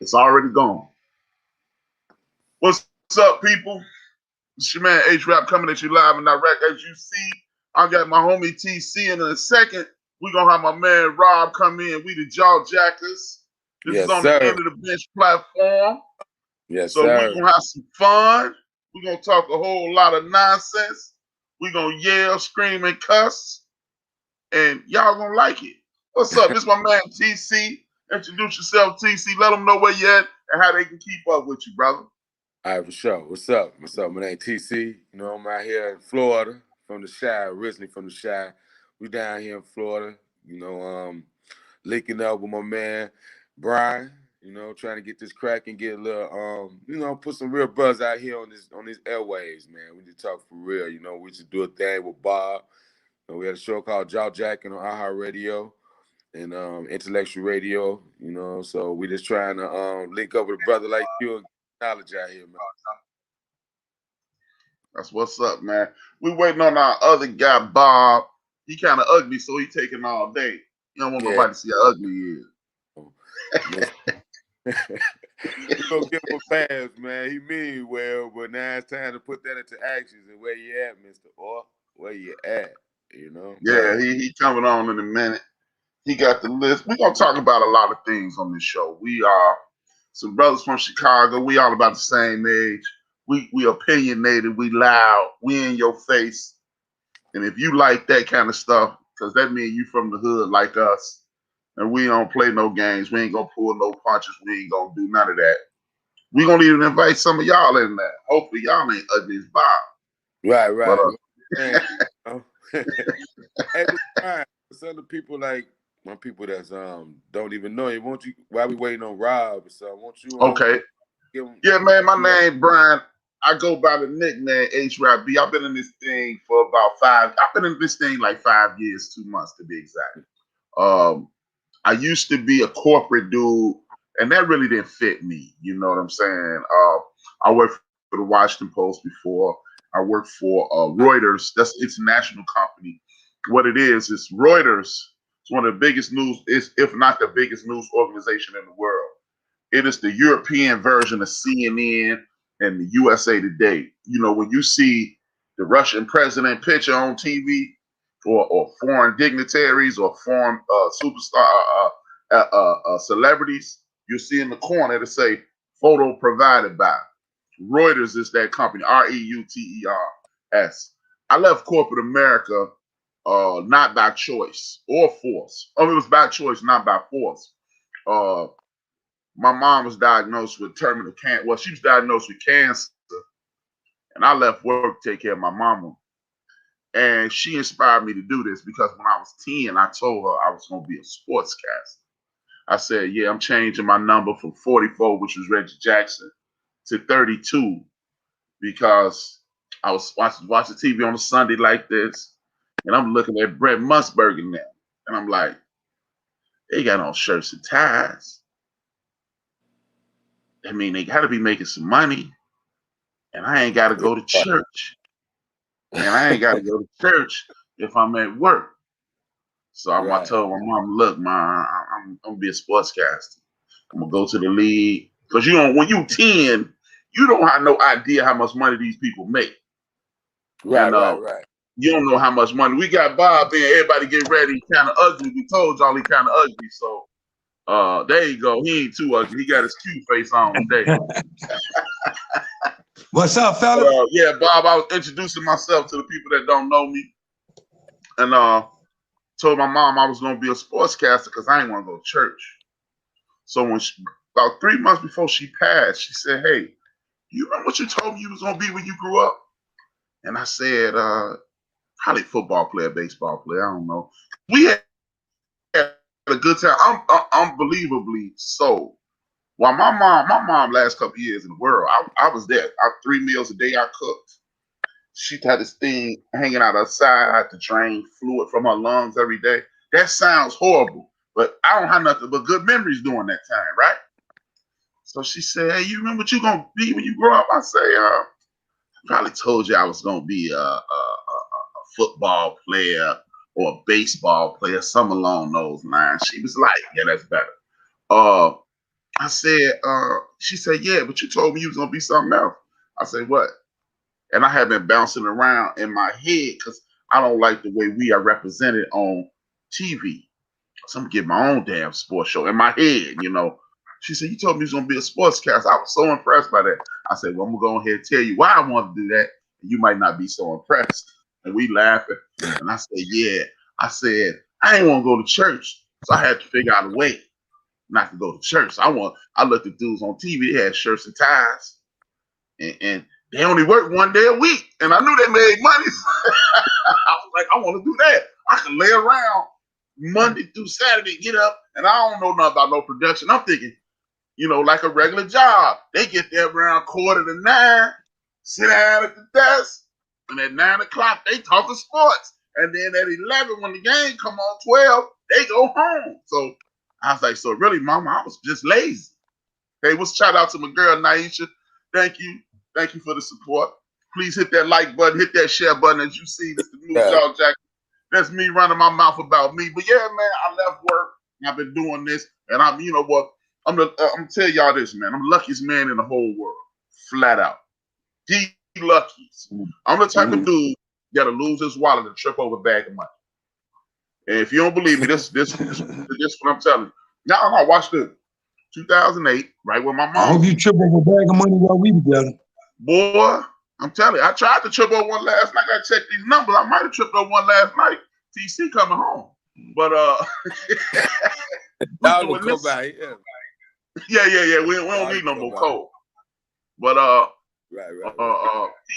It's already gone. What's up, people? It's your man H-Rap coming at you live and direct. As you see, I got my homie TC, and in a second, we're going to have my man Rob come in. We the Jaw Jackers. This is on the End of the Bench platform. Yes, so we're going to have some fun. We're going to talk a whole lot of nonsense. We're going to yell, scream, and cuss. And y'all going to like it. What's up? This is my man TC. Introduce yourself, TC. Let them know where you're at and how they can keep up with you, brother. All right, for sure. What's up? What's up? My name TC. You know, I'm out here in Florida, from the Chi, originally from the Chi. We down here in Florida, you know, linking up with my man Brian, you know, trying to get this crack and get a little, you know, put some real buzz out here on these airwaves, man. We just talk for real, you know. We just do a thing with Bob. You know, we had a show called Jaw Jacking on iHeartRadio and Intellectual Radio, you know. So we just trying to link up with a brother like you and get knowledge out here, man. That's what's up, man. We waiting on our other guy, Bob. He kind of ugly, so he taking all day. You don't want nobody to see how ugly he is. We gonna give him a pass, man. He mean well, but now it's time to put that into actions. And where you at, Mr. Orr? Where you at? You know? Yeah, he coming on in a minute. He got the list. We're gonna talk about a lot of things on this show. We are some brothers from Chicago. We all about the same age. We opinionated. We loud. We in your face. And if you like that kind of stuff, because that means you from the hood like us, and we don't play no games. We ain't gonna pull no punches. We ain't gonna do none of that. We gonna even invite some of y'all in there. Hopefully y'all ain't ugly as Bob. Right. But, Hey, Brian, some of the people like my people that's don't even know you. Won't you? While we waiting on Rob, so won't you? Okay. Yeah, man. My name Brian. I go by the nickname H-Rap B. I've been in this thing for about I've been in this thing like 5 years, 2 months to be exact. I used to be a corporate dude, and that really didn't fit me. You know what I'm saying? I worked for the Washington Post before. I worked for Reuters. That's an international company. What it is Reuters is one of the biggest news, if not the biggest news organization in the world. It is the European version of CNN and the USA Today. You know, when you see the Russian president picture on TV, or foreign dignitaries or foreign superstar celebrities, you see in the corner to say photo provided by. Reuters is that company, Reuters. I left corporate America not by choice or force. It was by choice, not by force. My mom was diagnosed with terminal cancer. Well, she was diagnosed with cancer, and I left work to take care of my mama. And she inspired me to do this because when I was 10, I told her I was going to be a sportscaster. I said, yeah, I'm changing my number from 44, which was Reggie Jackson, to 32 because I was watching TV on a Sunday like this, and I'm looking at Brett Musburger now, and I'm like, they got on shirts and ties. I mean, they got to be making some money, and I ain't got to go to church. And I ain't got to go to church if I'm at work. So I told my mom, look, man, I'm going to be a sportscaster. I'm going to go to the league. Because when you 10, you don't have no idea how much money these people make. Right. You don't know how much money. We got Bob in. Everybody get ready. He kind of ugly. We told y'all he kind of ugly. So there you go. He ain't too ugly. He got his cute face on today. What's up, fella? Yeah, Bob, I was introducing myself to the people that don't know me. And told my mom I was going to be a sportscaster because I didn't want to go to church. So about 3 months before she passed, she said, hey, you remember what you told me you was going to be when you grew up? And I said, probably football player, baseball player. I don't know. We had a good time. Unbelievably so. While my mom last couple of years in the world, I was there. 3 meals a day I cooked. She had this thing hanging out her side. I had to drain fluid from her lungs every day. That sounds horrible, but I don't have nothing but good memories during that time, right? So she said, hey, you remember what you're going to be when you grow up? I say, I probably told you I was going to be a football player or a baseball player, something along those lines. She was like, yeah, that's better. I said, she said, yeah, but you told me you was gonna be something else. I said, what? And I had been bouncing around in my head because I don't like the way we are represented on TV. So I'm gonna get my own damn sports show in my head, you know. She said, you told me you was gonna be a sportscaster. I was so impressed by that. I said, well, I'm gonna go ahead and tell you why I want to do that. And you might not be so impressed. And we laughing. And I said, yeah. I said, I ain't want to go to church. So I had to figure out a way not to go to church. I looked at dudes on TV, they had shirts and ties. And they only work one day a week. And I knew they made money. I was like, I want to do that. I can lay around Monday through Saturday, get up, and I don't know nothing about no production. I'm thinking, you know, like a regular job. They get there around 8:45, sit down at the desk, and at 9 o'clock, they talking sports. And then at 11, when the game come on 12, they go home. So I was like, so really, Mama, I was just lazy. Hey, what's shout out to my girl, Naisha. Thank you. Thank you for the support. Please hit that like button, hit that share button. As you see, this is the new Jaw Jack. That's me running my mouth about me. But yeah, man, I left work. I've been doing this. And I'm, you know what? I'm tell y'all this, man. I'm the luckiest man in the whole world. Flat out. The luckiest. I'm the type of dude that'll lose his wallet and trip over a bag of money. And if you don't believe me, this what I'm telling you. Now, watch this. 2008, right when my mom. I hope you trip over a bag of money while we together. Boy, I'm telling you, I tried to trip over one last night. I checked these numbers. I might have tripped over one last night. TC coming home. But y'all gonna come back, yeah. We don't need no more coal. But right.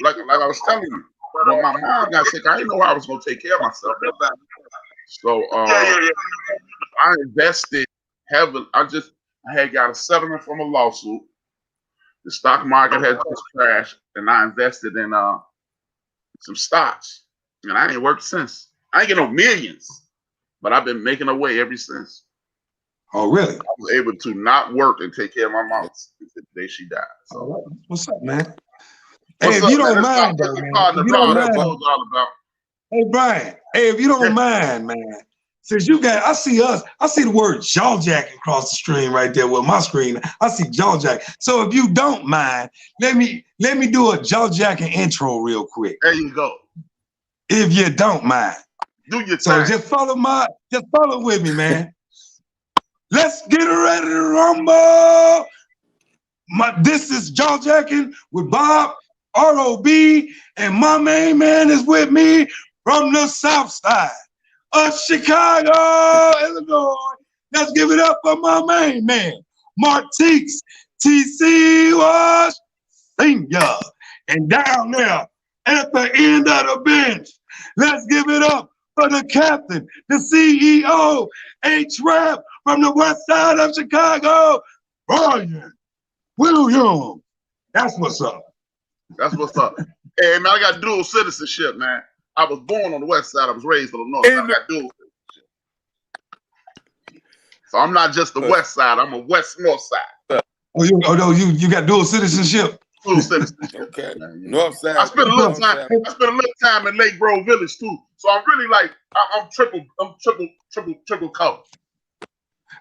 Like I was telling you, when my mom got sick, I didn't know how I was gonna take care of myself. So I invested heavily. I had got a settlement from a lawsuit. The stock market had just crashed, and I invested in some stocks, and I ain't worked since. I ain't get no millions, but I've been making a way ever since. Oh, really? I was able to not work and take care of my mom the day she died. So, what's up, man? Hey, if you don't mind, though, man. If you don't mind, hey, Brian. Hey, if you don't mind, man. Since you got, I see the word jaw jacking across the screen right there with my screen. I see jaw jack. So if you don't mind, let me do a jaw jacking intro real quick. There you go. If you don't mind. Do your thing. So just follow with me, man. Let's get ready to rumble. This is jaw jacking with Bob, ROB, and my main man is with me from the South Side of Chicago, Illinois. Let's give it up for my main man, Martix TC was Senior. And down there at the end of the bench, let's give it up for the captain, the CEO, H-Rap from the west side of Chicago, Brian Williams. That's what's up. That's what's up. Hey, man, I got dual citizenship, man. I was born on the west side. I was raised on the north side. I got dual citizenship. So I'm not just the west side. I'm a west-north side. You got dual citizenship? Dual citizenship. Okay. Man, North side. I spent a little time in Lake Grove Village too. So I'm really like I'm triple color.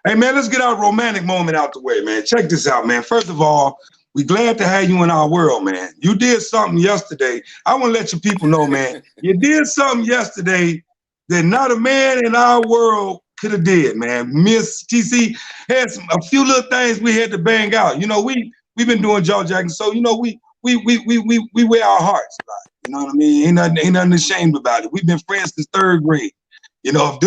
Hey man, let's get our romantic moment out the way, man. Check this out, man. First of all, we're glad to have you in our world, man. You did something yesterday. I want to let you people know, man. You did something yesterday that not a man in our world could have did, man. Miss TC had a few little things we had to bang out. You know, we've been doing jaw jacking, so you know we wear our hearts a lot. You know what I mean? Ain't nothing ashamed about it. We've been friends since 3rd grade. You know, if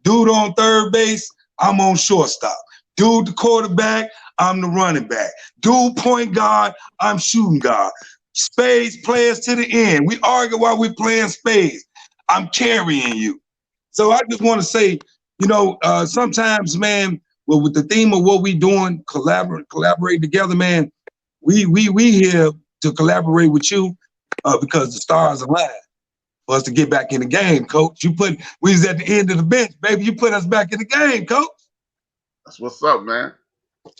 dude on third base, I'm on shortstop. Dude the quarterback, I'm the running back. Dude point guard, I'm shooting guard. Spades players to the end. We argue while we playing spades. I'm carrying you. So I just want to say, you know, sometimes, man, with the theme of what we doing, collaborate together, man. We here to collaborate with you because the stars align for us to get back in the game, coach. We was at the end of the bench, baby. You put us back in the game, coach. That's what's up, man.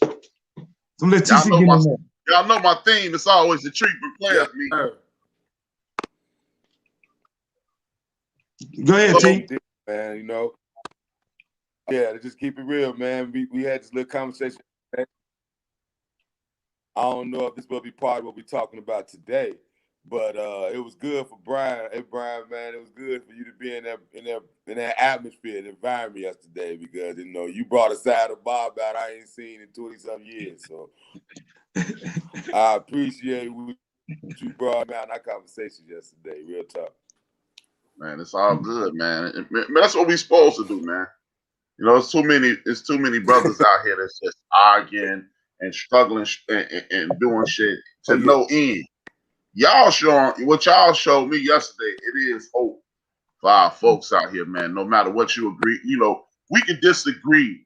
So let TC get in there. Y'all know my theme is always the treatment players meet. Go ahead, T. Man, you know. Yeah, to just keep it real, man. We had this little conversation. I don't know if this will be part of what we're talking about today, but it was good for Brian. Hey, Brian, man, it was good for you to be in that atmosphere, the environment yesterday, because you brought a side of Bob out I ain't seen in 20-some years. So I appreciate what you brought out in our conversation yesterday. Real talk. Man, it's all good, man. That's what we supposed to do, man. It's too many brothers out here that's just arguing and struggling and doing shit to no end. Y'all showed me yesterday, it is hope for our folks out here, man. No matter what you agree, we can disagree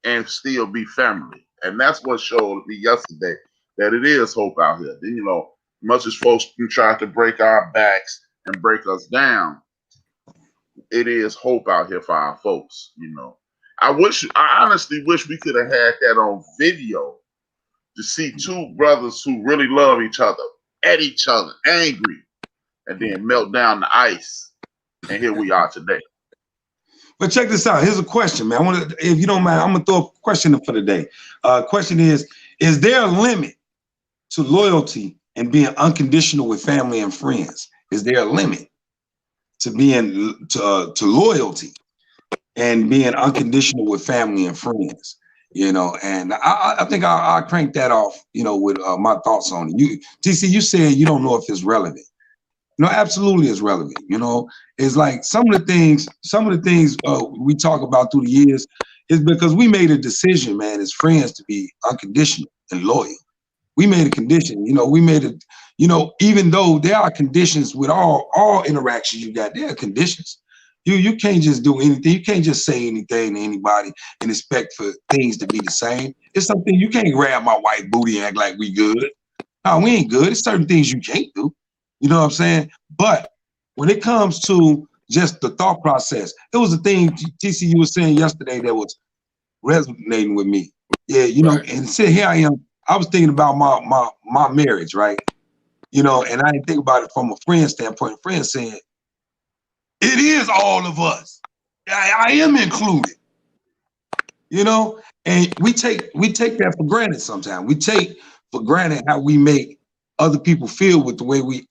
and still be family. And that's what showed me yesterday, that it is hope out here. Much as folks try to break our backs and break us down, it is hope out here for our folks. I honestly wish we could have had that on video to see two brothers who really love each other, at each other, angry, and then melt down the ice. And here we are today. But check this out. Here's a question, man. If you don't mind, I'm gonna throw a question in for the day. Question is there a limit to loyalty and being unconditional with family and friends? Is there a limit to being to loyalty and being unconditional with family and friends? And I think I'll crank that off, with my thoughts on it. TC, you said you don't know if it's relevant. Absolutely it's relevant. It's like some of the things we talk about through the years is because we made a decision, man, as friends, to be unconditional and loyal. We made a condition, we made it, even though there are conditions with all interactions you got, there are conditions. You can't just do anything. You can't just say anything to anybody and expect for things to be the same. It's something you can't grab my white booty and act like we good. No, we ain't good. It's certain things you can't do. You know what I'm saying? But when it comes to just the thought process, it was a thing TC you was saying yesterday that was resonating with me. Yeah, Right. And here I am. I was thinking about my marriage, right? And I didn't think about it from a friend standpoint. A friend saying, it is all of us. I am included. And we take that for granted sometimes. We take for granted how we make other people feel with the way with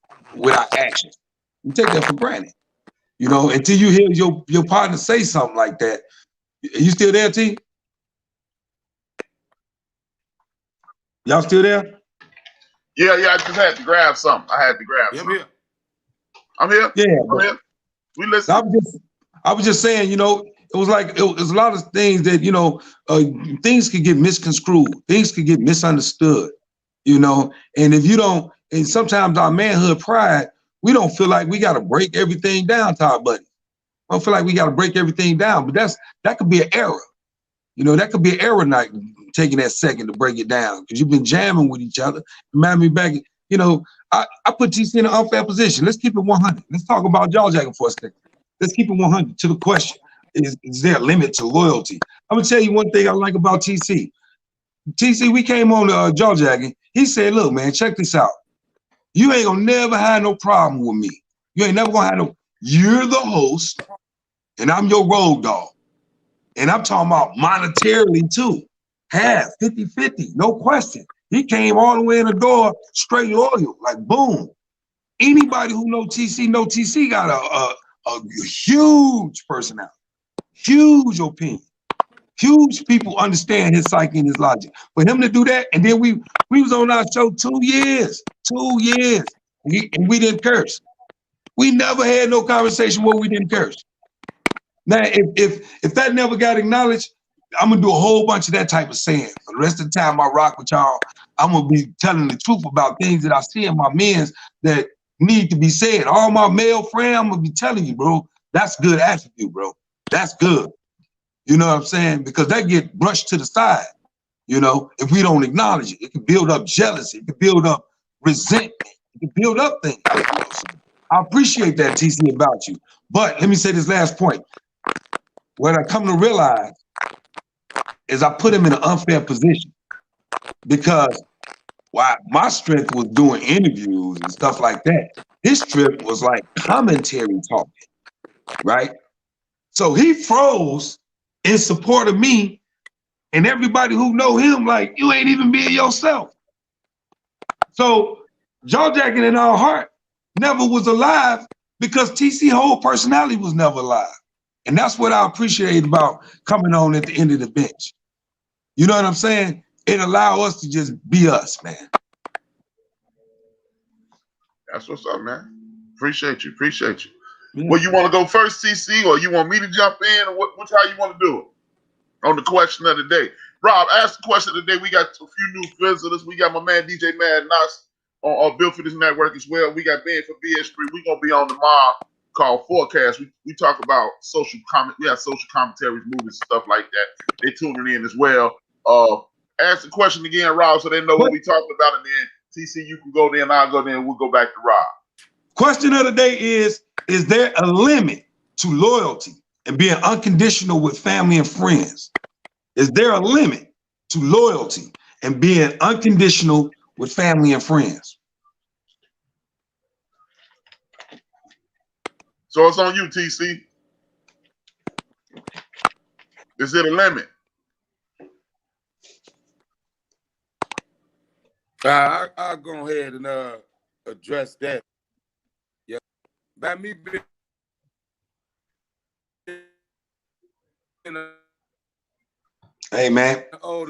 our actions. We take that for granted. Until you hear your partner say something like that. Are you still there, T? Y'all still there? Yeah, I just had to grab something. Something. I'm here. Yeah. I'm here. We listen. I was just saying, it was like, it was a lot of things that, things could get misconstrued. Things could get misunderstood, and if you don't, and sometimes our manhood pride, we don't feel like we got to break everything down to our buddies. I don't feel like we got to break everything down, but that could be an error. That could be an error night, taking that second to break it down because you've been jamming with each other. Remind me back, I put TC in an unfair position. Let's keep it 100. Let's talk about jaw jacking for a second. Let's keep it 100 to the question. Is there a limit to loyalty? I'm gonna tell you one thing I like about TC. TC, we came on jaw jacking. He said, look, man, check this out. You ain't gonna never have no problem with me. You ain't never gonna have no, you're the host and I'm your road dog. And I'm talking about monetarily too. Half, 50-50, no question. He came all the way in the door, straight loyal, like boom. Anybody who know TC got a huge personality, huge opinion, huge people understand his psyche and his logic. For him to do that, and then we was on our show 2 years, and we didn't curse. We never had no conversation where we didn't curse. Now, if that never got acknowledged, I'm gonna do a whole bunch of that type of saying. For the rest of the time I rock with y'all, I'm gonna be telling the truth about things that I see in my men's that need to be said. All my male friends, I'm gonna be telling you, bro, that's good attribute, bro. That's good. You know what I'm saying? Because that get brushed to the side, if we don't acknowledge it. It can build up jealousy, it can build up resentment, it can build up things. I appreciate that, TC, about you. But let me say this last point. What I come to realize is I put him in an unfair position because while my strength was doing interviews and stuff like that, his strength was like commentary talking, right? So he froze in support of me, and everybody who know him, like, you ain't even being yourself. So Jaw Jacking in our heart never was alive because TC whole personality was never alive. And that's what I appreciate about coming on at the end of the bench. You know what I'm saying? It allow us to just be us, man. That's what's up, man. Appreciate you. Appreciate you. Yeah. Well, you want to go first, TC, or you want me to jump in, or which how you want to do it on the question of the day? Rob, ask the question of the day. We got a few new visitors. We got my man DJ Mad Knox on Built for This Network as well. We got Ben for BS3. We're gonna be on tomorrow called Forecast. We talk about social comment. We have social commentaries, movies, stuff like that. They tuning in as well. Ask the question again, Rob, so they know what we talking about, and then TC, you can go there, and I'll go there, and we'll go back to Rob. Question of the day is there a limit to loyalty and being unconditional with family and friends? Is there a limit to loyalty and being unconditional with family and friends? So it's on you, TC. Is it a limit? I'll go ahead and address that. Yeah, by me being Hey man,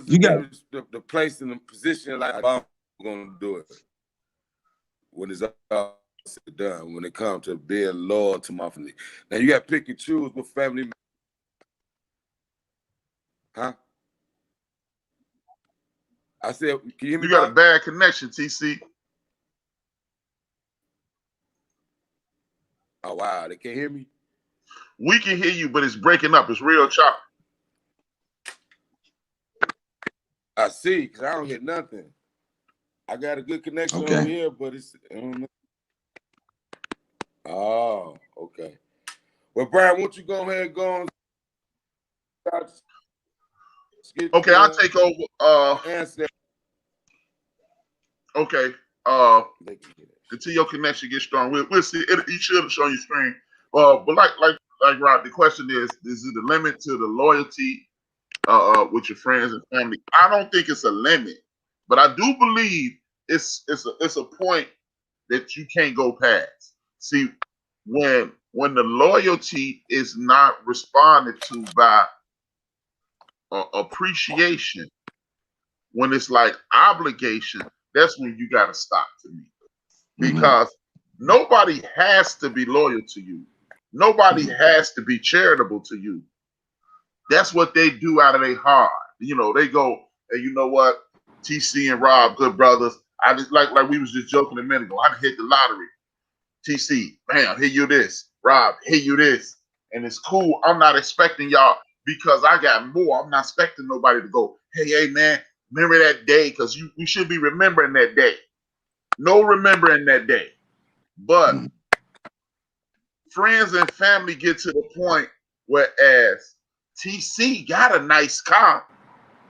you got the place in the position like I'm gonna do it when it's all said and done. When it comes to being loyal to my family, now you got to pick and choose with family. Huh? I said, can you hear me? You got a bad connection, TC. Oh wow, they can't hear me. We can hear you, but it's breaking up. It's real choppy. I see, because I don't hear nothing. I got a good connection over here, but it's I don't know. Oh, okay. Well, Brian, won't you go ahead and go on? Okay, I'll take over. Answer. Okay. Until your connection gets strong, we'll see. You should have shown your screen. But like Rob, the question is it a limit to the loyalty with your friends and family? I don't think it's a limit, but I do believe it's a point that you can't go past. See, when the loyalty is not responded to by appreciation, when it's like obligation, that's when you got to stop to me. Because nobody has to be loyal to you. Nobody has to be charitable to you. That's what they do out of their heart. You know, they go, hey, you know what? TC and Rob, good brothers. I just like we was just joking a minute ago. I just hit the lottery. TC, bam, here you this. Rob, here you this. And it's cool. I'm not expecting y'all because I got more. I'm not expecting nobody to go, hey, man, remember that day? Because we should be remembering that day. No remembering that day. But friends and family get to the point whereas TC got a nice car.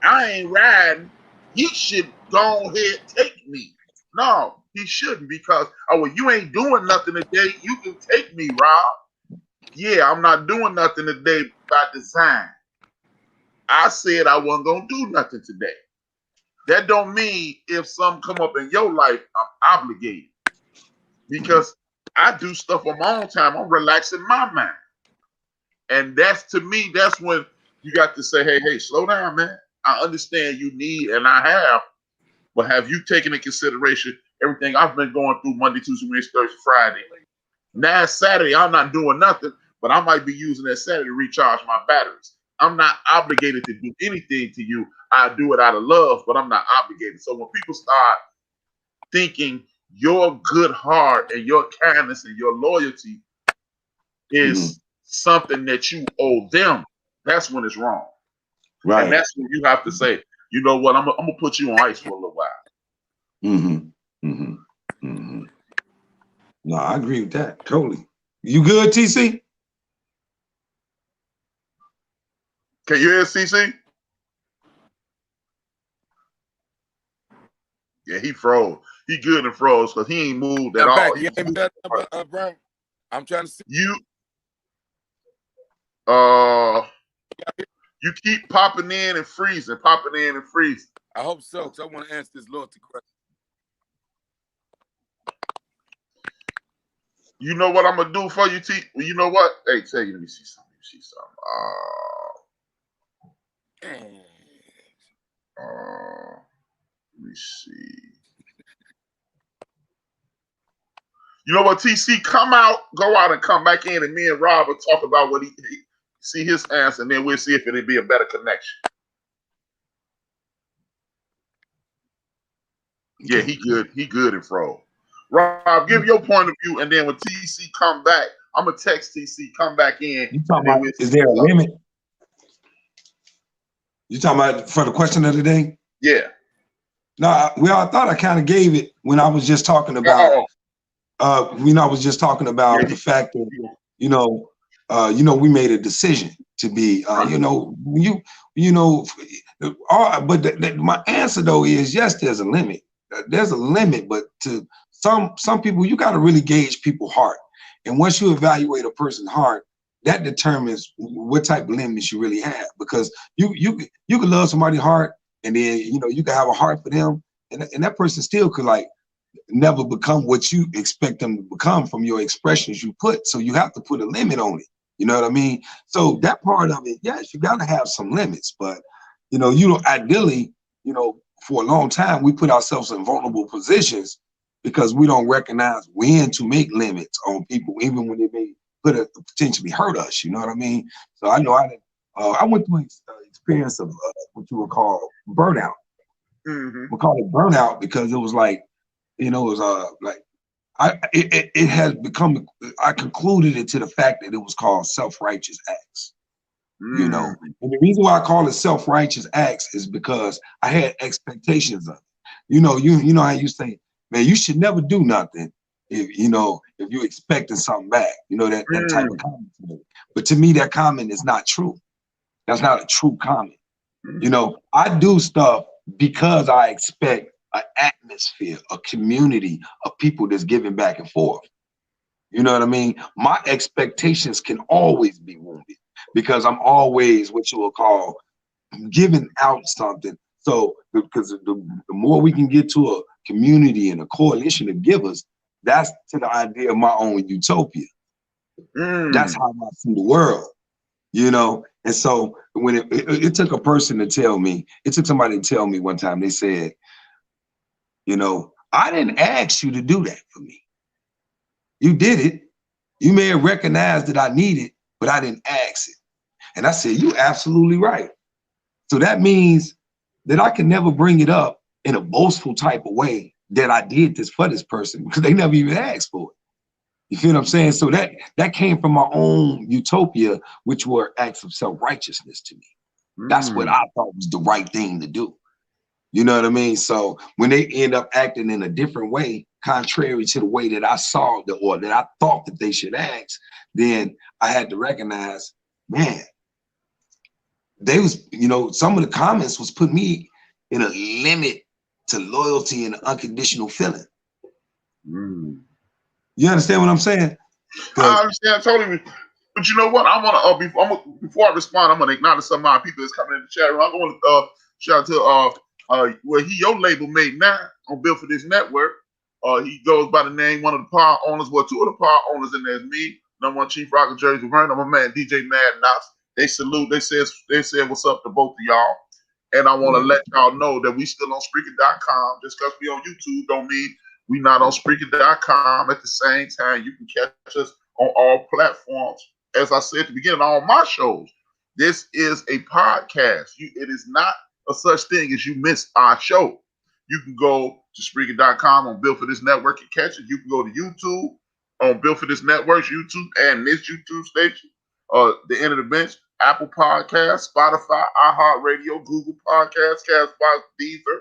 I ain't riding. He should go ahead and take me. No, he shouldn't because, well, you ain't doing nothing today. You can take me, Rob. Yeah, I'm not doing nothing today by design. I said I wasn't going to do nothing today. That don't mean if something come up in your life, I'm obligated. Because I do stuff on my own time. I'm relaxing my mind. And to me, that's when you got to say, hey, slow down, man. I understand you need, and I have, but have you taken into consideration everything I've been going through Monday, Tuesday, Wednesday, Thursday, Friday? Now it's Saturday, I'm not doing nothing, but I might be using that Saturday to recharge my batteries. I'm not obligated to do anything to you. I do it out of love, but I'm not obligated. So when people start thinking your good heart and your kindness and your loyalty is something that you owe them, that's when it's wrong. Right. And that's when you have to say, you know what, I'm gonna put you on ice for a little while. No, I agree with that totally. You good, TC? Can you hear CC? Yeah, he froze. He good and froze because he ain't moved at all. Brian, I'm trying to see you. You keep popping in and freezing, popping in and freezing. I hope so, because I want to answer this loyalty question. You know what I'm gonna do for you, T? Well, you know what? Hey, tell you, let me see something. Let me see. You know what, TC? Come out, go out and come back in, and me and Rob will talk about what he see his answer, and then we'll see if it'll be a better connection. Yeah, he good. He good in Fro. Rob, give your point of view, and then when TC come back, I'm gonna text TC, come back in. You talking about, is there a limit? You talking about for the question of the day? Yeah. No, well, I thought I kind of gave it when I was just talking about. I was just talking about the fact that we made a decision to be, but my answer though is yes, there's a limit. There's a limit, but to some people, you got to really gauge people's heart, and once you evaluate a person's heart, that determines what type of limits you really have. Because you can love somebody's heart, and then you can have a heart for them, and that person still could never become what you expect them to become from your expressions you put. So you have to put a limit on it. You know what I mean? So that part of it, yes, you got to have some limits, but ideally, for a long time, we put ourselves in vulnerable positions because we don't recognize when to make limits on people, even when they may potentially hurt us. You know what I mean? So I know I went through an experience of what you would call burnout. Mm-hmm. We call it burnout because it was it has become. I concluded it to the fact that it was called self-righteous acts. And the reason why I call it self-righteous acts is because I had expectations of it. You know how you say, man, you should never do nothing if you're expecting something back. That type of comment. But to me, that comment is not true. That's not a true comment. I do stuff because I expect an atmosphere, a community of people that's giving back and forth. You know what I mean? My expectations can always be wounded because I'm always what you will call giving out something. So because the more we can get to a community and a coalition of givers, that's to the idea of my own utopia. That's how I see the world, And so when it took a person to tell me, it took somebody to tell me one time, they said, I didn't ask you to do that for me. You did it. You may have recognized that I need it, but I didn't ask it. And I said, you're absolutely right. So that means that I can never bring it up in a boastful type of way that I did this for this person because they never even asked for it. You feel what I'm saying? So that came from my own utopia, which were acts of self-righteousness to me. That's what I thought was the right thing to do. You know what I mean? So when they end up acting in a different way, contrary to the way that I saw or that I thought that they should act, then I had to recognize, man, they was, some of the comments was put me in a limit to loyalty and unconditional feeling. You understand what I'm saying? I understand totally. But you know what? I want to before I respond, I'm gonna acknowledge some of my people that's coming in the chat room. I want to shout out to your label mate now on Built for This Network. He goes by the name, one of the power owners, two of the power owners in there is me, number one Chief Rocker Jersey Vern, I'm my man DJ Mad Knox. They salute, they said what's up to both of y'all. And I want to let y'all know that we still on Spreaker.com. Just because we on YouTube don't mean we not on Spreaker.com at the same time. You can catch us on all platforms. As I said at the beginning, on all my shows, this is a podcast. It is not a such thing as you miss our show. You can go to Spreaker.com on Built for This Network and catch it. You can go to YouTube on Built for This Network's YouTube and this YouTube station, The End of the Bench, Apple Podcasts, Spotify, iHeartRadio, Google Podcasts, Castbox, Deezer,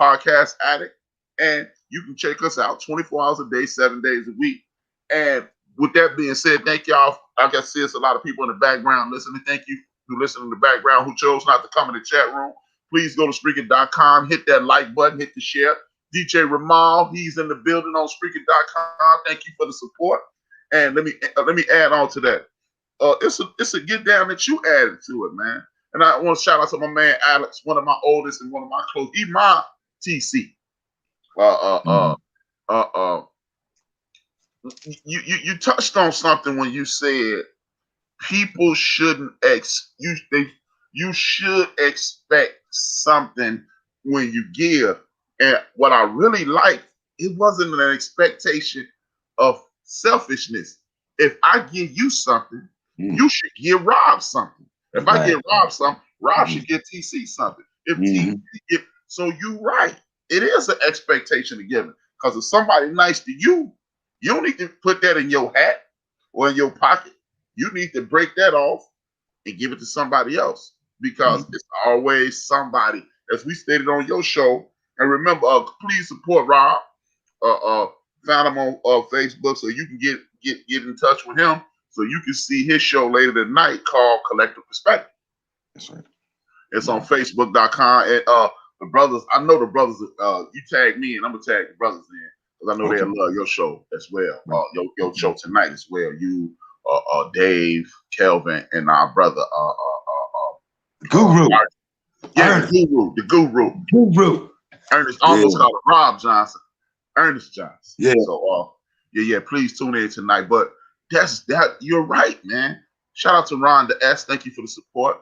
Podcast Addict, and you can check us out 24 hours a day, 7 days a week. And with that being said, thank y'all. Like I said, it's a lot of people in the background listening. Thank you who listened in the background who chose not to come in the chat room. Please go to Spreaker.com, hit that like button, hit the share. DJ Ramal, he's in the building on Spreaker.com. Thank you for the support. And let me add on to that. It's a get down that you added to it, man. And I want to shout out to my man Alex, one of my oldest and one of my close. He my TC. you touched on something when you said people shouldn't you should expect something when you give. And what I really liked, it wasn't an expectation of selfishness. If I give you something, you should give Rob something. If I give Rob something, Rob should give TC something. If TC give, so you're right. It is an expectation of giving. Because if somebody nice to you, you don't need to put that in your hat or in your pocket. You need to break that off and give it to somebody else, because it's always somebody, as we stated on your show. And remember, please support Rob. Found him on Facebook, so you can get in touch with him, so you can see his show later tonight called Collective Perspective. That's right. It's on Facebook.com. And the brothers, I know the brothers. You tag me, and I'm gonna tag the brothers in, because I know they'll love your show as well. Your show tonight as well. You, Dave, Kelvin, and our brother, Guru. The Guru. Ernest, almost called it Rob Johnson. Ernest Johnson. Yeah. So, please tune in tonight. But you're right, man. Shout out to Ron the S. Thank you for the support.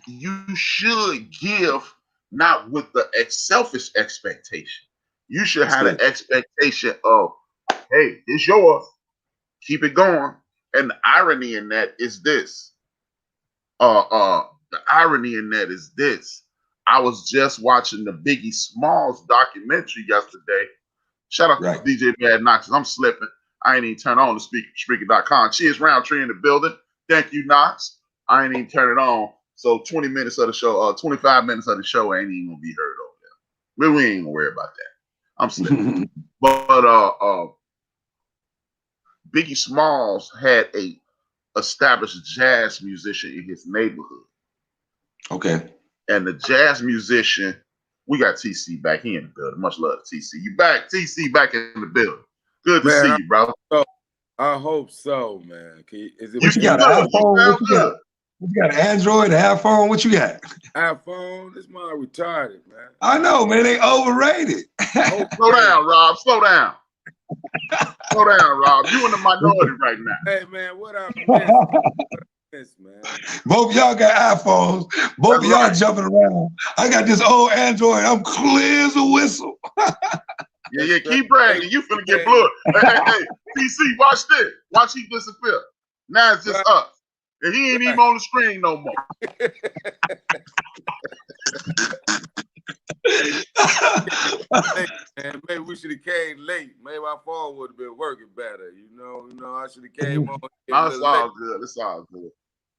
You should give not with the selfish expectation. You should have an expectation of, hey, it's yours. Keep it going. And the irony in that is this. I was just watching the Biggie Smalls documentary yesterday. Shout out to DJ Bad Knox. I'm slipping. I ain't even turn on the speaker.com. Cheers, Roundtree in the building. Thank you, Knox. I ain't even turn it on. So 20 minutes of the show, 25 minutes of the show ain't even gonna be heard over there. We ain't gonna worry about that. I'm slipping. But Biggie Smalls had a established jazz musician in his neighborhood. Okay. And the jazz musician, we got TC back here in the building. Much love to TC. You back, TC back in the building. Good to see you, bro. I hope so, man. You got an iPhone? What you got? You got an Android, an iPhone? What you got? iPhone? This mine retarded, man. I know, man. They overrated. Slow down, Rob. Slow down. Slow down, Rob. You in the minority right now. Hey, man, what I miss, man. Both of y'all got iPhones. Both of y'all jumping around. I got this old Android. I'm clear as a whistle. Yeah, keep bragging. You finna get blood. Hey, PC, watch this. Watch he disappear. Now it's just us. And he ain't even on the screen no more. Man, maybe we should have came late. Maybe our phone would have been working better. You know, I should have came on. It's all good. It's all good.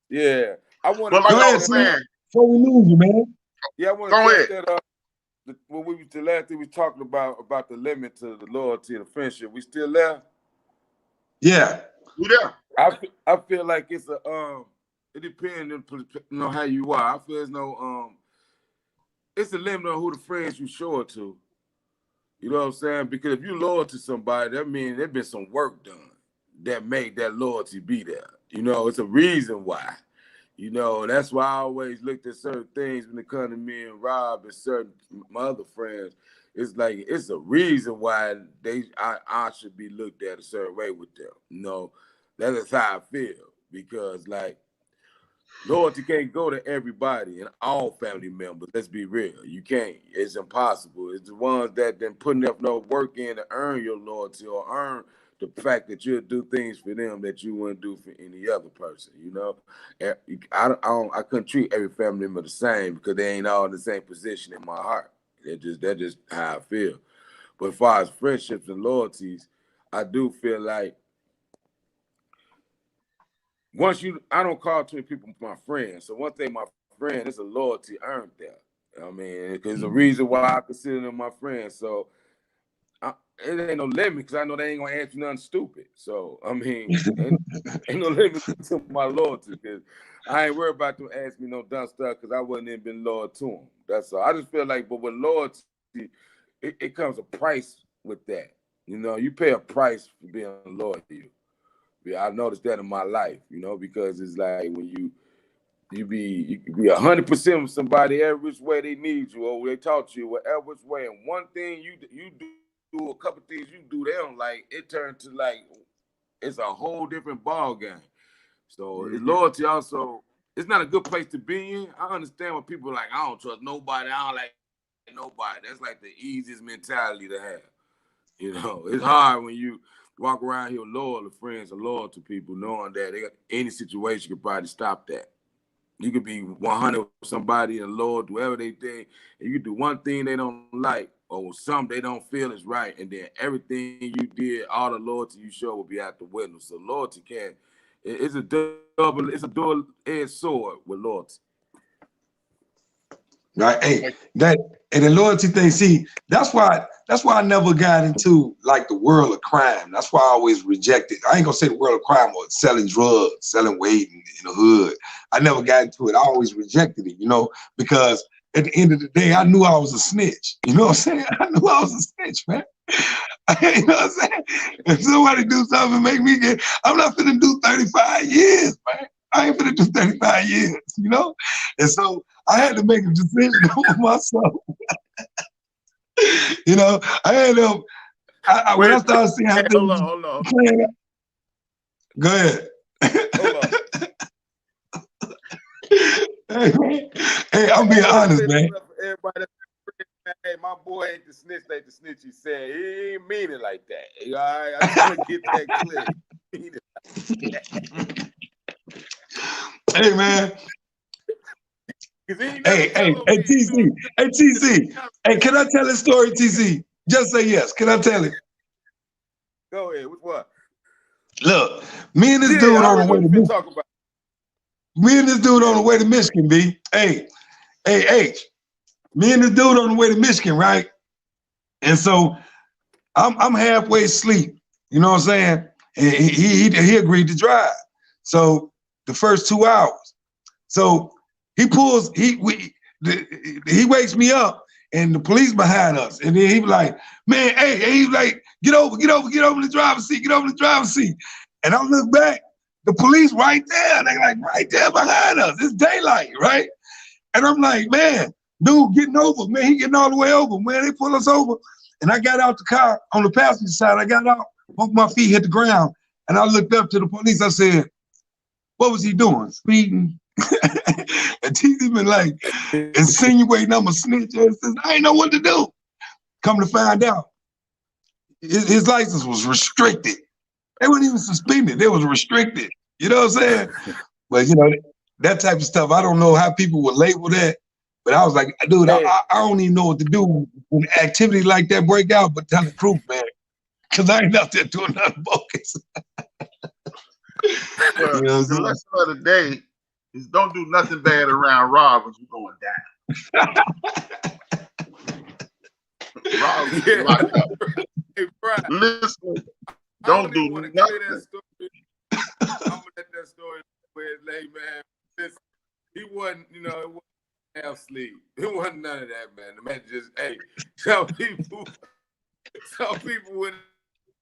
Yeah, I want to. But like I was saying, before we lose you, man. Yeah, I want to get that. When we the last thing we talking about the limit to the loyalty and the friendship, we still there? Yeah, we there. I feel like it's it depends on how you are. I feel there's no it's a limit on who the friends you show it to. You know what I'm saying? Because if you're loyal to somebody, that means there's been some work done that made that loyalty be there. You know, it's a reason why. You know, that's why I always looked at certain things when it comes to me and Rob and certain my other friends. It's like it's a reason why I should be looked at a certain way with them. You know, that's how I feel. Because like loyalty can't go to everybody and all family members. Let's be real. You can't. It's impossible. It's the ones that then putting up no work in to earn your loyalty or earn the fact that you'll do things for them that you wouldn't do for any other person. You know, I couldn't treat every family member the same because they ain't all in the same position in my heart. That's just how I feel. But as far as friendships and loyalties, I do feel like I don't call too many people my friends. So one thing, my friend, is a loyalty earned there. I mean, because the reason why I consider them my friends. So it ain't no limit because I know they ain't gonna ask you nothing stupid. So I mean, ain't no limit to my loyalty because I ain't worried about them asking me no dumb stuff because I wouldn't even been loyal to them. That's all. I just feel like, but with loyalty, it comes a price with that. You know, you pay a price for being loyal to you. Yeah, I noticed that in my life, you know, because it's like when you be 100% with somebody every which way they need you or they talk to you, whatever which way. And one thing you do do a couple things you do, they don't like. It turns to like it's a whole different ball game. So loyalty also, it's not a good place to be in. I understand when people are like, I don't trust nobody, I don't like nobody. That's like the easiest mentality to have. You know, it's hard when you walk around here loyal to friends or loyal to people, knowing that they got any situation could probably stop that. You could be 100 with somebody and loyal to whatever they think, and you do one thing they don't like or something they don't feel is right, and then everything you did, all the loyalty you show will be out the window. So loyalty it's a double-edged sword with loyalty. Right. Hey, and the loyalty thing, see, that's why I never got into like the world of crime. That's why I always rejected. I ain't gonna say the world of crime or selling drugs, selling weight in the hood. I never got into it. I always rejected it, because at the end of the day, I knew I was a snitch. You know what I'm saying? I knew I was a snitch, man. You know what I'm saying? If somebody do something make me I'm not finna do 35 years, man. I ain't finna do 35 years, And so I had to make a decision for myself. I had to, when I started seeing how things. Hold on. Go ahead. Hold on. Hey, I'm being honest, man. Everybody, hey, my boy ain't the snitch he said. He ain't mean it like that. All right? I just want to get that clear. Hey, man. Hey, TC. Hey, TC. Hey, can I tell a story, TC? Just say yes. Can I tell it? Go ahead. With what? Look, me and this dude on the way to Michigan. Me and this dude on the way to Michigan, B. Hey, H. Me and this dude on the way to Michigan, right? And so I'm halfway asleep. You know what I'm saying? And he agreed to drive. So the first 2 hours. So he wakes me up and the police behind us. And then he was like, man, hey, he's like, get over in the driver's seat. And I look back, the police right there. They like right there behind us. It's daylight, right? And I'm like, man, dude getting over, man. He getting all the way over, man. They pull us over. And I got out the car on the passenger side. I got out, both my feet hit the ground. And I looked up to the police. I said, what was he doing? Speeding? And TC been like insinuating I'm a snitch. I ain't know what to do. Come to find out, his license was restricted. They weren't even suspended. They was restricted. You know what I'm saying? But that type of stuff, I don't know how people would label that. But I was like, dude, hey. I don't even know what to do when activity like that break out, but tell the truth, man. Because I ain't out there doing nothing bogus. Well, the lesson of the day is don't do nothing bad around Rob when you're going down. Rob, locked up. Hey, Brian, listen, don't do nothing. I'm gonna let that story with man. Listen, he wasn't, it wasn't half sleep. It wasn't none of that, man. The man just, some people would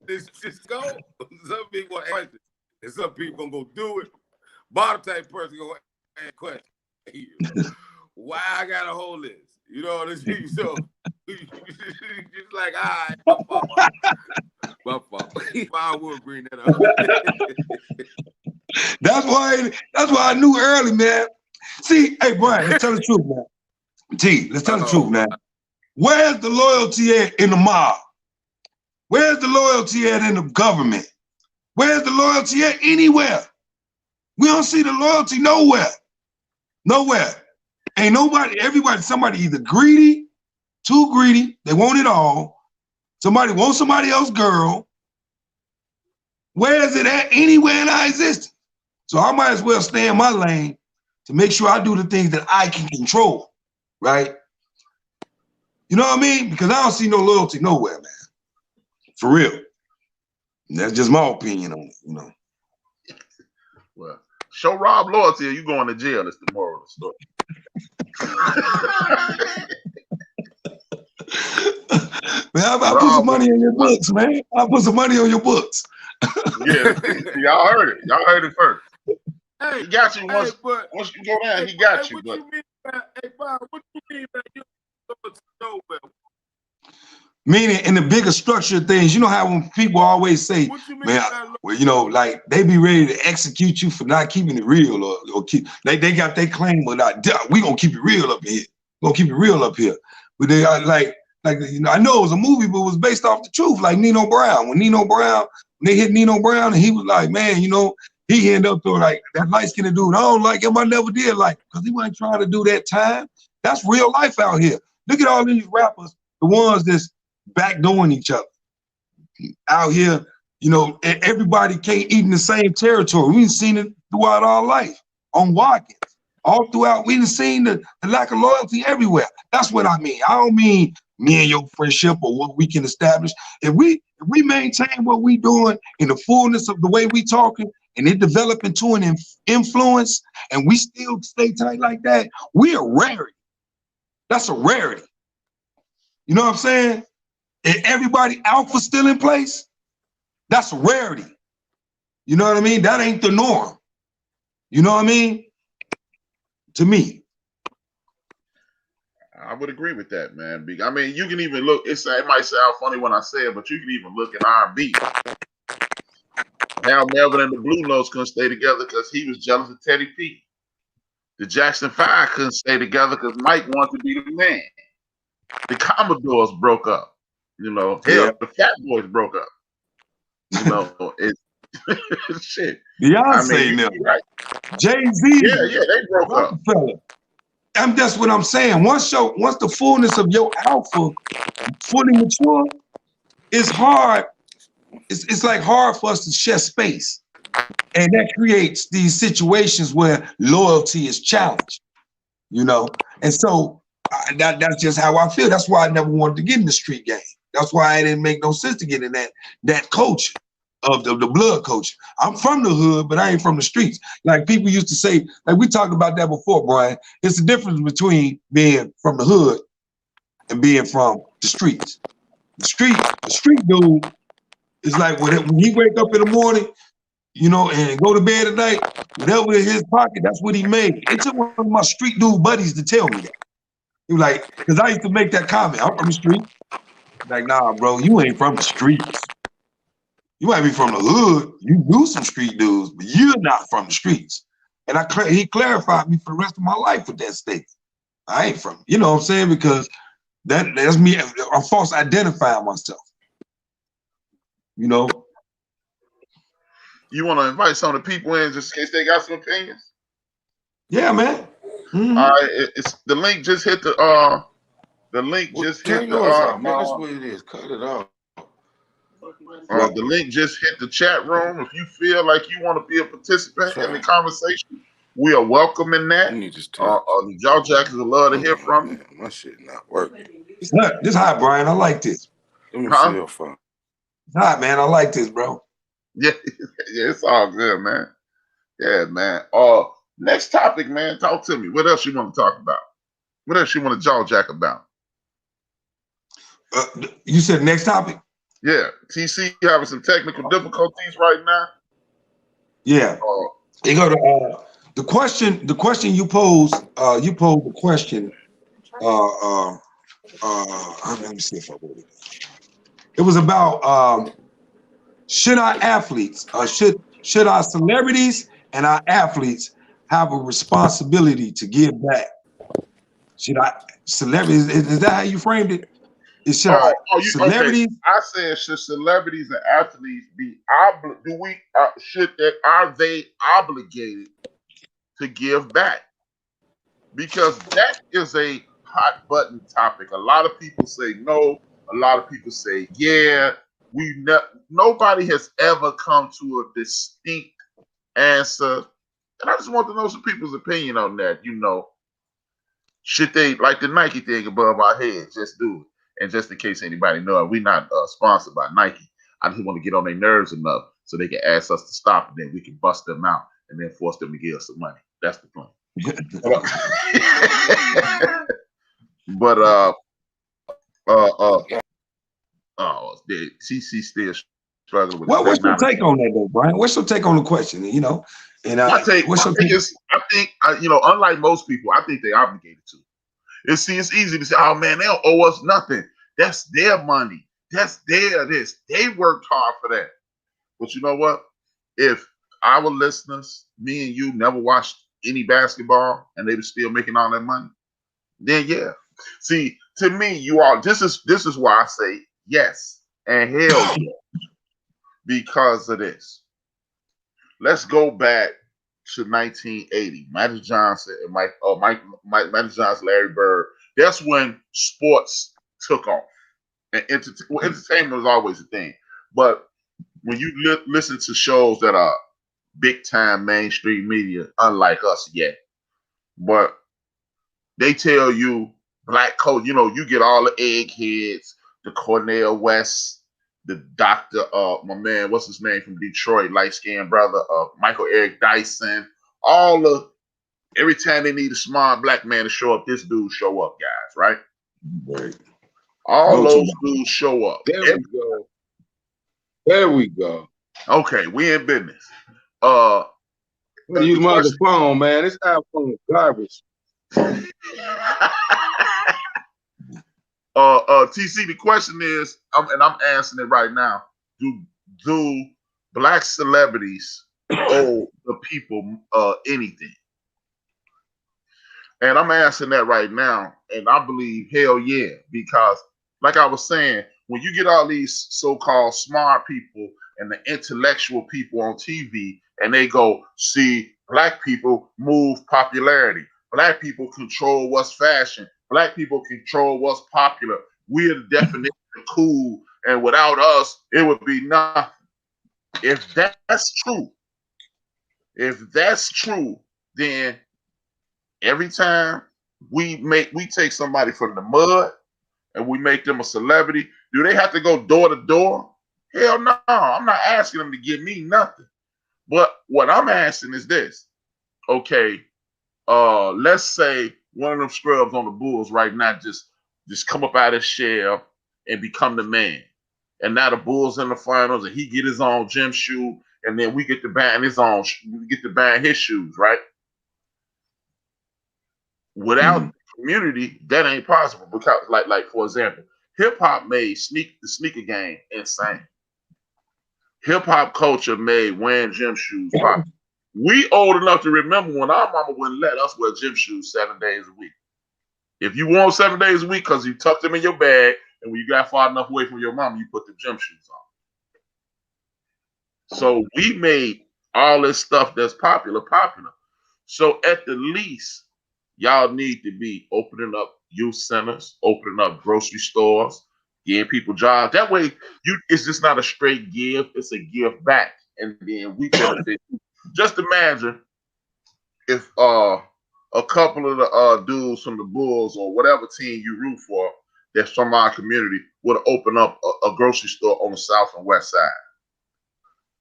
just go. Some people answer. And some people gonna go do it. Bottom type person gonna ask questions. Why I gotta hold this? You know what I'm saying? So just like, all right, my fault. I would bring that up. That's why I knew early, man. See, hey Brian, let's tell the truth, man. Let's tell the truth, man. Where's the loyalty at in the mob? Where's the loyalty at in the government? Where's the loyalty at anywhere? We don't see the loyalty nowhere. Nowhere. Ain't nobody, somebody either greedy, too greedy, they want it all. Somebody wants somebody else's girl. Where is it at anywhere in our existence? So I might as well stay in my lane to make sure I do the things that I can control, right? You know what I mean? Because I don't see no loyalty nowhere, man. For real. And that's just my opinion on it, Well, show Rob loyalty or you going to jail. That's the moral of the story. Man, I put some money on your books, man. I put some money on your books. Yeah, y'all heard it. Y'all heard it first. Hey, he got you once you go down. He got you. But hey, Bob, what you mean by you nowhere? Meaning in the bigger structure of things, you know how when people always say, man, well, you know, like they be ready to execute you for not keeping it real or keep, they got their claim or not. We gonna keep it real up here. Gonna keep it real up here. But they are like, you know, I know it was a movie, but it was based off the truth. Like Nino Brown, when they hit Nino Brown, and he was like, man, you know, he ended up though like that light-skinned dude. I don't like him. I never did like him because he wasn't trying to do that time. That's real life out here. Look at all these rappers, the ones that's backdooring each other out here. You know, everybody can't eat in the same territory. We've seen it throughout our life on Watkins. All throughout, we've seen the lack of loyalty everywhere. That's what I mean. I don't mean me and your friendship or what we can establish. If we maintain what we doing in the fullness of the way we talking and it develop into an influence and we still stay tight like that, we are rarity. That's a rarity. You know what I'm saying? And everybody alpha still in place, that's a rarity. You know what I mean? That ain't the norm. You know what I mean? To me. I would agree with that, man. I mean, you can even look, it might sound funny when I say it, but you can even look at R&B. Hal Melvin and the Blue Notes couldn't stay together because he was jealous of Teddy P. The Jackson 5 couldn't stay together because Mike wanted to be the man. The Commodores broke up. You know, hell, the Fat Boys broke up. You know, it's shit. Beyonce, right. Jay-Z. Yeah, they broke up. And that's what I'm saying. Once the fullness of your alpha fully mature, it's hard. It's like hard for us to share space. And that creates these situations where loyalty is challenged, you know? And so that's just how I feel. That's why I never wanted to get in the street game. That's why it didn't make no sense to get in that culture of the blood culture. I'm from the hood, but I ain't from the streets. Like people used to say, like we talked about that before, Brian. It's the difference between being from the hood and being from the streets. The street dude is like when he wake up in the morning, you know, and go to bed at night, whatever in his pocket, that's what he made. It took one of my street dude buddies to tell me that. He was like, because I used to make that comment, I'm from the street. Like, nah, bro, you ain't from the streets. You might be from the hood. You do some street dudes, but you're not from the streets. And he clarified me for the rest of my life with that statement. I ain't from, you know what I'm saying? Because that's me. I'm false identifying myself. You know? You want to invite some of the people in just in case they got some opinions? Yeah, man. Mm-hmm. All right, it's the link just hit the link just hit the man, that's what it is. Cut it off. The link just hit the chat room. If you feel like you want to be a participant in the conversation, we are welcoming that. The Jaw Jackers would love to hear from you. My shit not working. This hot, Brian. I like this. Let me see your phone. It's hot, man. I like this, bro. Yeah, it's all good, man. Yeah, man. Next topic, man. Talk to me. What else you want to talk about? What else you want to jaw jack about? You said next topic? Yeah. TC having some technical difficulties right now. Yeah. You go to the question you posed. You posed the question. Let me see if I wrote it. It was about should our athletes, should our celebrities and our athletes have a responsibility to give back? Should our celebrities? Is that how you framed it? Celebrities? Okay. I said, should celebrities and athletes be are they obligated to give back? Because that is a hot button topic. A lot of people say no. A lot of people say yeah. Nobody has ever come to a distinct answer, and I just want to know some people's opinion on that. You know, should they, like the Nike thing above our heads, just do it? And just in case anybody knows, we're not sponsored by Nike. I just want to get on their nerves enough so they can ask us to stop, and then we can bust them out and then force them to give us some money. That's the plan. But CC still struggling with. What's your take on that, though, Brian? What's your take on the question? You know, and my take is, I think you know, unlike most people, I think they're obligated to. It's easy to say, oh man, they don't owe us nothing. That's their money. That's their this. They worked hard for that. But you know what? If our listeners, me and you, never watched any basketball and they were still making all that money, then yeah. See, to me, you all this is why I say yes and hell yeah, because of this. Let's go back to 1980. Magic Johnson and Magic Johnson, Larry Bird. That's when sports took off, and entertainment was always a thing. But when you listen to shows that are big time mainstream media, unlike us yet, but they tell you black coach, you get all the eggheads, the Cornel West, the doctor, my man, what's his name from Detroit, light-skinned brother, Michael Eric Dyson, every time they need a smart black man to show up, this dude show up, guys, right? Right. All those dudes show up. There we go. Okay, we in business. Use my other phone, man. This iPhone is garbage. TC, the question is, and I'm answering it right now. Do black celebrities owe the people anything? And I'm answering that right now, and I believe hell yeah, because like I was saying, when you get all these so-called smart people and the intellectual people on TV, and they go, see, black people move popularity. Black people control what's fashion. Black people control what's popular. We're the definition of cool, and without us, it would be nothing. If that's true, then every time we take somebody from the mud and we make them a celebrity, do they have to go door to door? Hell no. I'm not asking them to give me nothing. But what I'm asking is this. Okay, let's say one of them scrubs on the Bulls right now just come up out of his shell and become the man. And now the Bulls in the finals, and he get his own gym shoe, and then we get to buying his shoes, right? Without the community, that ain't possible. Because, like for example, hip hop made the sneaker game insane. Hip hop culture made wearing gym shoes popular. We old enough to remember when our mama wouldn't let us wear gym shoes 7 days a week. If you wore 7 days a week because you tucked them in your bag, and when you got far enough away from your mama, you put the gym shoes on. So we made all this stuff that's popular. So at the least, y'all need to be opening up youth centers, opening up grocery stores, giving people jobs. That way, it's just not a straight give, it's a give back. And then we benefit. Just imagine if a couple of the dudes from the Bulls or whatever team you root for that's from our community would open up a grocery store on the south and west side.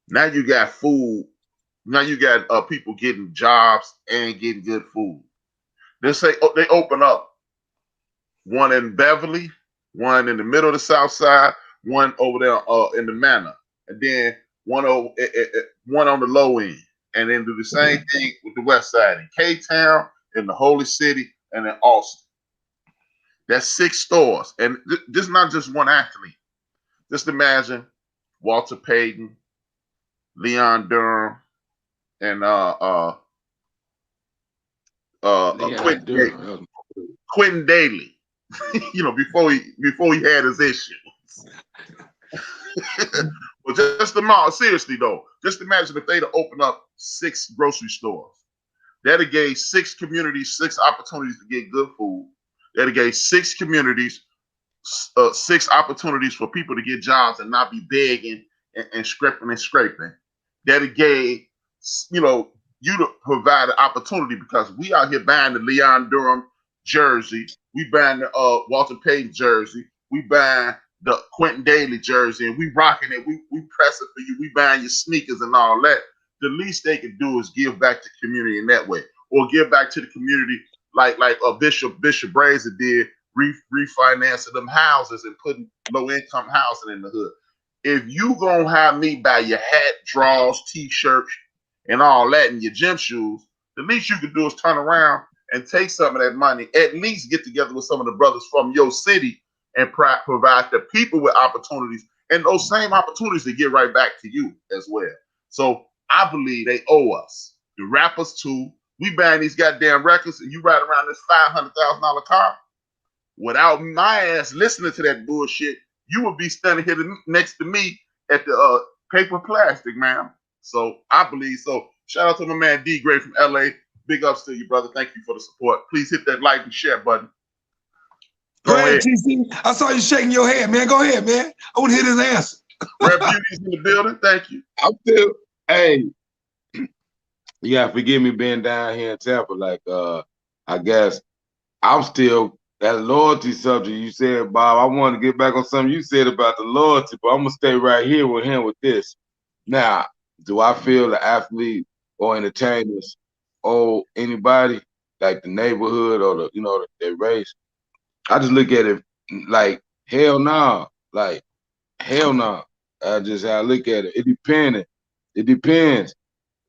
Now you got food. Now you got people getting jobs and getting good food. They open up one in Beverly, one in the middle of the south side, one over there in the Manor, and then one on the low end. And then do the same thing with the west side in K-Town, in the Holy City, and in Austin. That's 6 stores. And this is not just one athlete. Just imagine Walter Payton, Leon Durham, and Quentin Daly. Before he had his issues. Well, seriously though, just imagine if they'd have opened up 6 grocery stores. That'd have gave 6 communities 6 opportunities to get good food. That'd have gave 6 communities 6 opportunities for people to get jobs and not be begging and scraping. That'd have gave you to provide an opportunity, because we out here buying the Leon Durham jersey, we buying the Walter Payton jersey, we buying the Quentin Daly jersey, and we rocking it. We press it for you. We buying your sneakers and all that. The least they can do is give back to the community in that way, or give back to the community like Bishop Brazier did, refinancing them houses and putting low income housing in the hood. If you gonna have me buy your hat, drawers, t-shirts, and all that, and your gym shoes, the least you can do is turn around and take some of that money. At least get together with some of the brothers from your city and provide the people with opportunities, and those same opportunities to get right back to you as well. So I believe they owe us, the rappers too. We buying these goddamn records, and you ride around this $500,000 car. Without my ass listening to that bullshit, you would be standing here next to me at the paper plastic, man. So I believe so. Shout out to my man D Gray from LA. Big ups to you, brother. Thank you for the support. Please hit that like and share button. Go ahead, TC. I saw you shaking your head, man. Go ahead, man. I want to hear this answer. Rap Beauty's in the building. Thank you. I'm still, hey, yeah, forgive me being down here in Tampa. Like, I guess I'm still that loyalty subject you said, Bob. I want to get back on something you said about the loyalty, but I'm gonna stay right here with him with this. Now, do I feel the athlete or entertainers owe anybody, like the neighborhood or the their race? I just look at it like hell no, like hell no. I look at it. It depends.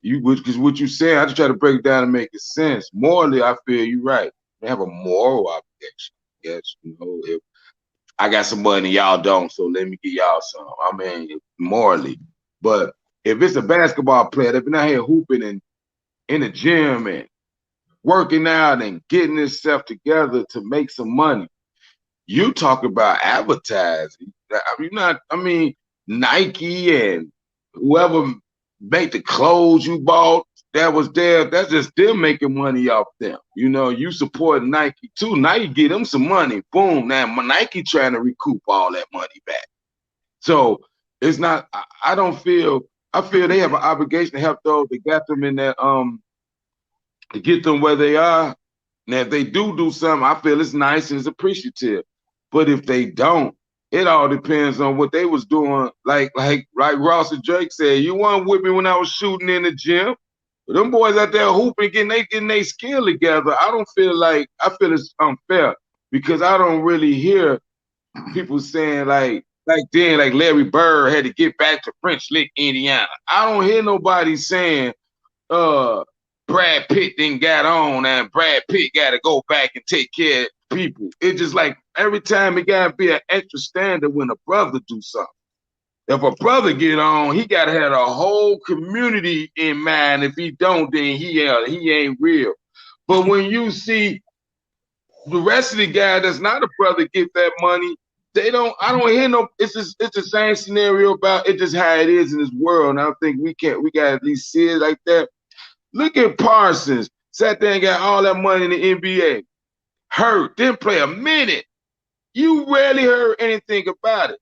Because what you saying, I just try to break it down and make it sense. Morally, I feel you're right. They have a moral obligation. Yes, if I got some money, y'all don't, so let me give y'all some. I mean, morally. But if it's a basketball player, they've been out here hooping and in the gym and working out and getting himself together to make some money. You talk about advertising. I mean, Nike and whoever make the clothes you bought that was there, that's just them making money off them. You support Nike too. Nike get them some money. Boom. Now Nike trying to recoup all that money back. So it's not, I feel they have an obligation to help those that got them in that, to get them where they are. Now, if they do something, I feel it's nice and it's appreciative. But if they don't, it all depends on what they was doing. Like Ross and Drake said, you weren't with me when I was shooting in the gym. But them boys out there hooping, getting their skill together. I feel it's unfair because I don't really hear people saying like Larry Bird had to get back to French Lick, Indiana. I don't hear nobody saying, Brad Pitt didn't got on and Brad Pitt got to go back and take care of people. It's just like every time it got to be an extra standard when a brother do something. If a brother get on, he got to have a whole community in mind. If he don't, then he ain't real. But when you see the rest of the guy that's not a brother get that money, I don't hear no, it's the same scenario about it, just how it is in this world. And I think we got to at least see it like that. Look at Parsons. Sat there and got all that money in the NBA. Hurt, didn't play a minute. You rarely heard anything about it.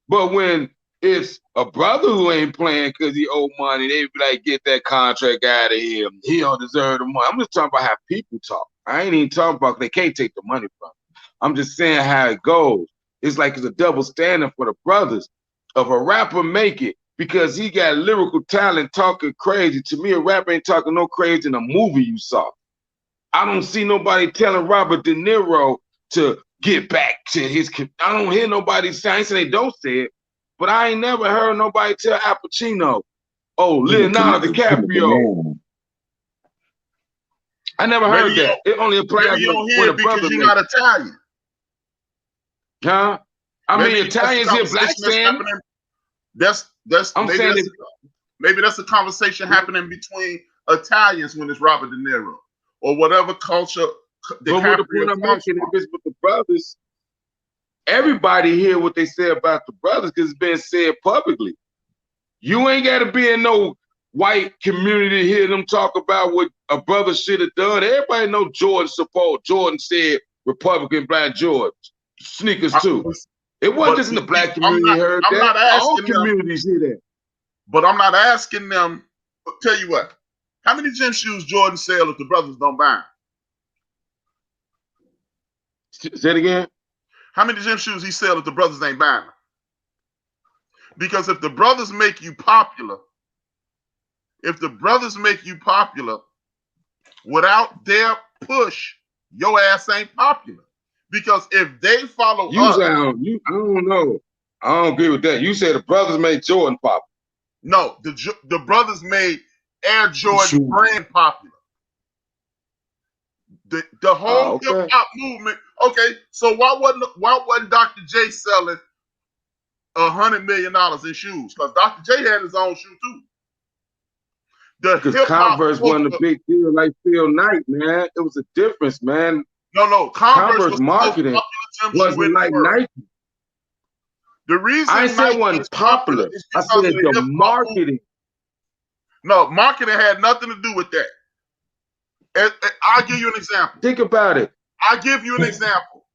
But when it's a brother who ain't playing because he owe money, they be like, get that contract out of here. He don't deserve the money. I'm just talking about how people talk. I ain't even talking about they can't take the money from him. I'm just saying how it goes. It's like it's a double standard for the brothers. If a rapper make it because he got lyrical talent talking crazy, to me, a rapper ain't talking no crazy in a movie you saw. I don't see nobody telling Robert De Niro to get back to his. I don't hear nobody saying they don't say it, but I ain't never heard nobody tell Al Pacino, Leonardo DiCaprio. I never heard that. It only applies when a brother. Because you're not Italian. Huh? I mean, Italians hear black saying. Maybe that's a conversation happening between Italians when it's Robert De Niro or whatever culture. But what the point I'm making is with the brothers, everybody hear what they say about the brothers because it's been said publicly. You ain't got to be in no white community to hear them talk about what a brother should have done. Everybody know Jordan support. Jordan said Republican Black Jordan sneakers too. It wasn't just in the black community heard that. All communities hear that. But I'm not asking them. Tell you what, how many gym shoes Jordan sell if the brothers don't buy them? Say it again. How many gym shoes he sell if the brothers ain't buying them? Because if the brothers make you popular, without their push, your ass ain't popular. Because if they follow us, I don't know. I don't agree with that. You said the brothers made Jordan popular. No, the brothers made Air Jordan brand popular. The whole hip hop movement. Okay, so why wasn't Dr. J selling $100 million in shoes? Because Dr. J had his own shoe too. Because Converse wasn't a big deal like Phil Knight, man. It was a difference, man. No. Converse marketing wasn't like Nike. The reason I said it wasn't popular. I said the marketing. No, marketing had nothing to do with that. I'll give you an example. Think about it. I'll give you an example.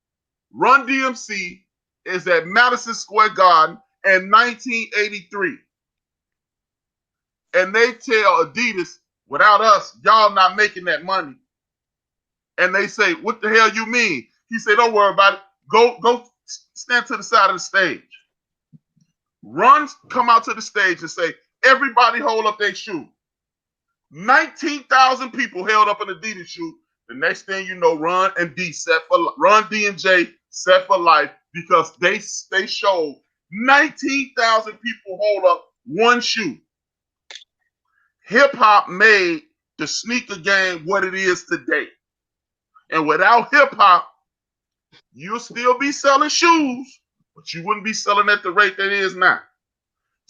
Run DMC is at Madison Square Garden in 1983. And they tell Adidas, without us, y'all not making that money. And they say, what the hell you mean? He said, don't worry about it. Go stand to the side of the stage. Run, come out to the stage and say, everybody hold up their shoe. 19,000 people held up an Adidas shoe. The next thing you know, Run D and J set for life because they showed 19,000 people hold up one shoe. Hip hop made the sneaker game what it is today. And without hip hop, you'll still be selling shoes, but you wouldn't be selling at the rate that it is now.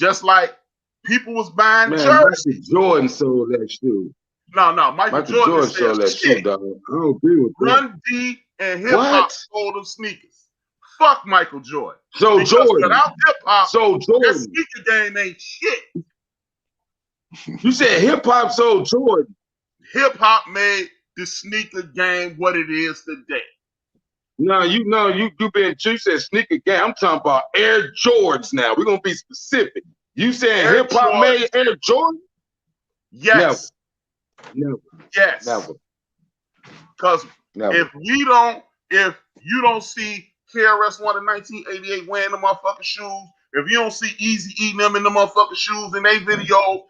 Just like people was buying jerseys. Michael Jordan sold that shoe. No, Michael Jordan sold that shoe, dog. I don't agree with that. Run D and hip hop sold them sneakers. Fuck Michael Jordan. So because Jordan. without hip hop, that sneaker game ain't shit. You said hip hop sold Jordan. Hip hop made the sneaker game what it is today. You said sneaker game. I'm talking about Air Jordans now. We're gonna be specific. You said hip hop made Air Jordan? Yes. Never. Yes. Never. Because if you don't see KRS-One in 1988 wearing the motherfucking shoes, if you don't see Easy eating them in the motherfucking shoes in their video,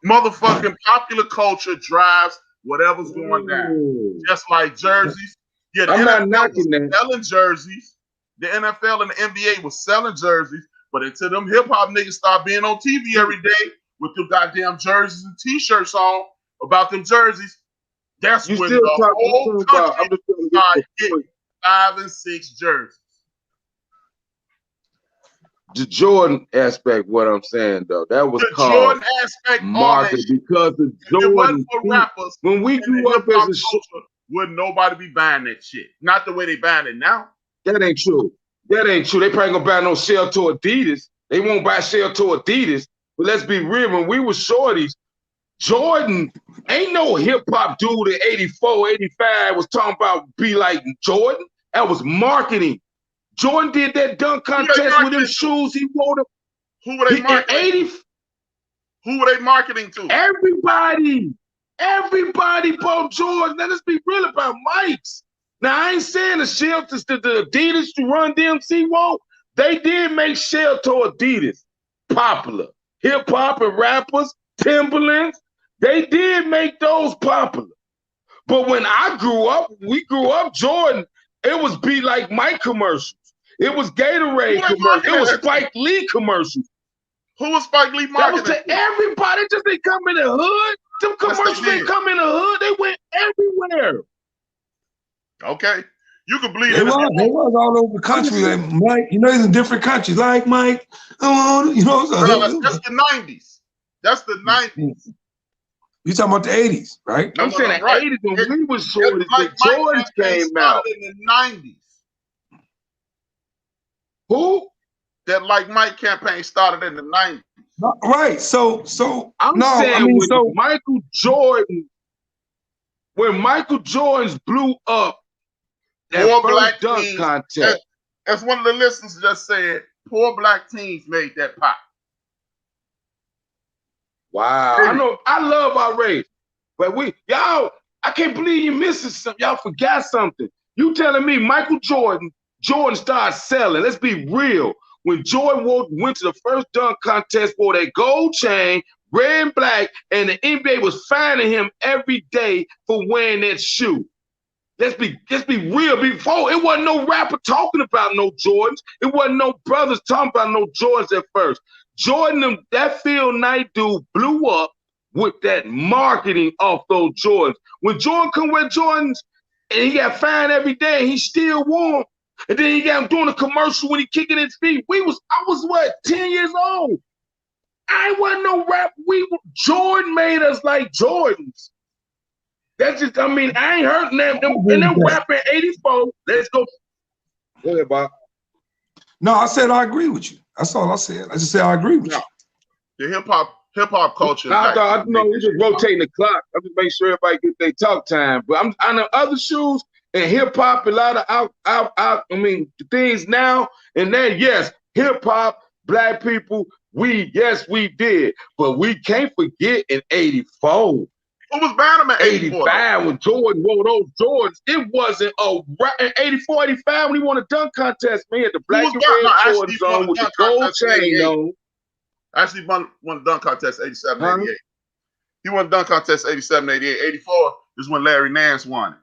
motherfucking popular culture drives whatever's going down. Just like jerseys. Yeah, the NFL was selling jerseys. The NFL and the NBA was selling jerseys, but until them hip hop niggas start being on TV every day with them goddamn jerseys and t-shirts on about them jerseys, that's when the whole country started getting 5 and 6 jerseys. The Jordan aspect, what I'm saying though, that was the called Jordan aspect market because the Jordan. For rappers, when we grew up as a culture, would nobody be buying that shit? Not the way they buying it now. That ain't true. They probably gonna buy no shell to Adidas. They won't buy shell to Adidas. But let's be real. When we were shorties, Jordan ain't no hip hop dude in 84, 85 was talking about be like Jordan. That was marketing. Jordan did that dunk contest with them shoes he wore. Who were they marketing? Who were they marketing to? Everybody bought Jordan. Now let's be real about Mike's. Now I ain't saying the shelters to the Adidas to Run DMC won't. They did make shell to Adidas popular. Hip hop and rappers, Timberlands, they did make those popular. But when we grew up, Jordan, it was Be Like Mike commercials. It was Gatorade commercials. It was Spike Lee commercials. Who was Spike Lee marketing? That was to everybody. Just they come in the hood. Them commercials didn't come in the hood. They went everywhere. Okay. You can believe it. They was all over the country. Like Mike, he's in different countries. Like Mike, that's the 90s. That's the 90s. You talking about the 80s, right? I'm saying the 80s when we was short, the Jordans came out. In the 90s. Who? That Like Mike campaign started in the 90s. Right. So I'm saying Michael Jordan, when Michael Jordan's blew up that first dunk contest. As one of the listeners just said, poor black teens made that pop. Wow. I know I love our race, but y'all, I can't believe you missing something. Y'all forgot something. You telling me Michael Jordan started selling. Let's be real. When Jordan went to the first dunk contest, wore that gold chain, red and black, and the NBA was fining him every day for wearing that shoe. Let's be real. Before, it wasn't no rapper talking about no Jordans. It wasn't no brothers talking about no Jordans at first. Jordan, that Phil Knight dude blew up with that marketing off those Jordans. When Jordan come wear Jordans, And he got fined every day, and he still won. And then he got him doing a commercial when he kicking his feet. I was what, 10 years old? I wasn't no rap. Jordan made us like Jordans. That's just, I mean, I ain't heard them. And them rapping 84. Let's go. Go ahead, Bob. No, I said I agree with you. That's all I said. I just said I agree with you. The hip hop culture. I know we're just rotating the clock. I'm just making sure everybody get their talk time. But I'm on the other shoes and hip hop, a lot of the things now and then. Yes, hip hop, black people. We did, but we can't forget in '84. Who was Bannerman? 85 when Jordan wore those Jordans. It wasn't in 84, 85 when he won a dunk contest. Man, the black and red Jordans on with the gold chain on. Actually won the dunk contest 87, 88. He won the dunk contest 87, 88. 84 is when Larry Nance won it.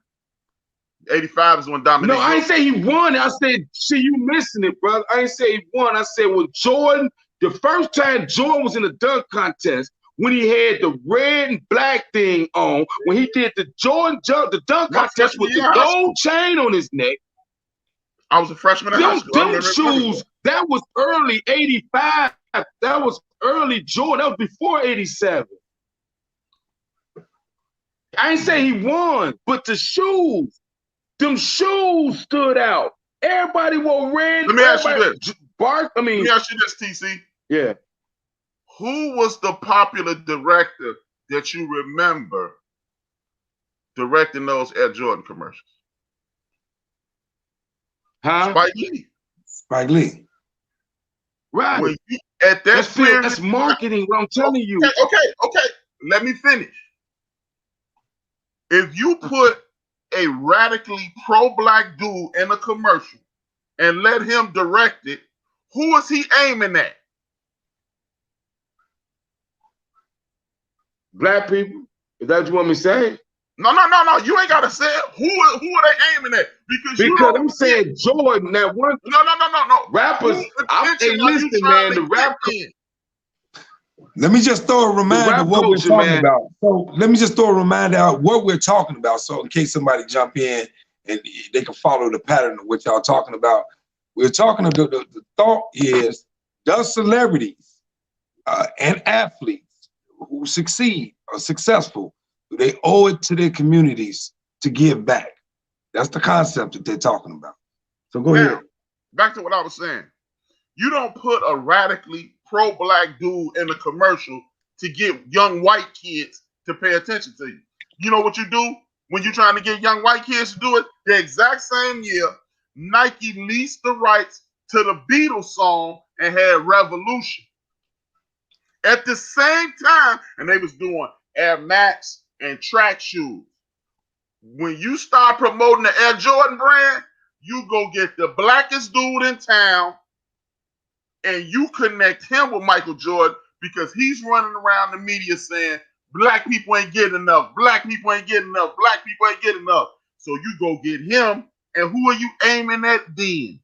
85 is when Dominique. No, I ain't say he won it. I said, see, you missing it, brother. I ain't say he won. I said when Jordan, the first time Jordan was in the dunk contest, when he had the red and black thing on, when he did the Jordan jump, the dunk contest with the gold chain on his neck. I was a freshman in high school. Them shoes, that was early 85. That was early Jordan. That was before 87. I ain't say he won, but the shoes, them shoes stood out. Everybody wore red. Let me ask you this. Let me ask you this, TC. Yeah. Who was the popular director that you remember directing those Air Jordan commercials? Huh? Spike Lee. Spike Lee. Right. At that period, that's marketing, what I'm telling you. Okay. Let me finish. If you put a radically pro-black dude in a commercial and let him direct it, who is he aiming at? Black people? Is that what you want me to say? No. You ain't gotta say it. Who are they aiming at? Because I'm saying Jordan, that one. No. Rappers, listen, man. The rap. Let me just throw a reminder of what we're talking about. So let me just throw a reminder out what we're talking about. So in case somebody jump in and they can follow the pattern of what y'all talking about. We're talking about the thought is, does celebrities and athletes who succeed or successful, do they owe it to their communities to give back? That's the concept that they're talking about. So go ahead. Back to what I was saying. You don't put a radically pro-black dude in a commercial to get young white kids to pay attention to you. You know what you do when you're trying to get young white kids to do it? The exact same year, Nike leased the rights to the Beatles song and had Revolution. At the same time, and they was doing Air Max and track shoes. When you start promoting the Air Jordan brand, you go get the blackest dude in town and you connect him with Michael Jordan because he's running around the media saying, black people ain't getting enough, black people ain't getting enough, black people ain't getting enough. So you go get him, and who are you aiming at then?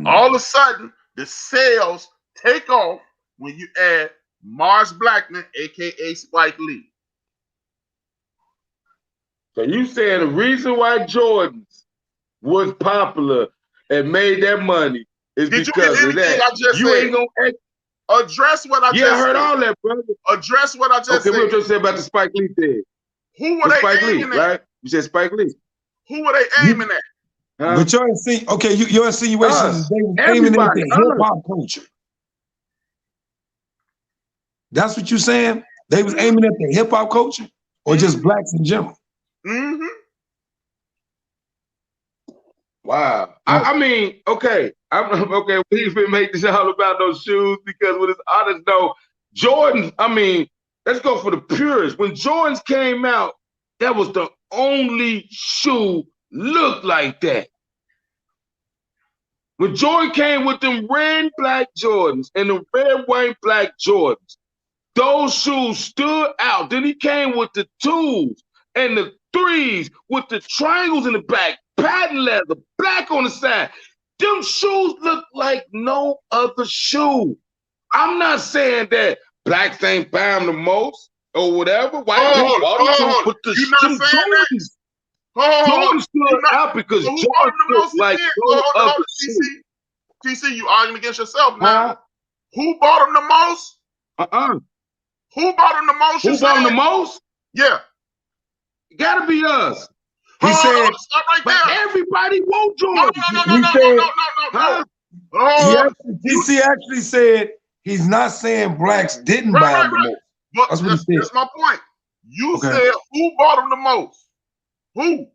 All of a sudden, the sales take off when you add Mars Blackman, a.k.a. Spike Lee. So you saying the reason why Jordans was popular and made that money is because of that. You ain't gonna address what I just said. I heard all that, brother. Address what I just said. Okay, what you said about the Spike Lee thing. Who were they aiming at? Right? You said Spike Lee. Who were they aiming at? But your insinuation is they were aiming at the hip-hop culture. That's what you're saying? They was aiming at the hip-hop culture or just blacks in general? Mm-hmm. Wow. I mean, okay. We even make this all about those shoes because when it's honest though, Jordans, I mean, let's go for the purists. When Jordans came out, that was the only shoe looked like that. When Jordan came with them red and black Jordans and the red, white, black Jordans, those shoes stood out. Then he came with the 2s and the 3s with the triangles in the back, patent leather, black on the side. Them shoes look like no other shoe. I'm not saying that blacks ain't buy them the most. or whatever. White people bought them too, but You're not saying that? Jordan stood out because Who bought Jordan them the looked most like again? no other TC, you arguing against yourself now. Huh? Who bought them the most? Who bought them the most? Who bought them the most? Yeah. Gotta be us. He said, stop right But there. everybody wants Jordan. No. DC actually said he's not saying blacks didn't buy them the most. But That's what he said. That's my point. You said who bought them the most? Who?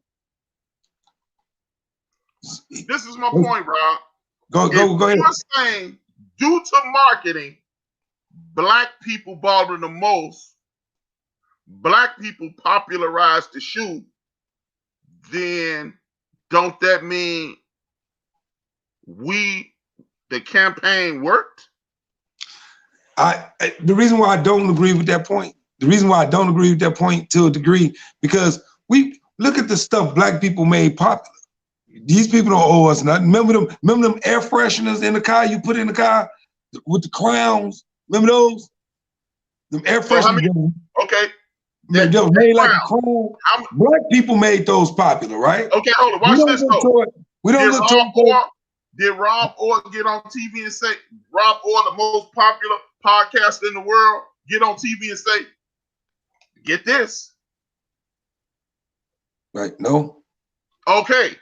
This is my point, Rob. Go ahead. You're saying due to marketing, black people bought them the most. Black people popularized the shoe. Then don't that mean the campaign worked? The reason why I don't agree with that point, to a degree, because we look at the stuff black people made popular. These people don't owe us nothing. Remember them air fresheners in the car you put in the car with the crowns? Remember those? Them air fresheners. Okay. They just made like a crown. Black people made those popular, right? Okay, hold on. Watch this though. We don't look to it. Did Rob Orr get on TV and say, Rob Orr, the most popular podcast in the world, get on TV and say, get this? Right, no. Okay.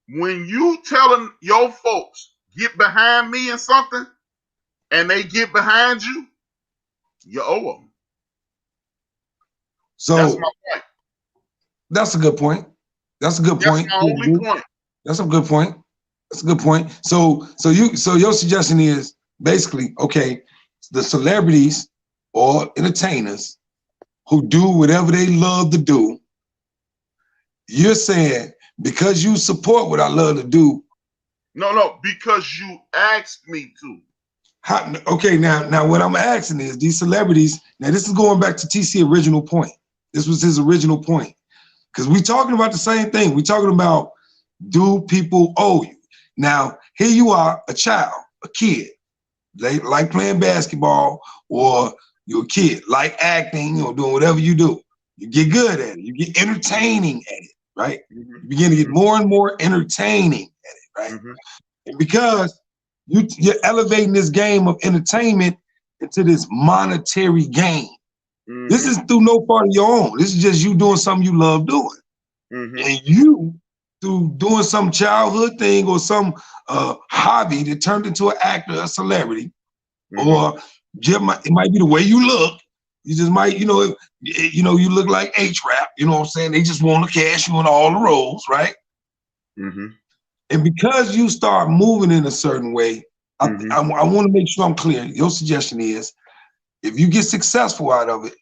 When you telling your folks, get behind me in something, and they get behind you, you owe them. So that's my point. That's a good point. That's my only point. That's a good point. So your suggestion is basically, okay, the celebrities or entertainers who do whatever they love to do, you're saying because you support what I love to do. No, because you asked me to. Okay, now what I'm asking is these celebrities, now this is going back to TC's original point. This was his original point. Because we're talking about the same thing. We're talking about, do people owe you? Now, here you are, a child, a kid. They like playing basketball, or you're a kid, like acting or doing whatever you do. You get good at it. You get entertaining at it, right? You begin to get more and more entertaining at it, right? And because you're elevating this game of entertainment into this monetary game. This is through no part of your own. This is just you doing something you love doing. And you, through doing some childhood thing or some hobby that turned into an actor, a celebrity, or it might be the way you look. You just might, you look like H-Rap, you know what I'm saying? They just want to cash you in all the roles, right? And because you start moving in a certain way, I want to make sure I'm clear. Your suggestion is, if you get successful out of it,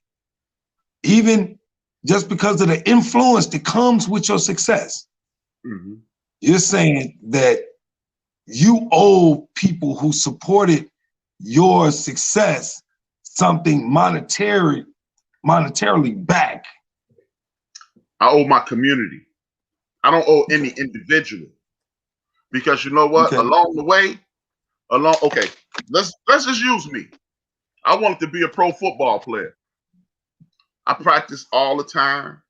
even just because of the influence that comes with your success, you're saying that you owe people who supported your success something monetarily back. I owe my community. I don't owe any individual. Because you know what? Along the way, let's just use me. I wanted to be a pro football player. I practiced all the time.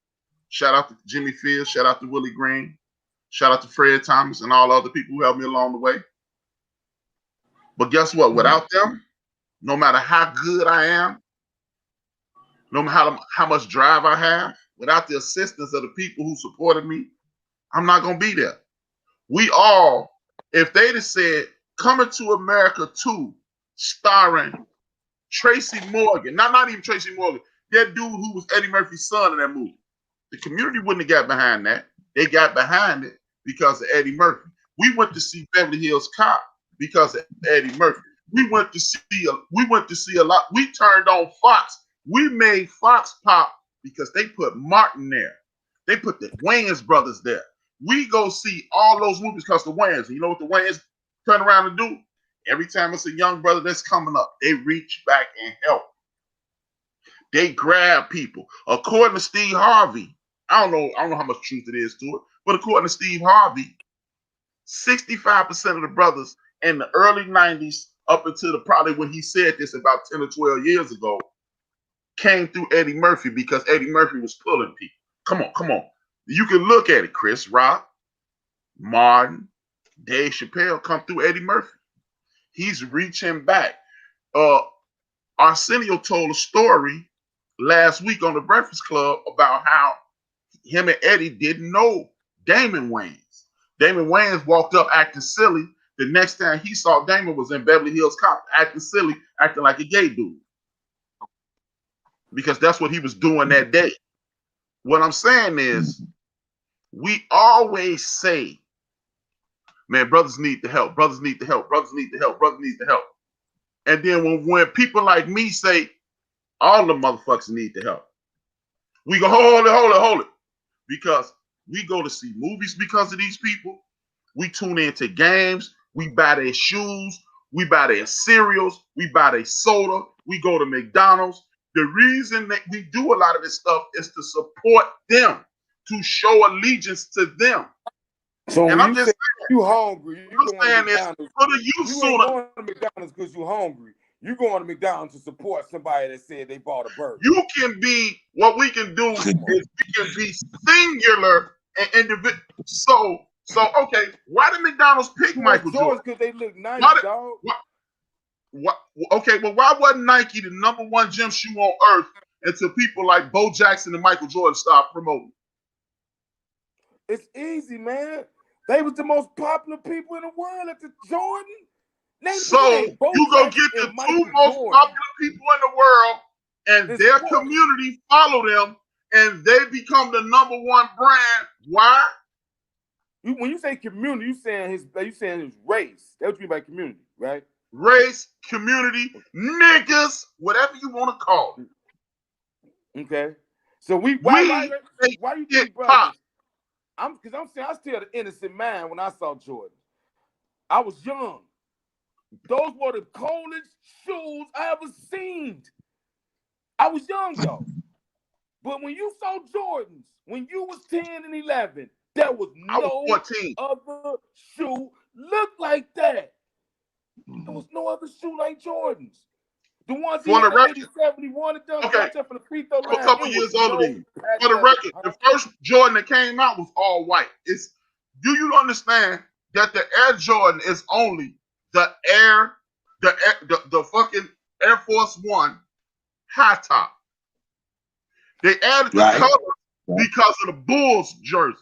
Shout out to Jimmy Fields, shout out to Willie Green, shout out to Fred Thomas and all the other people who helped me along the way. But guess what? Without them, no matter how good I am, no matter how much drive I have, without the assistance of the people who supported me, I'm not going to be there. We all, if they'd have said, Coming to America 2, starring Tracy Morgan, not even Tracy Morgan, that dude who was Eddie Murphy's son in that movie. The community wouldn't have got behind that. They got behind it because of Eddie Murphy. We went to see Beverly Hills Cop because of Eddie Murphy. We went to see a lot. We turned on Fox. We made Fox pop because they put Martin there. They put the Wayans brothers there. We go see all those movies because the Wayans. You know what the Wayans turn around and do? Every time it's a young brother that's coming up, they reach back and help. They grab people. According to Steve Harvey, I don't know how much truth it is to it, but according to Steve Harvey, 65% of the brothers in the early 90s, up until probably when he said this about 10 or 12 years ago, came through Eddie Murphy because Eddie Murphy was pulling people. Come on. You can look at it. Chris Rock, Martin, Dave Chappelle come through Eddie Murphy. He's reaching back. Arsenio told a story last week on the Breakfast Club about how him and Eddie didn't know Damon Wayans. Damon Wayans walked up acting silly. The next time he saw Damon was in Beverly Hills Cop, acting silly, acting like a gay dude. Because that's what he was doing that day. What I'm saying is, we always say, man, brothers need the help. Brothers need the help. Brothers need the help. Brothers need the help. And then when people like me say, all the motherfuckers need the help, we go, hold it. Because we go to see movies because of these people. We tune into games. We buy their shoes. We buy their cereals. We buy their soda. We go to McDonald's. The reason that we do a lot of this stuff is to support them, to show allegiance to them. So and when I'm you just say saying, you hungry, you I'm saying this for the youth you sooner. ain't going to McDonald's because you hungry. You going to McDonald's to support somebody that said they bought a burger. You can be, what we can do is we can be singular and individual. So okay, why did McDonald's pick Michael Jordan? Because they look nice, dog. Okay, but why wasn't Nike the number one gym shoe on earth until people like Bo Jackson and Michael Jordan started promoting? It's easy, man. They was the most popular people in the world at the Jordan. So you go get the two most popular people in the world, and their community follow them, and they become the number one brand. Why? When you say community, you saying his race. That's what you mean by community, right? Race, community, niggas, whatever you want to call it. Okay. So why you think brothers? I'm saying I still the innocent man when I saw Jordan. I was young. Those were the coldest shoes I ever seen. I was young though. But when you saw Jordans, when you was 10 and 11, there was no other shoe looked like that. There was no other shoe like Jordans. The ones he had in 87, he wanted them from the free throw line. I'm a couple years older than you. For the record, the first Jordan that came out was all white. Do you understand that the Air Jordan is only the fucking Air Force One high top? They added the color because of the Bulls jersey.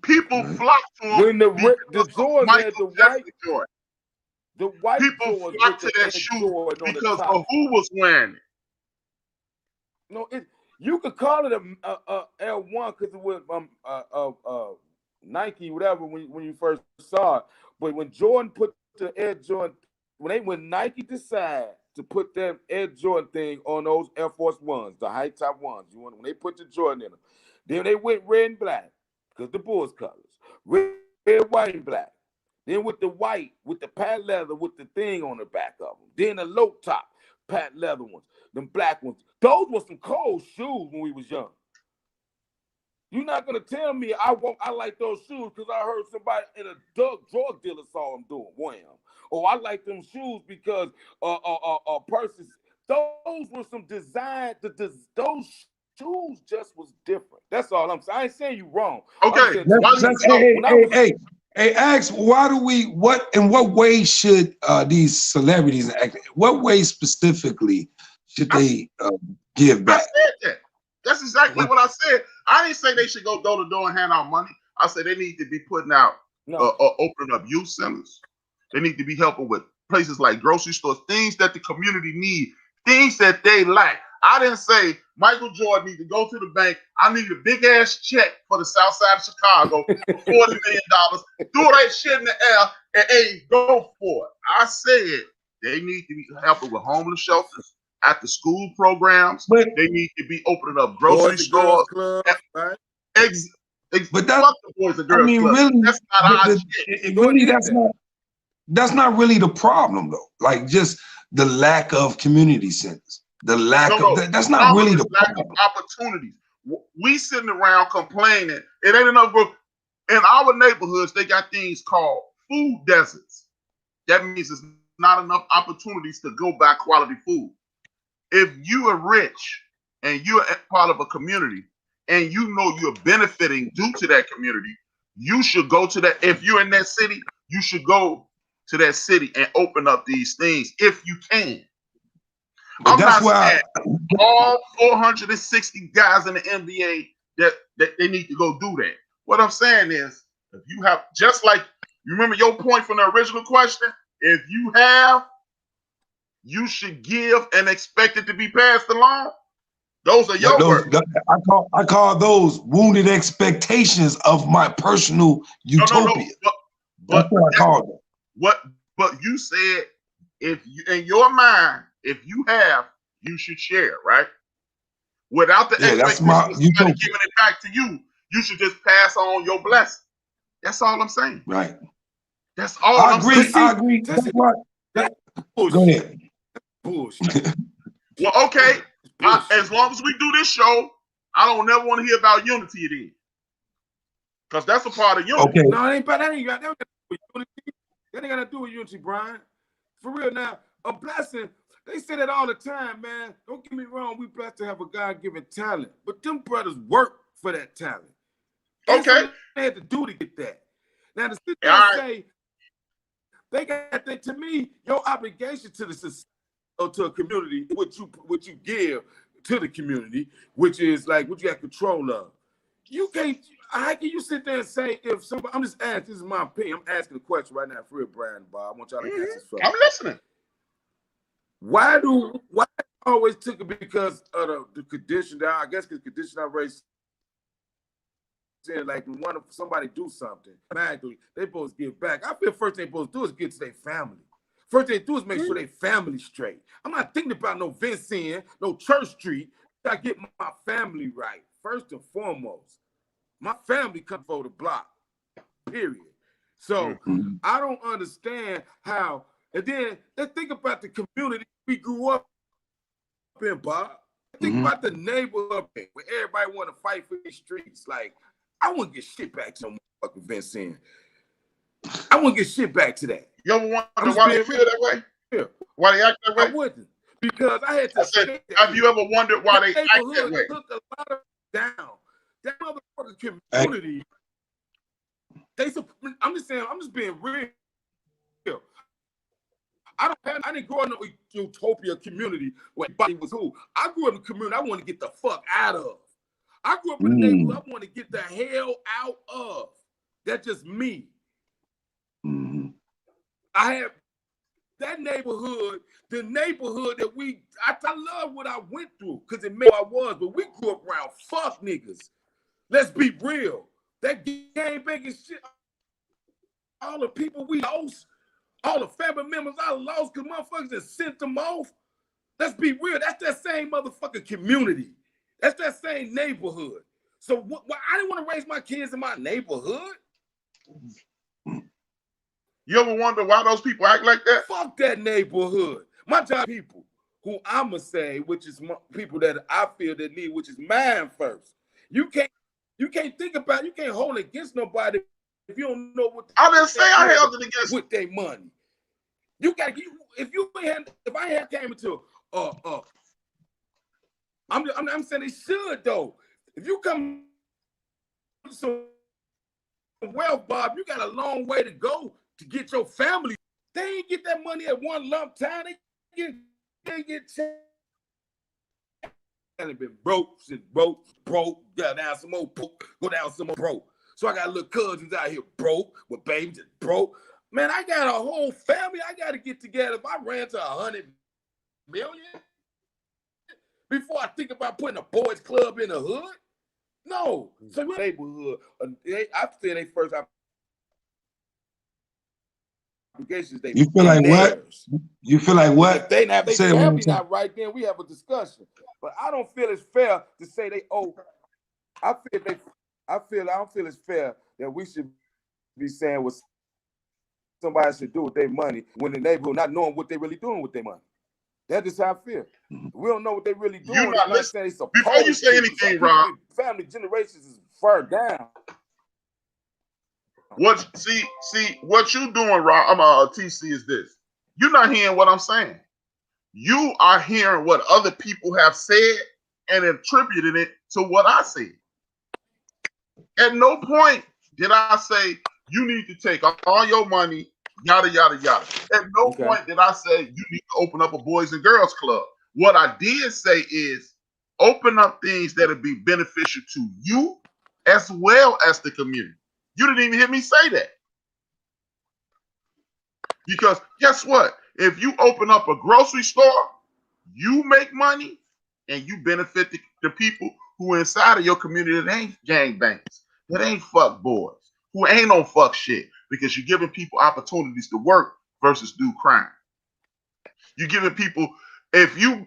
People flock to them. When the Jordan had the white Jordan. The white people flock to that shoe because of who was wearing it. No, you could call it a L1 because it was Nike, whatever, when you first saw it. But when Jordan put the Air Jordan, when Nike decided to put that Air Jordan thing on those Air Force Ones, the high top ones, when they put the Jordan in them, then they went red and black because the Bulls colors, red, white, and black. Then with the white, with the patent leather, with the thing on the back of them. Then the low top patent leather ones, them black ones. Those were some cold shoes when we was young. You're not gonna tell me I like those shoes because I heard somebody in a drug dealer saw them doing wham. Or I like them shoes because a person. Those were some design. Those shoes just was different. That's all I'm saying. I ain't saying you wrong. Okay. Hey, Ax, in what way should these celebrities act? What way specifically should they give back? I said that. That's exactly what I said. I didn't say they should go door to door and hand out money. I said they need to be putting out, opening up youth centers. They need to be helping with places like grocery stores, things that the community need, things that they lack. I didn't say Michael Jordan need to go to the bank. I need a big ass check for the South Side of Chicago for $40 million. Do that shit in the air and go for it. I said they need to be helping with homeless shelters, after school programs. They need to be opening up grocery stores. Right? But that's the Boys and Girls Club. Really, that's not our shit. That's not really the problem though. Like just the lack of community centers. The lack of that's not really the problem. Opportunities. We sitting around complaining. It ain't enough work. In our neighborhoods, they got things called food deserts. That means there's not enough opportunities to go buy quality food. if you are rich and you're a part of a community and you know you're benefiting due to that community, you should go to that. If you're in that city, you should go to that city and open up these things if you can. But I'm that's not why saying all 460 guys in the NBA that they need to go do that. What I'm saying is, if you have, just like you remember your point from the original question, if you have, you should give and expect it to be passed along. Those are your words. I call those wounded expectations of my personal utopia. No. But that's what I call them. But you said, if you, in your mind, if you have, you should share, right? Without the expectation of somebody giving it back to you, you should just pass on your blessing. That's all I'm saying. Right. That's all I'm saying. I agree. That's what. Go ahead. Bullshit. Well, okay. As long as we do this show, I don't never want to hear about unity then. Because that's a part of unity. Okay. No, it ain't about that. That ain't got to do with unity, Brian. For real now, a blessing, they say that all the time, man. Don't get me wrong, we blessed to have a God-given talent. But them brothers work for that talent. Okay. They had to do to get that. Now, to sit there and say, they got that, to me, your obligation to the society or to a community, what you give to the community, which is like what you have control of. You can't, how can you sit there and say, if somebody, I'm just asking, this is my opinion, I'm asking a question right now for real, Brian and Bob. I want y'all to answer this for me. I'm listening. Why always took it because of the condition that I guess the condition I raised saying like when somebody do something, they supposed to give back. I feel first thing they supposed to do is get to their family. First thing they do is make sure their family straight. I'm not thinking about no Vincent, no Church Street. I get my family right. First and foremost, my family comes for the block, period. So I don't understand how, and then let's think about the community we grew up in, Bob. Think about the neighborhood where everybody want to fight for these streets. Like, I want to get shit back to some fucking Vincent. I want to get shit back to that. You ever wonder why they feel that way? Yeah. Why they act that way? I wouldn't. Because I had to say, have you ever wondered why they act that way? Took a lot of down. That motherfucking community. I'm just saying, I'm just being real. I didn't grow up in a utopia community where everybody was who. I grew up in a community I want to get the fuck out of. I grew up in a neighborhood I want to get the hell out of. That's just me. I have that neighborhood, the neighborhood that I love what I went through because it made who I was, but we grew up around fuck niggas. Let's be real. That gang banging shit, all the people we lost, all the family members I lost because motherfuckers just sent them off. Let's be real. That's that same motherfucking community. That's that same neighborhood. So I didn't want to raise my kids in my neighborhood. You ever wonder why those people act like that? Fuck that neighborhood. My job, people who I'ma say, which is people that I feel that need, which is mine first. You can't think about, you can't hold it against nobody if you don't know what. I didn't say I held it against with their money. You got if I had came into I'm saying they should though. If you come to some wealth, Bob, you got a long way to go to get your family. They ain't get that money at one lump time. They get and been broke, go down some more broke, go down some more broke. So I got little cousins out here broke, with babies broke. Man, I got a whole family I got to get together. If I ran to 100 million before I think about putting a boys club in the hood, no. So neighborhood, I say they first obligations. You feel like what? You feel like what? If they have their family not right, then we have a discussion. But I don't feel it's fair to say they owe. I don't feel it's fair that we should be saying what somebody should do with their money when the neighborhood not knowing what they're really doing with their money. That's just how I feel. We don't know what they're really doing. You're not listening. Before you say anything, Rob, family generations is far down. See what you doing, Rob? TC is this. You're not hearing what I'm saying. You are hearing what other people have said and attributing it to what I said. At no point did I say you need to take all your money, yada, yada, yada. At no point did I say you need to open up a Boys and Girls Club. What I did say is open up things that would be beneficial to you as well as the community. You didn't even hear me say that. Because guess what? If you open up a grocery store, you make money and you benefit the people who are inside of your community that ain't gangbangs, that ain't fuck boys, who ain't on fuck shit, because you're giving people opportunities to work versus do crime. You're giving people, if you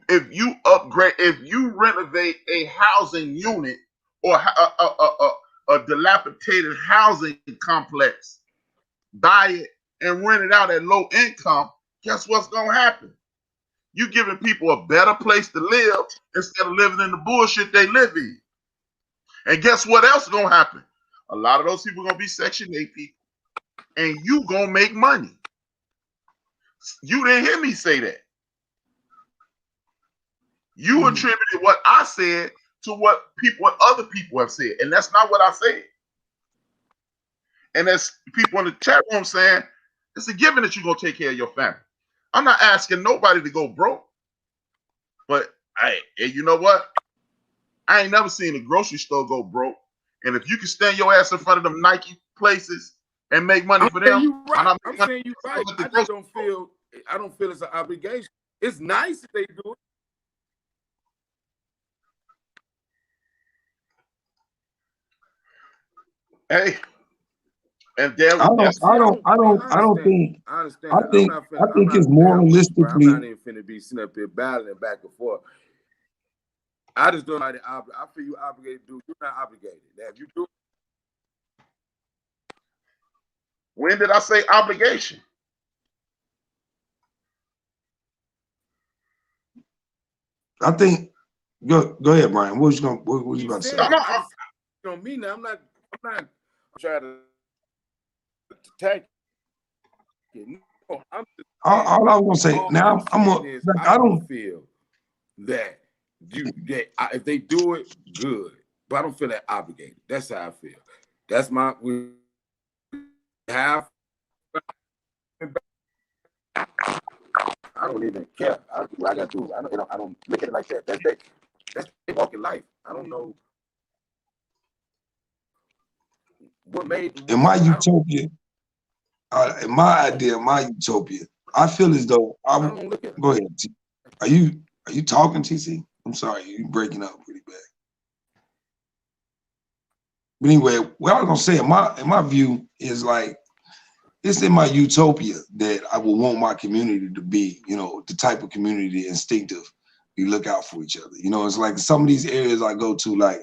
upgrade, if you renovate a housing unit or a dilapidated housing complex, buy it and rent it out at low income, guess what's gonna happen? You giving people a better place to live instead of living in the bullshit they live in. And guess what else is gonna happen? A lot of those people are gonna be Section 8 people, and you gonna make money. You didn't hear me say that. You attributed what I said to what other people have said, and that's not what I said. And as people in the chat room saying, it's a given that you're gonna take care of your family. I'm not asking nobody to go broke, but you know what? I ain't never seen a grocery store go broke. And if you can stand your ass in front of them Nike places and make money for them, I'm saying you right. I just don't feel it's an obligation. It's nice if they do it. Hey, and there I think it's moralistically. I'm not even finna be sitting up here battling back and forth. I just don't like I feel you obligated to do. You're not obligated. If you do. When did I say obligation? I think. Go ahead, Brian. What you about to say? On me now. I'm not trying to attack you. No, all I was gonna say now. I don't feel that if they do it, good. But I don't feel that obligated. That's how I feel. That's my half. I don't even care. I got to. I don't look at it like that. That's their walking life. I don't know what made. In my utopia, in my idea, my utopia, I feel as though Go ahead. Are you talking, TC? I'm sorry, you breaking up pretty bad. But anyway, what I was gonna say in my view is like, it's in my utopia that I would want my community to be, the type of community instinctive. We look out for each other. It's like some of these areas I go to, like,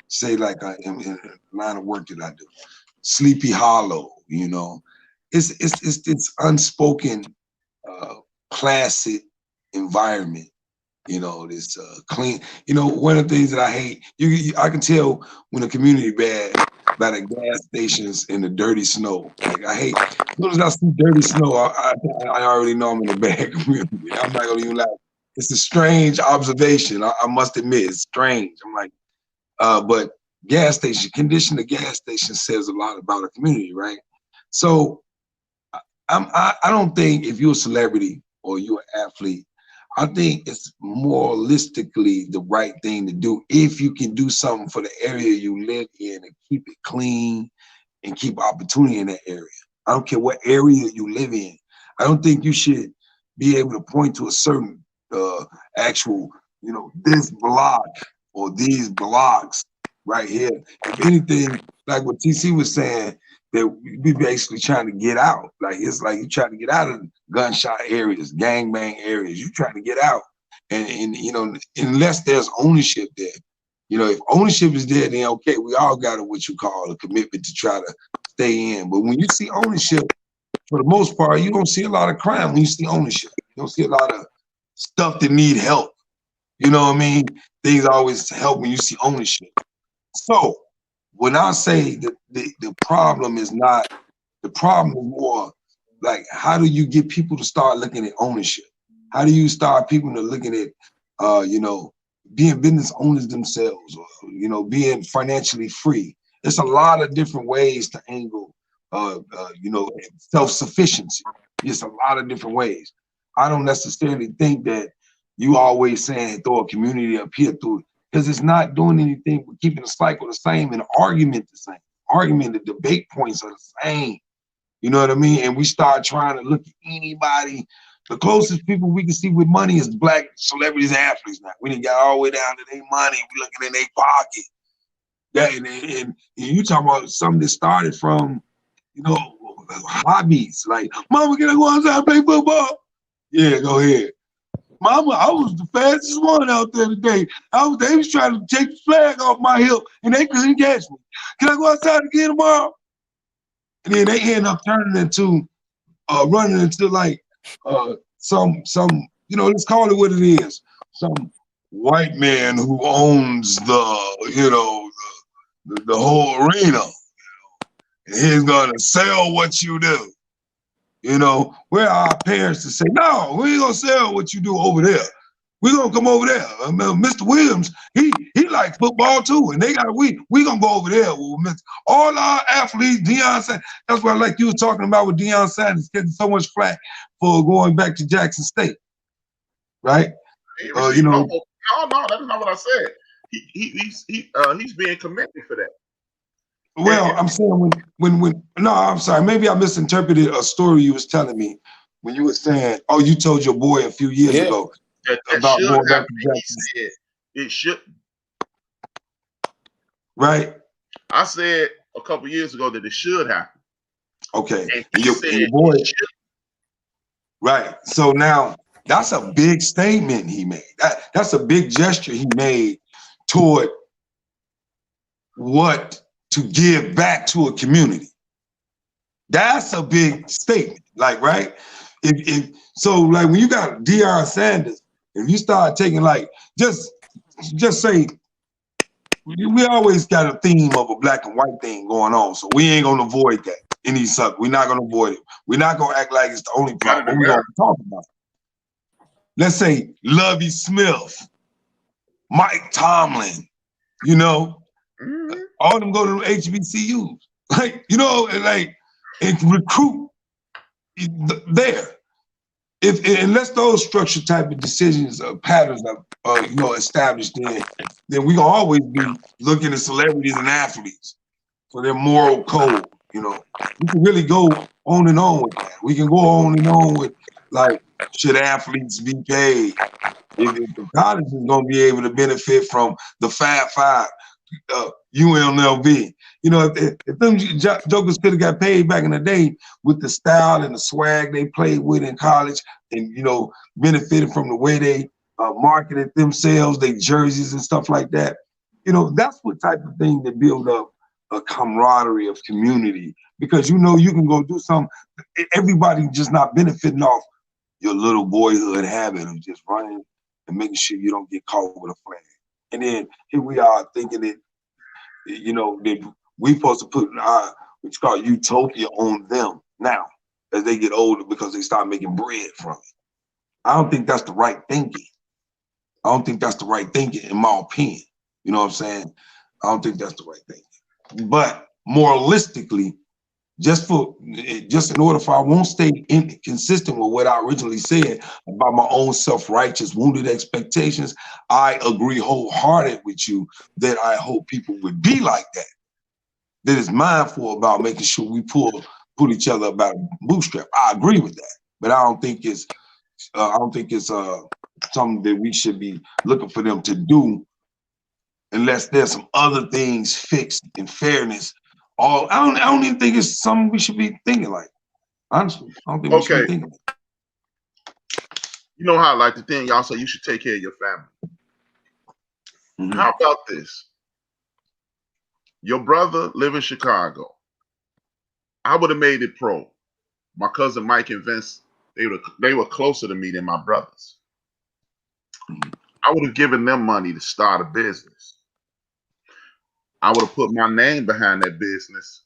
say, like in the line of work that I do, Sleepy Hollow. It's unspoken, placid environment. This clean. One of the things that I hate, I can tell when a community bad by the gas stations and the dirty snow. Like, I hate, as soon as I see dirty snow, I already know I'm in a bad community. I'm not gonna even lie. It's a strange observation. I must admit, it's strange. I'm like, but condition of gas station says a lot about a community, right? So I don't think if you're a celebrity or you're an athlete, I think it's moralistically the right thing to do if you can do something for the area you live in and keep it clean and keep opportunity in that area. I don't care what area you live in. I don't think you should be able to point to a certain actual, this block or these blocks right here. If anything, like what TC was saying, that we basically trying to get out. Like, it's like you trying to get out of gunshot areas, gangbang areas. You trying to get out, and unless there's ownership there, if ownership is there, then okay, we all got what you call a commitment to try to stay in. But when you see ownership, for the most part, you don't see a lot of crime when you see ownership. You don't see a lot of stuff that need help. You know what I mean? Things always help when you see ownership. So when I say that the problem is not, the problem is more like, how do you get people to start looking at ownership? How do you start people to looking at, being business owners themselves, or, being financially free? There's a lot of different ways to angle, self-sufficiency. It's a lot of different ways. I don't necessarily think that you always saying throw a community up here through it, because it's not doing anything but keeping the cycle the same and the argument the same. The debate points are the same. You know what I mean? And we start trying to look at anybody. The closest people we can see with money is black celebrities and athletes now. We didn't get all the way down to their money. We looking in their pocket. And you talking about something that started from, hobbies. Like, Mama, can I go outside and play football? Yeah, go ahead. Mama, I was the fastest one out there today. They was trying to take the flag off my hip, and they couldn't catch me. Can I go outside again tomorrow? And then they end up turning into, running into like some, let's call it what it is. Some white man who owns the whole arena. And he's gonna sell what you do. Where are our parents to say, no, we ain't gonna sell what you do over there. We're gonna come over there. Mr. Williams, he likes football too, and we gonna go over there. All our athletes, Deion Sanders. That's what like you were talking about with Deion Sanders getting so much flack for going back to Jackson State, right? No, that's not what I said. He's being commended for that. Well, I'm saying I'm sorry, maybe I misinterpreted a story you was telling me when you were saying, oh, you told your boy a few years ago about going back to Jackson. It should. Right. I said a couple years ago that it should happen. Okay. And your boy. Right. So now that's a big statement he made. That's a big gesture he made toward what to give back to a community. That's a big statement, like, right? So like when you got Deion Sanders, if you start taking like, just say, we always got a theme of a black and white thing going on, so we ain't gonna avoid that. We're not gonna avoid it. We're not gonna act like it's the only problem. We're gonna talk about it. Let's say Lovie Smith, Mike Tomlin, all of them go to HBCUs, and recruit there. Unless those structured type of decisions or patterns are established, then we gonna always be looking at celebrities and athletes for their moral code. We can really go on and on with that. We can go on and on with like, should athletes be paid? If the college is gonna be able to benefit from the Fab Five, UNLV. If them jokers could have got paid back in the day with the style and the swag they played with in college, and benefited from the way they marketed themselves, their jerseys and stuff like that. That's what type of thing that build up a camaraderie of community, because you can go do something. Everybody just not benefiting off your little boyhood habit of just running and making sure you don't get caught with a flag. And then here we are thinking that, that we supposed to put what's called utopia on them now as they get older because they start making bread from it. I don't think that's the right thinking. I don't think that's the right thinking, in my opinion. You know what I'm saying? I don't think that's the right thinking. But moralistically, just in order for I won't stay inconsistent with what I originally said about my own self-righteous wounded expectations, I agree wholehearted with you that I hope people would be like that. That is mindful about making sure we pull each other about a bootstrap. I agree with that, but I don't think it's something that we should be looking for them to do unless there's some other things fixed in fairness. I don't even think it's something we should be thinking like. Honestly, I don't think we should be thinking like. You know how I like the thing, y'all say you should take care of your family. Mm-hmm. How about this? Your brother live in Chicago. I would have made it pro. My cousin Mike and Vince, they were closer to me than my brothers. Mm-hmm. I would have given them money to start a business. I would have put my name behind that business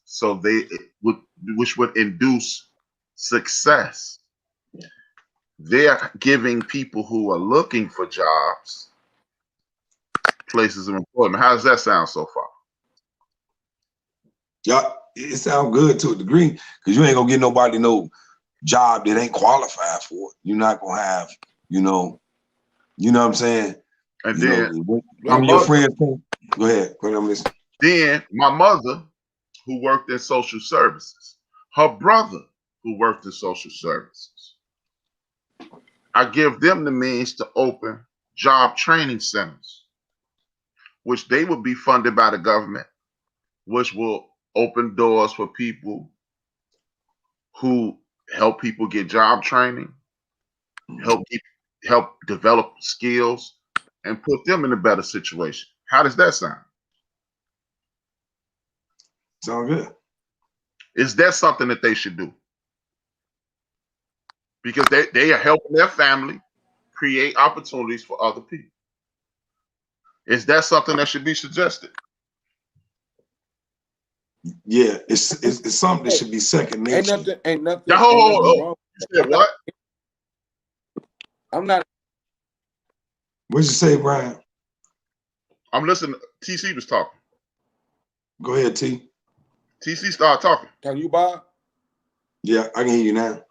which would induce success. they're giving people who are looking for jobs places of employment. How does that sound so far? Yeah, it sounds good to a degree, because you ain't gonna get nobody no job that ain't qualified for it. You're not gonna have, you know what I'm saying? And You then know, when your friends come, go ahead. Then my mother, who worked in social services, her brother, who worked in social services, I give them the means to open job training centers, which they would be funded by the government, which will open doors for people who help people get job training, help develop skills, and put them in a better situation. How does that sound? Sound good. Is that something that they should do? Because they are helping their family create opportunities for other people. Is that something that should be suggested? Yeah, it's something that should be second nature. Ain't nothing wrong. You said what? I'm not. What'd you say, Brian? I'm listening. TC was talking. Go ahead, T. TC started talking. Can you, Bob? Yeah, I can hear you now.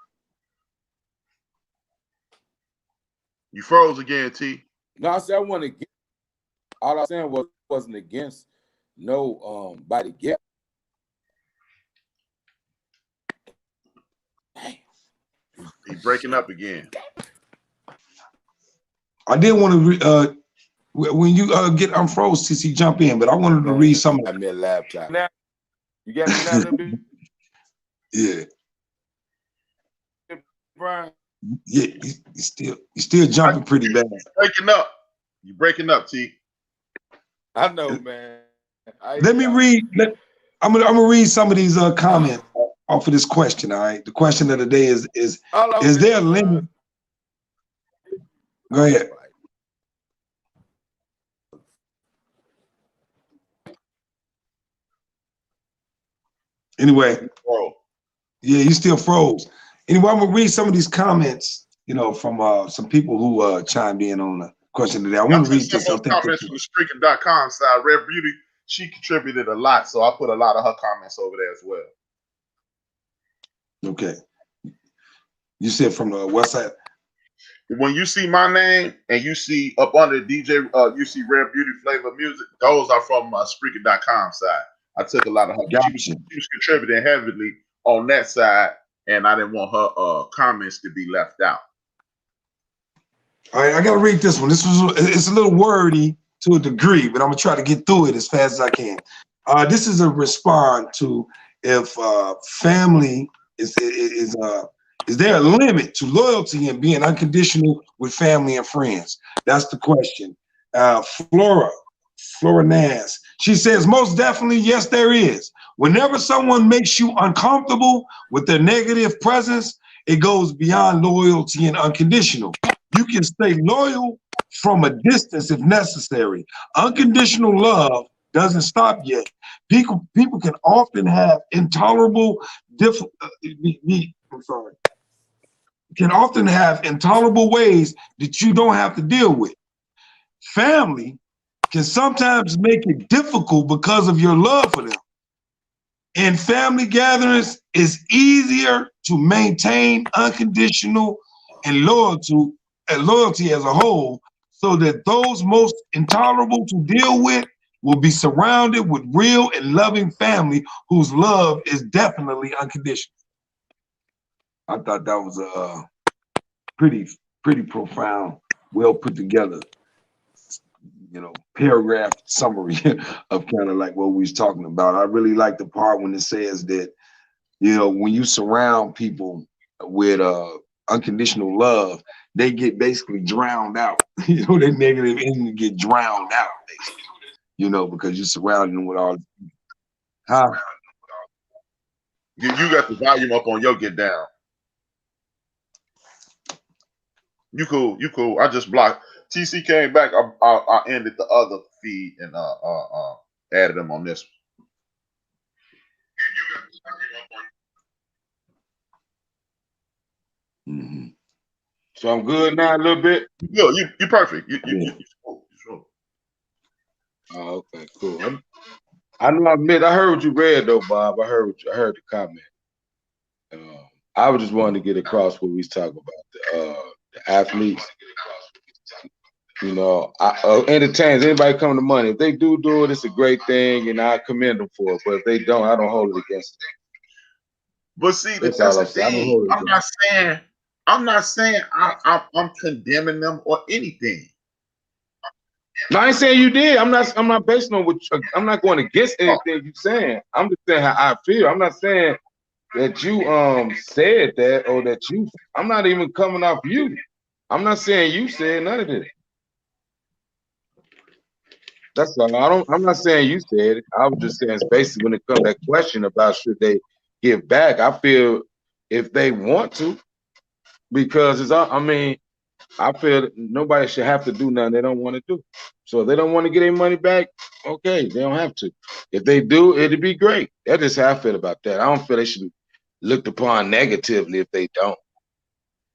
You froze again, T. No, I said I want to get. All I was saying wasn't against no body gap. He's breaking up again. I did want to when you get unfroze, TC, jump in, but I wanted to read some of I made a laptop. Now, you got me now, little bit? Yeah. Brian? Yeah, he's still jumping pretty bad. You're breaking up, T. I know, man. Let me read. I'm gonna read some of these comments off of this question. All right. The question of the day is there a limit? Go ahead. Anyway, yeah, you still froze. Anyway, I'm gonna read some of these comments, from some people who chimed in on the question today. I want to read this. Comments from the Streaking.com side. Red Beauty, she contributed a lot, so I put a lot of her comments over there as well. Okay. You said from the west side. When you see my name and you see up under DJ, you see Red Beauty Flavor Music, those are from Spreaker.com side. I took a lot of her. Gotcha. She was contributing heavily on that side, and I didn't want her comments to be left out. All right, I gotta read this one. It's a little wordy to a degree, but I'm gonna try to get through it as fast as I can. This is a response to if family is there a limit to loyalty and being unconditional with family and friends? That's the question. Flora Naz, she says, most definitely, yes, there is. Whenever someone makes you uncomfortable with their negative presence, it goes beyond loyalty and unconditional. You can stay loyal from a distance if necessary. Unconditional love doesn't stop yet. People can often have intolerable ways that you don't have to deal with. Family can sometimes make it difficult because of your love for them. In family gatherings, it's easier to maintain unconditional and loyalty as a whole, so that those most intolerable to deal with will be surrounded with real and loving family whose love is definitely unconditional. I thought that was a pretty profound, well put together, paragraph summary of kind of like what we was talking about. I really like the part when it says that, when you surround people with unconditional love, they get basically drowned out. Their negative energy get drowned out, basically, because you're surrounding them with all. You got the volume up on your get down. You cool. I just blocked. TC came back. I ended the other feed and added them on this one. So I'm good now a little bit. You're perfect. You sure. Oh, okay, cool. I know I heard what you read though, Bob. I heard the comment. I was just wanting to get across what we was talking about the athletes. You know, entertains anybody coming to money. If they do it, it's a great thing, and I commend them for it. But if they don't, I don't hold it against them. But see, that's the thing. I'm not saying I'm condemning them or anything. No, I ain't saying you did. I'm not basing on what I'm not going against anything you're saying. I'm just saying how I feel. I'm not saying that you said that or that you. I'm not even coming off you. I'm not saying you said none of this. That's all. I'm not saying you said it. I was just saying it's basically when it comes to that question about should they give back. I feel if they want to, because it's. I mean, I feel that nobody should have to do nothing they don't want to do. So if they don't want to get their money back, okay, they don't have to. If they do, it'd be great. That's just how I feel about that. I don't feel they should be looked upon negatively if they don't.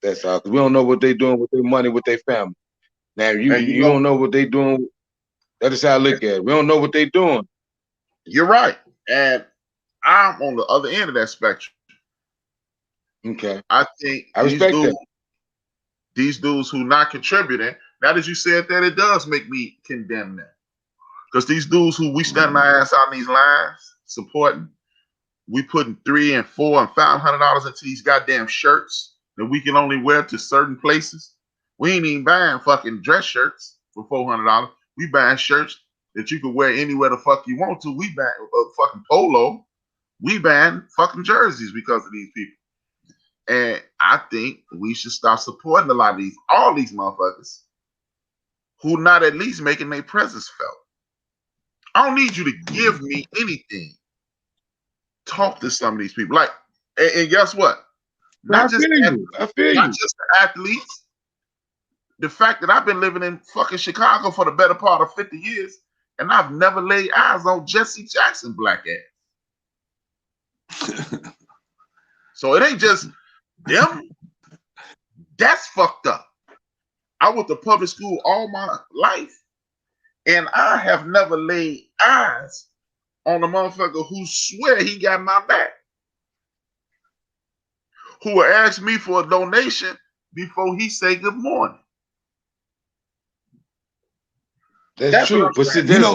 That's all. Because we don't know what they're doing with their money, with their family. Now, you don't know what they're doing. That is how I look at it. We don't know what they're doing. You're right. And I'm on the other end of that spectrum. Okay. I think I respect that. These dudes who not contributing, now that you said that, it does make me condemn them. Because these dudes who we standing our ass out in these lines, supporting, we putting $300 and $400 and $500 into these goddamn shirts that we can only wear to certain places. We ain't even buying fucking dress shirts for $400. We buying shirts that you can wear anywhere the fuck you want to. We buying fucking polo. We buying fucking jerseys because of these people. And I think we should start supporting a lot of all these motherfuckers who not at least making their presence felt. I don't need you to give me anything. Talk to some of these people. Like, and guess what? Not just the athletes. The fact that I've been living in fucking Chicago for the better part of 50 years and I've never laid eyes on Jesse Jackson black ass. So it ain't just them. That's fucked up. I went to public school all my life and I have never laid eyes on a motherfucker who swear he got my back, who will ask me for a donation before he say good morning. That's true. But see, now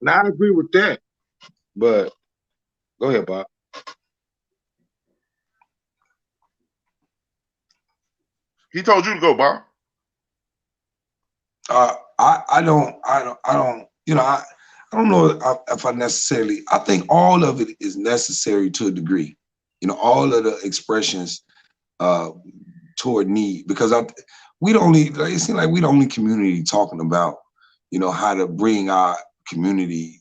I agree with that. But go ahead, Bob. He told you to go, Bob. I don't, you know, I don't know if I necessarily, I think all of it is necessary to a degree. You know, all of the expressions toward need, because it seems like we the only community talking about, you know, how to bring our community,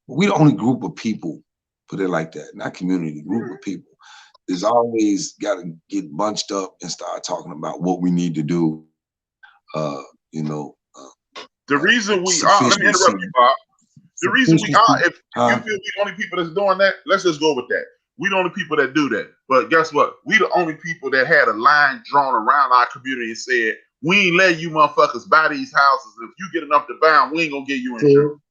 we the only group of people, put it like that, not community, group of people. There's always got to get bunched up and start talking about what we need to do. You know, the reason we are, let me interrupt you, Bob. The reason we are, if you feel we the only people that's doing that, let's just go with that. We the only people that do that. But guess what? We the only people that had a line drawn around our community and said, we ain't letting you motherfuckers buy these houses. If you get enough to buy them, we ain't gonna give you insurance.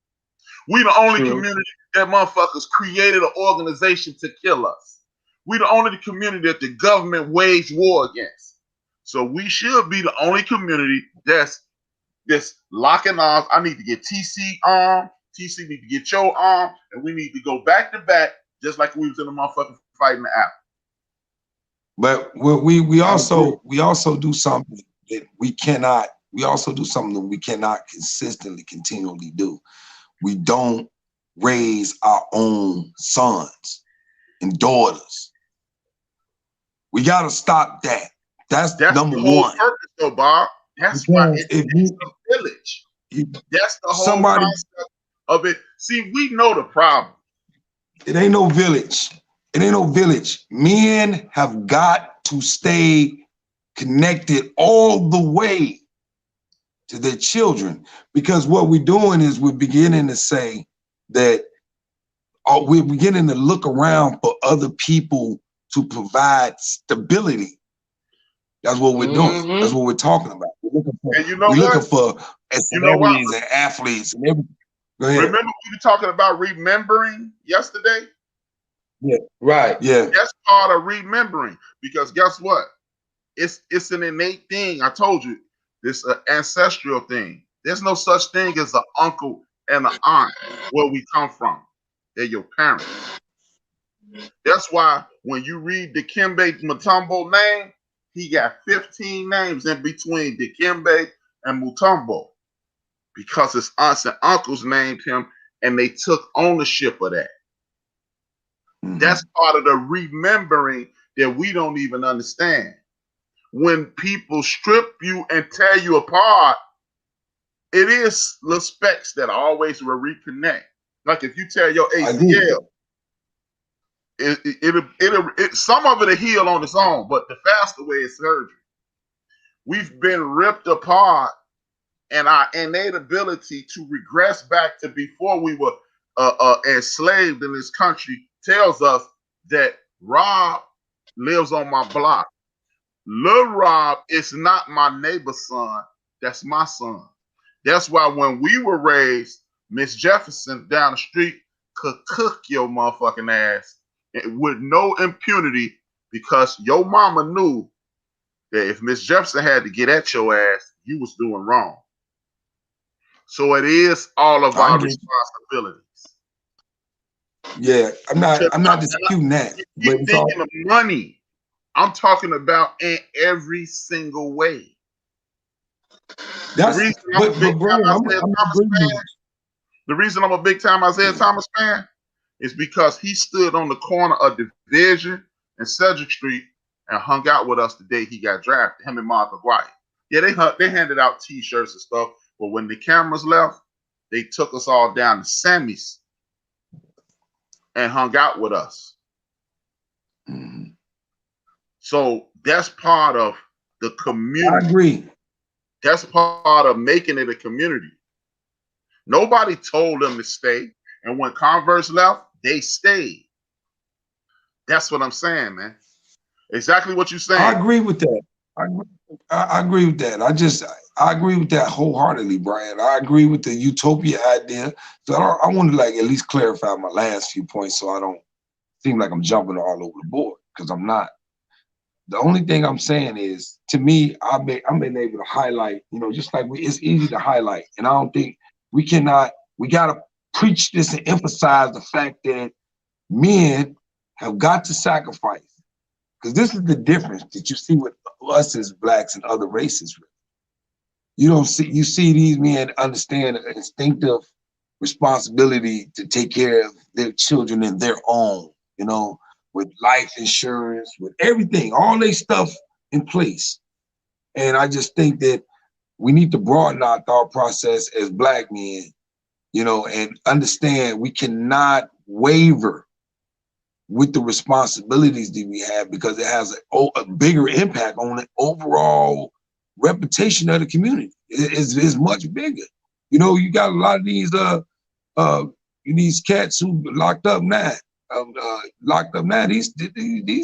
We the only community that motherfuckers created an organization to kill us. We the only community that the government waged war against. So we should be the only community that's locking arms. I need to get TC armed. TC need to get your arm, and we need to go back to back, just like we was in the motherfucking fight in the app. But we also do something that we cannot. We also do something that we cannot consistently, continually do. We don't raise our own sons and daughters. We got to stop that. That's number the whole one. Purpose, though, Bob. That's why it's the village. That's the whole concept of it. See, we know the problem. It ain't no village. It ain't no village. Men have got to stay connected all the way to their children, because what we're doing is we're beginning to say that we're beginning to look around for other people to provide stability. That's what we're doing. That's what we're talking about. We're looking for celebrities and athletes and everything. Go ahead. Remember we were talking about remembering yesterday? Yeah. Right. Yeah. That's part of remembering, because guess what? It's an innate thing. I told you, this an ancestral thing. There's no such thing as an uncle and an aunt where we come from. They're your parents. That's why when you read Dikembe Mutombo name, he got 15 names in between Dikembe and Mutombo, because his aunts and uncles named him and they took ownership of that. That's part of the remembering that we don't even understand. When people strip you and tear you apart, it is little specks that always will reconnect. Like if you tear your ACL, some of it'll heal on its own, but the faster way is surgery. We've been ripped apart, and our innate ability to regress back to before we were enslaved in this country tells us that Rob lives on my block. Lil Rob is not my neighbor's son. That's my son. That's why when we were raised, Miss Jefferson down the street could cook your motherfucking ass with no impunity, because your mama knew that if Miss Jefferson had to get at your ass, you was doing wrong. So it is all of our responsibilities. Yeah, I'm not disputing that. You're thinking of money. I'm talking about in every single way. The reason I'm a big time Isaiah Thomas fan is because he stood on the corner of Division and Cedric Street and hung out with us the day he got drafted, him and Martha White. Yeah, they handed out T-shirts and stuff, but when the cameras left, they took us all down to Sammy's and hung out with us. So that's part of the community. I agree. That's part of making it a community. Nobody told them to stay. And when Converse left, they stayed. That's what I'm saying, man. Exactly what you're saying. I agree with that. I agree with that. I agree with that wholeheartedly, Brian. I agree with the utopia idea. So I want to at least clarify my last few points so I don't seem like I'm jumping all over the board, because I'm not. The only thing I'm saying is, to me, I've been able to highlight, just like it's easy to highlight. And I don't think we got to preach this and emphasize the fact that men have got to sacrifice. Because this is the difference that you see with us as blacks and other races. You see these men understand an instinctive responsibility to take care of their children and their own, with life insurance, with everything, all their stuff in place. And I just think that we need to broaden our thought process as black men, and understand we cannot waver with the responsibilities that we have, because it has a bigger impact on the overall reputation of the community. It's much bigger. You got a lot of these cats who locked up now. These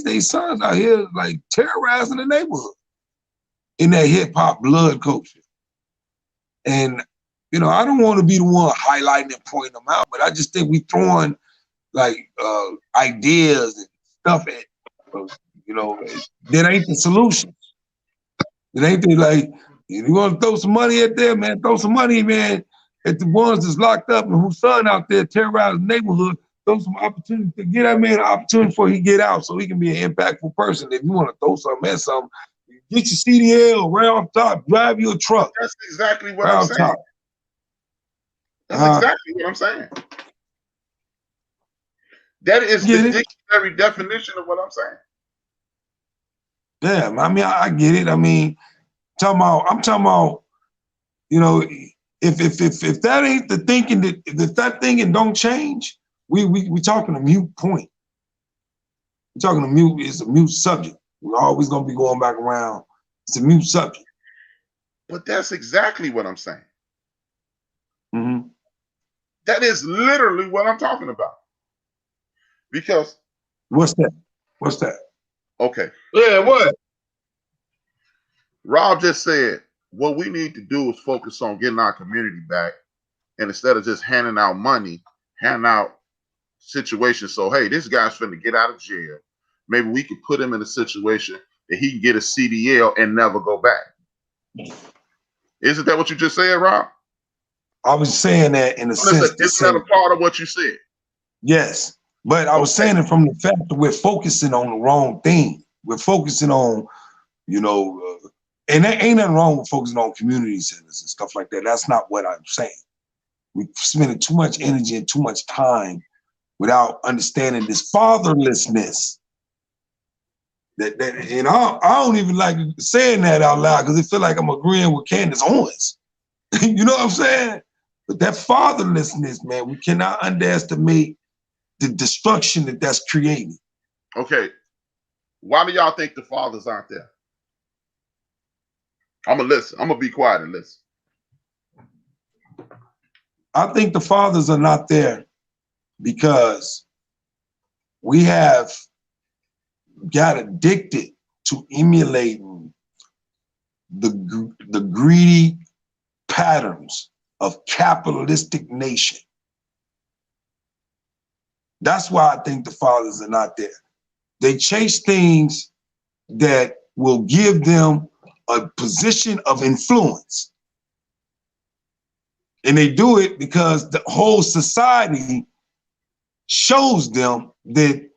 days sons out here like terrorizing the neighborhood in that hip hop blood culture. And I don't want to be the one highlighting and pointing them out, but I just think we throwing ideas and stuff at that ain't the solution. It ain't you want to throw some money at them, man. Throw some money, man, at the ones that's locked up and whose son out there terrorizing the neighborhood. Throw some opportunity to get that man an opportunity before he get out, so he can be an impactful person. If you want to throw something at something, get your CDL right off top, drive you a truck. That's exactly what I'm saying. That's exactly what I'm saying. That is the dictionary definition of what I'm saying. Yeah, I get it. I'm talking about, if that ain't the thinking, if that thinking don't change, we talking a mute point. We're talking it's a mute subject. We're always gonna be going back around. It's a mute subject. But that's exactly what I'm saying. Mm-hmm. That is literally what I'm talking about. Because what's that? Okay. Yeah, what? Rob just said, what we need to do is focus on getting our community back. And instead of just handing out money, hand out situations. So, hey, this guy's finna get out of jail. Maybe we could put him in a situation that he can get a CDL and never go back. Isn't that what you just said, Rob? I was saying that in a sense. Isn't that a part of what you said? Yes. But I was saying it from the fact that we're focusing on the wrong thing. We're focusing on, and there ain't nothing wrong with focusing on community centers and stuff like that. That's not what I'm saying. We're spending too much energy and too much time without understanding this fatherlessness. And I don't even like saying that out loud because it feel like I'm agreeing with Candace Owens. You know what I'm saying? But that fatherlessness, man, we cannot underestimate the destruction that's creating. Okay. Why do y'all think the fathers aren't there? I'm going to listen. I'm going to be quiet and listen. I think the fathers are not there because we have got addicted to emulating the greedy patterns of capitalistic nation. That's why I think the fathers are not there. They chase things that will give them a position of influence. And they do it because the whole society shows them that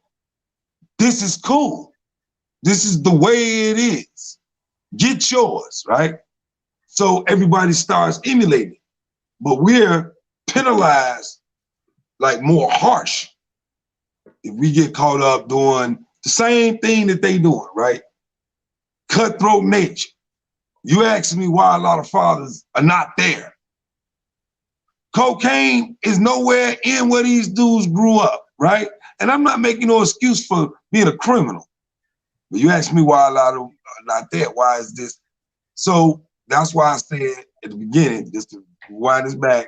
this is cool. This is the way it is. Get yours, right? So everybody starts emulating. But we're penalized like more harsh if we get caught up doing the same thing that they doing, right? Cutthroat nature. You asking me why a lot of fathers are not there. Cocaine is nowhere in where these dudes grew up, right? And I'm not making no excuse for being a criminal. But you ask me why a lot of them are not there. Why is this? So that's why I said at the beginning, just to wind this back,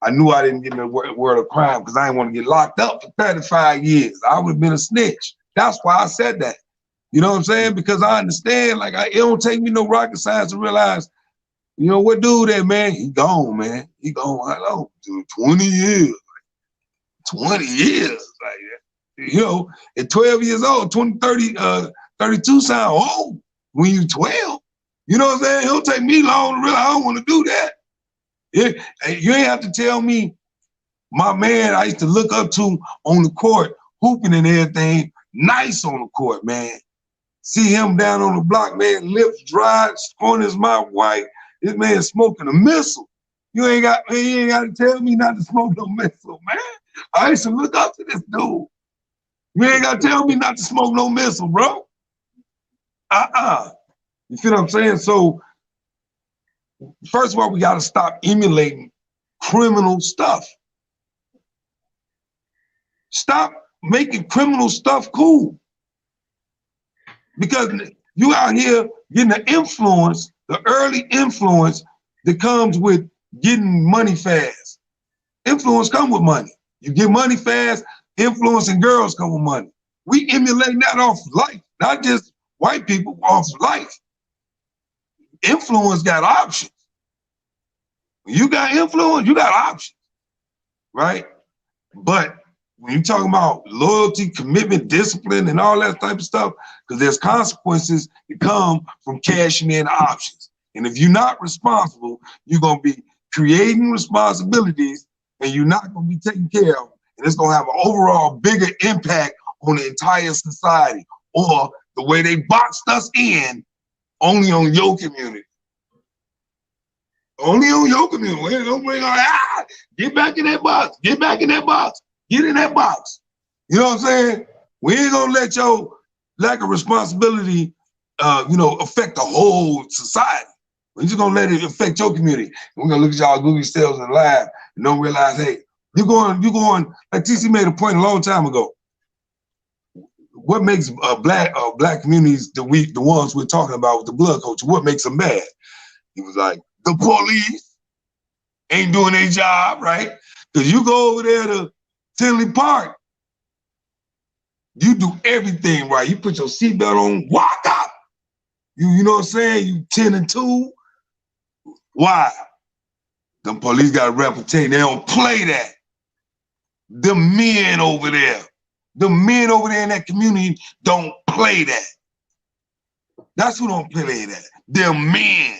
I knew I didn't get in the world of crime because I didn't want to get locked up for 35 years. I would have been a snitch. That's why I said that. You know what I'm saying? Because I understand, it don't take me no rocket science to realize, what dude that, man? He gone, man. He gone. I know, dude, 20 years. 20 years. At 12 years old, 32 sound old when you 12. You know what I'm saying? It don't take me long to realize I don't want to do that. You ain't have to tell me my man I used to look up to on the court, hooping and everything, nice on the court, man. See him down on the block, man, lips dry, scoring his mouth white. This man smoking a missile. You ain't got to tell me not to smoke no missile, man. I used to look up to this dude. You ain't got to tell me not to smoke no missile, bro. You see what I'm saying? So, first of all, we got to stop emulating criminal stuff. Stop making criminal stuff cool. Because you out here getting the influence, the early influence that comes with getting money fast. Influence come with money. You get money fast, influence and girls come with money. We emulate that off life, not just white people, off life. Influence got options. When you got influence, you got options, right? But when you're talking about loyalty, commitment, discipline, and all that type of stuff, because there's consequences that come from cashing in options. And if you're not responsible, you're going to be creating responsibilities and you're not going to be taken care of. And it's going to have an overall bigger impact on the entire society, or the way they boxed us in only on your community. Only on your community. Don't bring on, get back in that box. Get back in that box. Get in that box. You know what I'm saying? We ain't gonna let your lack of responsibility, affect the whole society. We're just gonna let it affect your community. We're gonna look at y'all goofy selves and laugh and don't realize, hey, you're going, like TC made a point a long time ago. What makes black communities, the ones we're talking about with the blood culture, what makes them bad? He was like, the police ain't doing their job, right? Because you go over there to Tinley Park, you do everything right. You put your seatbelt on, walk up. You know what I'm saying? You 10 and 2. Why? Them police got a reputation. They don't play that. The men over there in that community don't play that. That's who don't play that. They're men.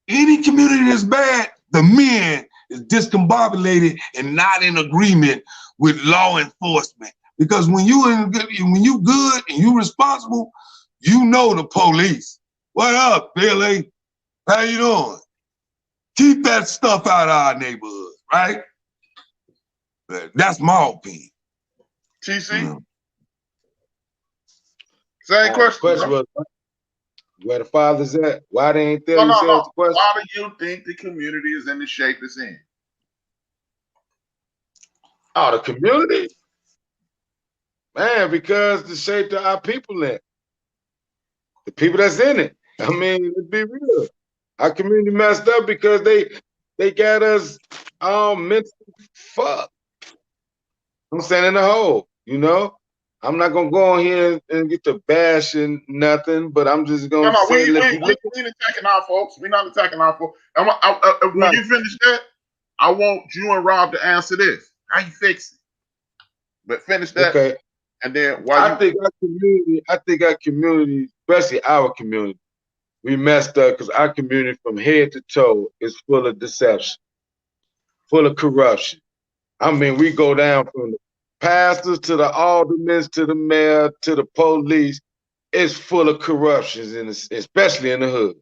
Any community that's bad, the men is discombobulated and not in agreement with law enforcement. Because when you good and you responsible, you know the police. What up, Billy? How you doing? Keep that stuff out of our neighborhood, right? That's my opinion. TC? Same question. Was, where the fathers at? Why they ain't there? No. The question? Why do you think the community is in the shape it's in? Oh, the community? Man, because the shape that our people in. The people that's in it. I mean, let's be real. Our community messed up because they got us mentally fucked. I'm saying in the hole, you know? I'm not gonna go on here and get to bashing nothing, but I'm just gonna say we ain't attacking our folks. We're not attacking our folks. When you finish that, I want you and Rob to answer this. How you fix it? But finish that. Okay. And then I think our community, especially our community, we messed up because our community from head to toe is full of deception, full of corruption. I mean, we go down from the pastors to the aldermen to the mayor to the police. It's full of corruptions, especially in the hood.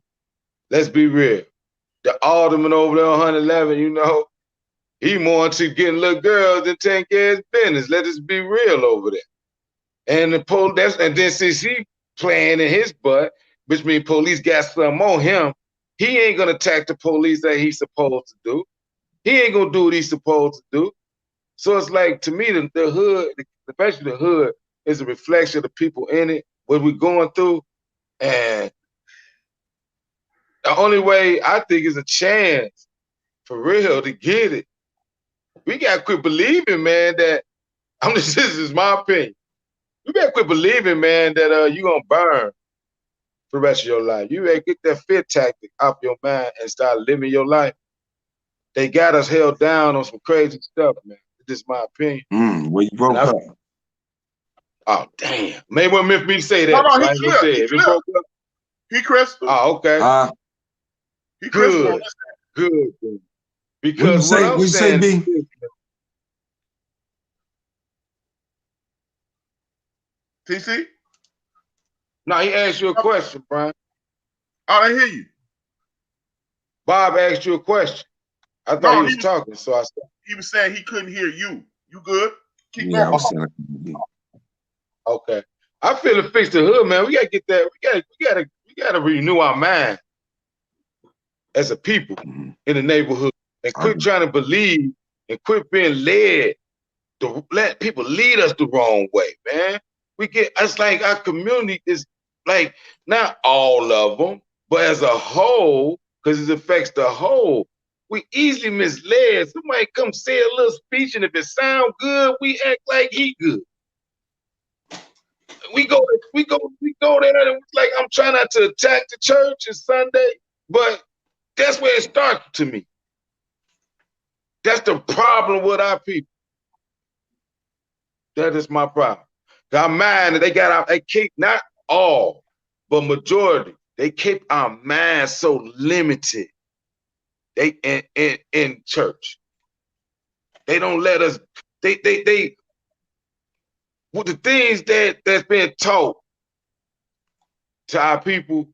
Let's be real. The alderman over there on 111, you know, he more into getting little girls than taking care of his business. Let us be real over there. And the police, and then since he playing in his butt, which means police got something on him, he ain't gonna attack the police that he's supposed to do. He ain't gonna do what he's supposed to do. So it's like, to me, the hood, especially the hood, is a reflection of the people in it, what we're going through. And the only way I think is a chance, for real, to get it. We gotta quit believing, man, that, this is my opinion. You better quit believing, man, that you're gonna burn for the rest of your life. You better get that fear tactic off your mind and start living your life. They got us held down on some crazy stuff, man. This is my opinion. Well, you broke up. Oh, damn. Maybe what meant for me to say that. No, he clear. He crystal. Oh, okay. He crystal. Good. Because what I'm saying is, TC? No, he asked you a question, Brian. I didn't hear you. Bob asked you a question. I thought he was talking, so I said. He was saying he couldn't hear you. You good? Keep going. Okay. I feel to fix the hood, man. We gotta get that. We gotta renew our mind as a people in the neighborhood and quit trying to believe and quit being led to let people lead us the wrong way, man. It's like our community is like, not all of them, but as a whole, because it affects the whole. We easily misled. Somebody come say a little speech, and if it sound good, we act like he good. We go there, and it's like, I'm trying not to attack the church. It's Sunday, but that's where it starts to me. That's the problem with our people. That is my problem. Our mind, they keep, not all, but majority, they keep our mind so limited. They in church. They don't let us, they with the things that's been taught to our people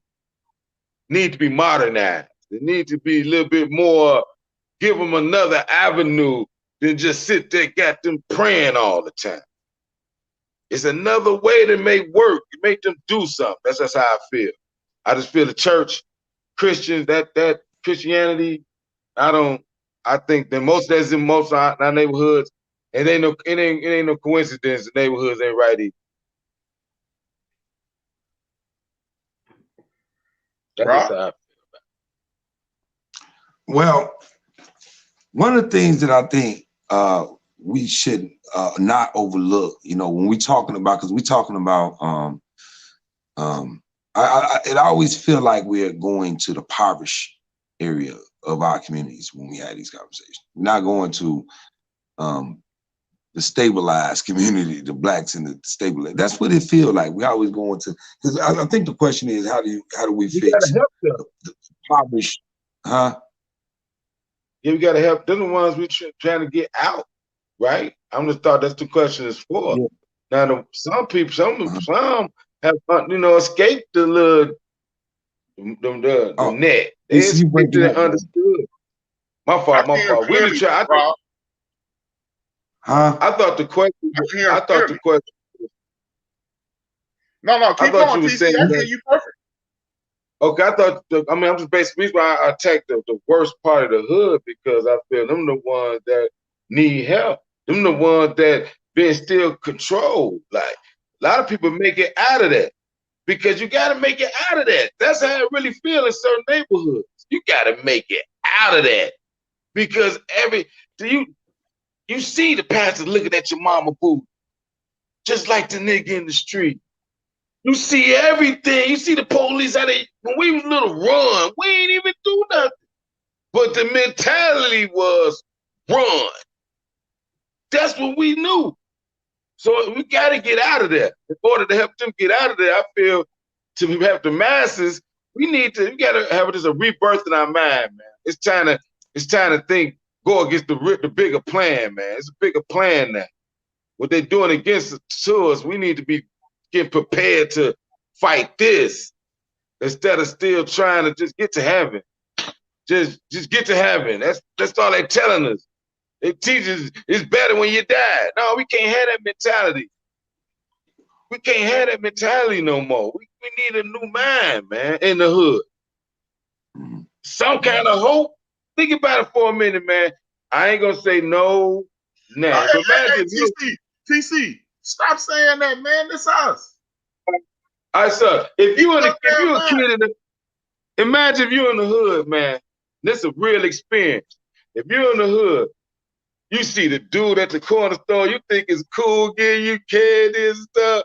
need to be modernized. They need to be a little bit more, give them another avenue than just sit there, got them praying all the time. It's another way to make them do something. That's just how I feel. I just feel the church, Christians, that Christianity, I think that most that's in most of our neighborhoods, and it ain't no coincidence the neighborhoods ain't right either. That's how I feel about it. Well, one of the things that I think we should not overlook, when we're talking about, because we're talking about it always feel like we're going to the impoverished area of our communities when we have these conversations. We're not going to the stabilized community, the blacks in the stabilized. That's what it feels like. We always going to, because I think the question is, how do we fix the impoverished? Huh? Yeah, we gotta help. They're the ones we trying to get out, right? I'm just thought that's the question is for. Yeah. Now, some people, some have escaped the little the net. They escaped it and understood. My fault. We just try. I thought the question. No, keep going, TC. I hear you perfect. Okay, I'm just basically why I attack the worst part of the hood, because I feel them the ones that need help. Them the ones that been still controlled. Like, a lot of people make it out of that, because you got to make it out of that. That's how it really feels in certain neighborhoods. You got to make it out of that, because you see the pastor looking at your mama boo, just like the nigga in the street. You see everything. You see the police out there. When we was little run, we ain't even do nothing. But the mentality was run. That's what we knew. So we got to get out of there. In order to help them get out of there, I feel to help the masses, we got to have this a rebirth in our mind, man. It's time to think, go against the bigger plan, man. It's a bigger plan now. What they're doing against us, we need to be getting prepared to fight this instead of still trying to just get to heaven. Just get to heaven. That's all they're telling us. They teach us it's better when you die. No, we can't have that mentality. We can't have that mentality no more. We need a new mind, man, in the hood. Some kind of hope. Think about it for a minute, man. I ain't gonna say no now. So imagine TC, stop saying that, man. It's us. All right, sir. If you a kid imagine if you're in the hood, man. This is a real experience. If you're in the hood, you see the dude at the corner store, you think it's cool, getting you candy and stuff.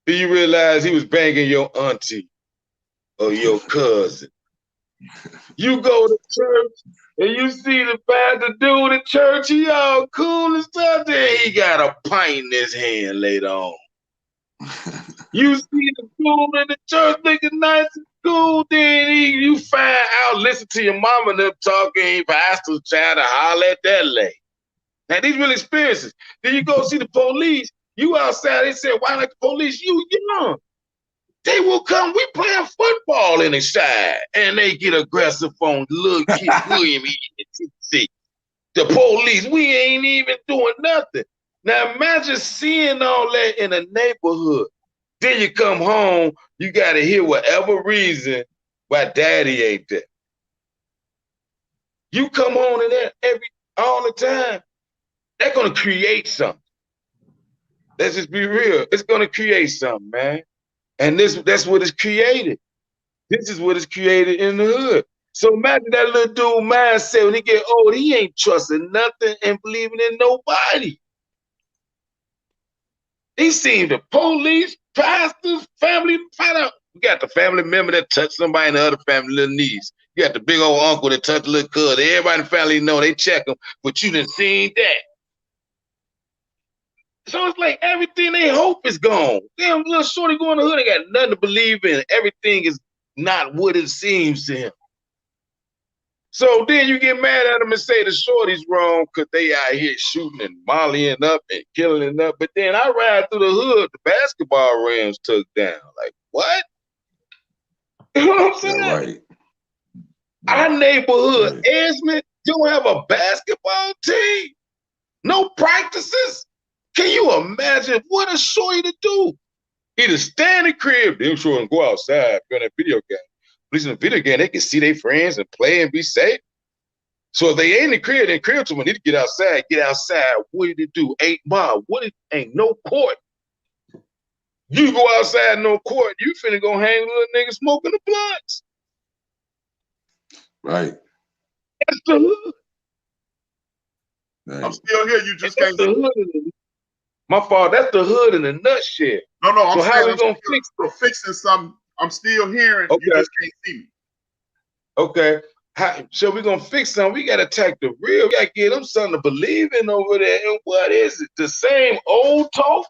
Then you realize he was banging your auntie or your cousin. You go to church and you see the pastor dude in church, he all cool and stuff. Then he got a pint in his hand later on. You see the dude in the church looking nice and cool. Then you find out, listen to your mama and them talking, pastor's trying to holler at that lady. Now these real experiences. Then you go see the police. You outside. They said, "Why not the police? You young." They will come. We playing football in the side, and they get aggressive on little kid William. The police. We ain't even doing nothing. Now imagine seeing all that in a neighborhood. Then you come home. You got to hear whatever reason why daddy ain't there. You come home to that all the time. They're gonna create something. Let's just be real. It's gonna create something, man. And that's what is created. This is what is created in the hood. So imagine that little dude mindset when he get old, he ain't trusting nothing and believing in nobody. He seen the police, pastors, family find out. You got the family member that touched somebody in the other family, little niece. You got the big old uncle that touched the little cousin. Everybody in the family know, they check them, but you done seen that. So it's like everything they hope is gone. Damn, little shorty going to the hood, they got nothing to believe in. Everything is not what it seems to him. So then you get mad at them and say the shorty's wrong because they out here shooting and mollying up and killing it up. But then I ride through the hood, the basketball rims took down. Like, what? You know what I'm saying? Yeah, right. Our neighborhood, Esmond, don't have a basketball team. No practices. Can you imagine what a shorty to do? Either stay in the crib, then sure and go outside, play on that video game. At least in the video game, they can see their friends and play and be safe. So if they ain't in the crib, then crib to them, need to get outside. Get outside. What did it do? 8 Mile. Ain't no court. You go outside, no court, you finna go hang with little niggas smoking the blunts. Right. That's the hood. Right. I'm still here. You just can't. The hood. My fault. That's the hood in a nutshell. No. So how we gonna fix it? Fixing something I'm still hearing. Okay. You just can't see me. Okay. So we're gonna fix something. We gotta attack the real. We gotta get them something to believe in over there. And what is it? The same old talk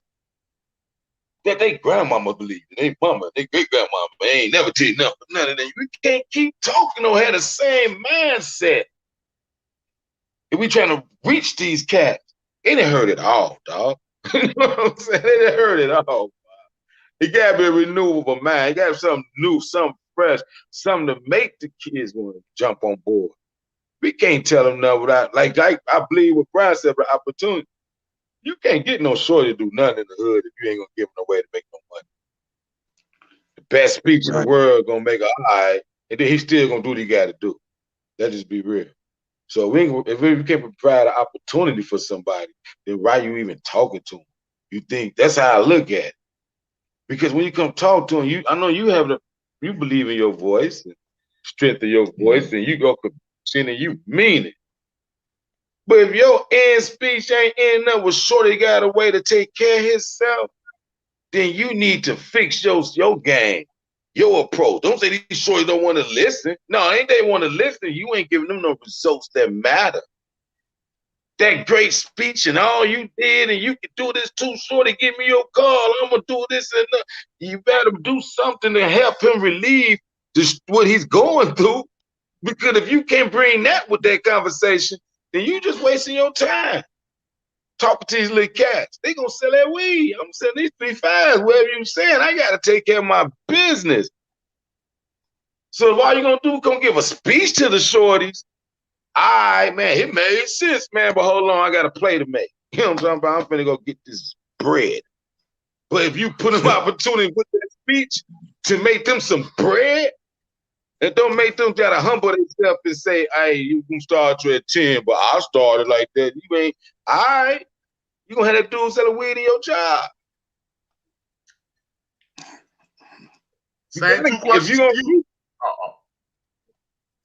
that they grandmama believed in. They mama, they great grandmama. They ain't never did nothing. None of that. We can't keep talking or have the same mindset. If we trying to reach these cats, they done heard it all, dog. You know what I'm saying? They done heard it all. It gotta be a renewable mind. It gotta be something new, something fresh, something to make the kids want to jump on board. We can't tell them no without, like I believe what Brian said about opportunity. You can't get no shorty to do nothing in the hood if you ain't gonna give them no way to make no money. The best speech in the world gonna make an eye, and then he's still gonna do what he gotta do. Let's just be real. So if we can't provide an opportunity for somebody, then why are you even talking to them? You think that's how I look at it. Because when you come talk to them, I know you believe in your voice and strength of your voice, and you go conviction and you mean it. But if your end speech ain't ending up with shorty got a way to take care of himself, then you need to fix your game, your approach. Don't say these shorties don't want to listen. No, ain't they want to listen? You ain't giving them no results that matter. That great speech and all you did, and you can do this too, shorty, give me your call. I'm gonna do this and that. You better do something to help him relieve what he's going through. Because if you can't bring that with that conversation, then you just wasting your time talking to these little cats. They gonna sell that weed. I'm selling these 3 5s, whatever you saying. I gotta take care of my business. So what you gonna do? Gonna give a speech to the shorties? All right, man, it made sense, man, but hold on, I got a play to make. You know what I'm talking about? I'm finna go get this bread. But if you put an opportunity with that speech to make them some bread, and don't make them try to humble themselves and say, hey, you can start you at 10, but I started like that. You ain't, all right, you gonna have that dude selling weed in your job. Same two questions.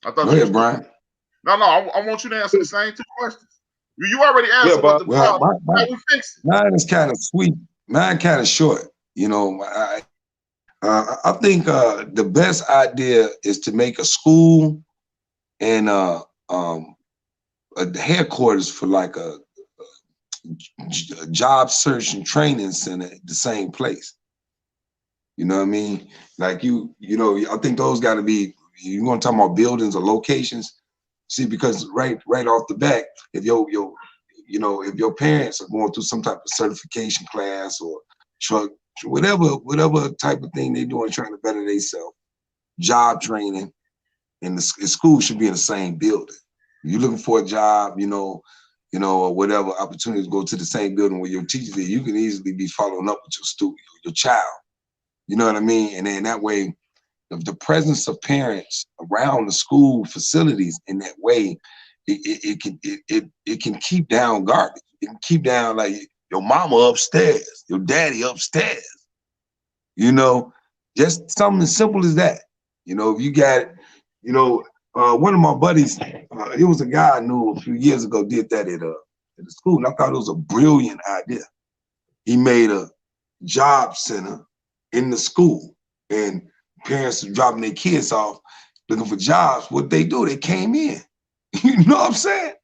I thought Go ahead, Brian. No, I want you to answer the same 2 questions. You already answered what the problem. How we fix it? Mine is kind of sweet. Mine kind of short. You know, I think the best idea is to make a school and a headquarters for like a job search and training center at the same place. You know what I mean? Like you know, I think those got to be. You want to talk about buildings or locations? See, because right off the bat, if if your parents are going through some type of certification class or truck, whatever type of thing they're doing, trying to better themselves, job training, and the school should be in the same building. If you're looking for a job, or whatever opportunity to go to the same building where your teachers are, you can easily be following up with your student, your child. You know what I mean? And then that way, the presence of parents around the school facilities in that way, it can keep down garbage. It can keep down like your mama upstairs, your daddy upstairs. Just something as simple as that. If you got, one of my buddies, it was a guy I knew a few years ago did that at the school, and I thought it was a brilliant idea. He made a job center in the school, and parents are dropping their kids off looking for jobs. What they do, they came in. You know what I'm saying?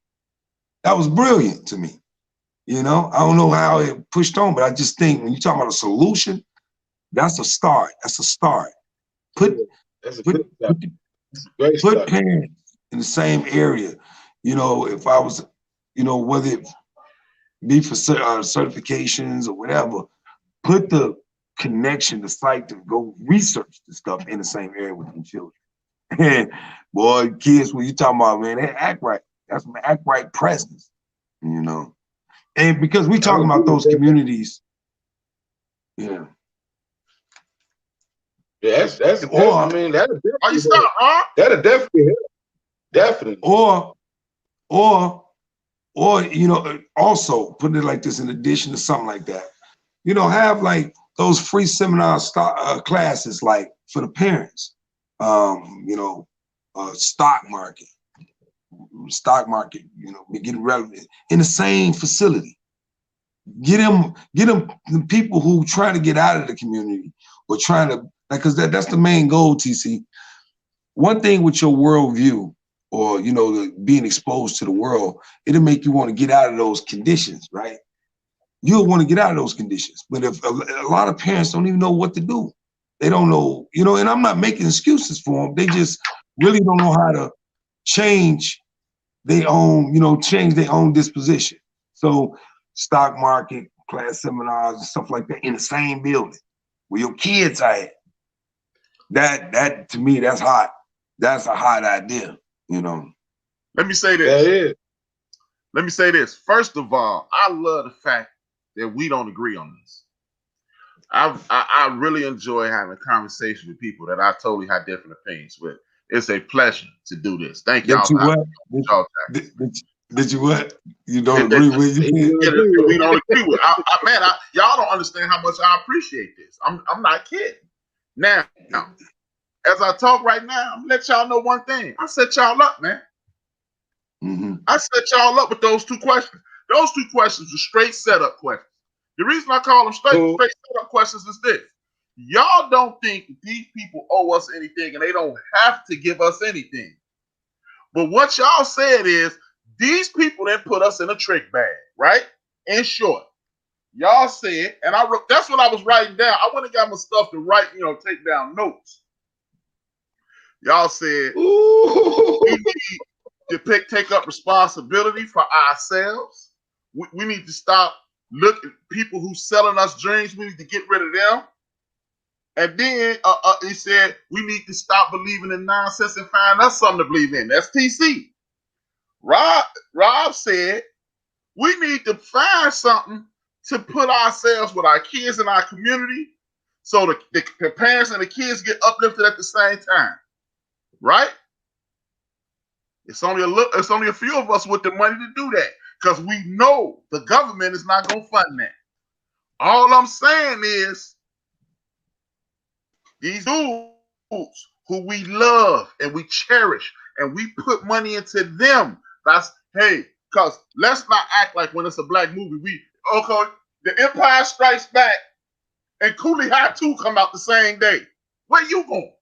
That was brilliant to me. I don't know how it pushed on, but I just think when you talk about a solution, that's a start. That's a start. Put parents in the same area. If I was, whether it be for certifications or whatever, put the connection, the site to go research the stuff in the same area with the children. And boy, kids, when you talking about, man, they act right. That's my act right presence, And because we talking about those communities, yeah. Yeah, that's I mean, that'll definitely help. Definitely. Or also putting it like this, in addition to something like that, have like those free seminar classes, like for the parents, stock market, get relevant in the same facility. Get them the people who trying to get out of the community or trying to Like, cause that's the main goal, TC. One thing with your worldview, or being exposed to the world, it'll make you want to get out of those conditions, right? You'll want to get out of those conditions. But if a lot of parents don't even know what to do, they don't know, and I'm not making excuses for them. They just really don't know how to change their own disposition. So stock market, class seminars and stuff like that in the same building where your kids are at. That to me, that's hot. That's a hot idea, Let me say this. That is. Let me say this. First of all, I love the fact that we don't agree on this. I really enjoy having conversations with people that I totally have different opinions with. It's a pleasure to do this. Thank y'all. Did you what? You don't agree with you? We don't agree with. Y'all don't understand how much I appreciate this. I'm not kidding. Now, as I talk right now, I'm gonna let y'all know one thing. I set y'all up, man. Mm-hmm. I set y'all up with those two questions. Those two questions are straight setup questions. The reason I call them straight setup questions is this. Y'all don't think these people owe us anything, and they don't have to give us anything. But what y'all said is, these people that put us in a trick bag, right? In short, y'all said, and I wrote, that's what I was writing down. I went and got my stuff to write, take down notes. Y'all said, we need to take up responsibility for ourselves. We need to stop looking at people who selling us dreams. We need to get rid of them. And then he said, we need to stop believing in nonsense and find us something to believe in. That's TC. Rob said, we need to find something to put ourselves with our kids and our community so the parents and the kids get uplifted at the same time. Right? It's only a few of us with the money to do that because we know the government is not going to fund that. All I'm saying is these dudes who we love and we cherish and we put money into them. Because let's not act like when it's a black movie, the Empire Strikes Back and Coolie High 2 come out the same day. Where you going?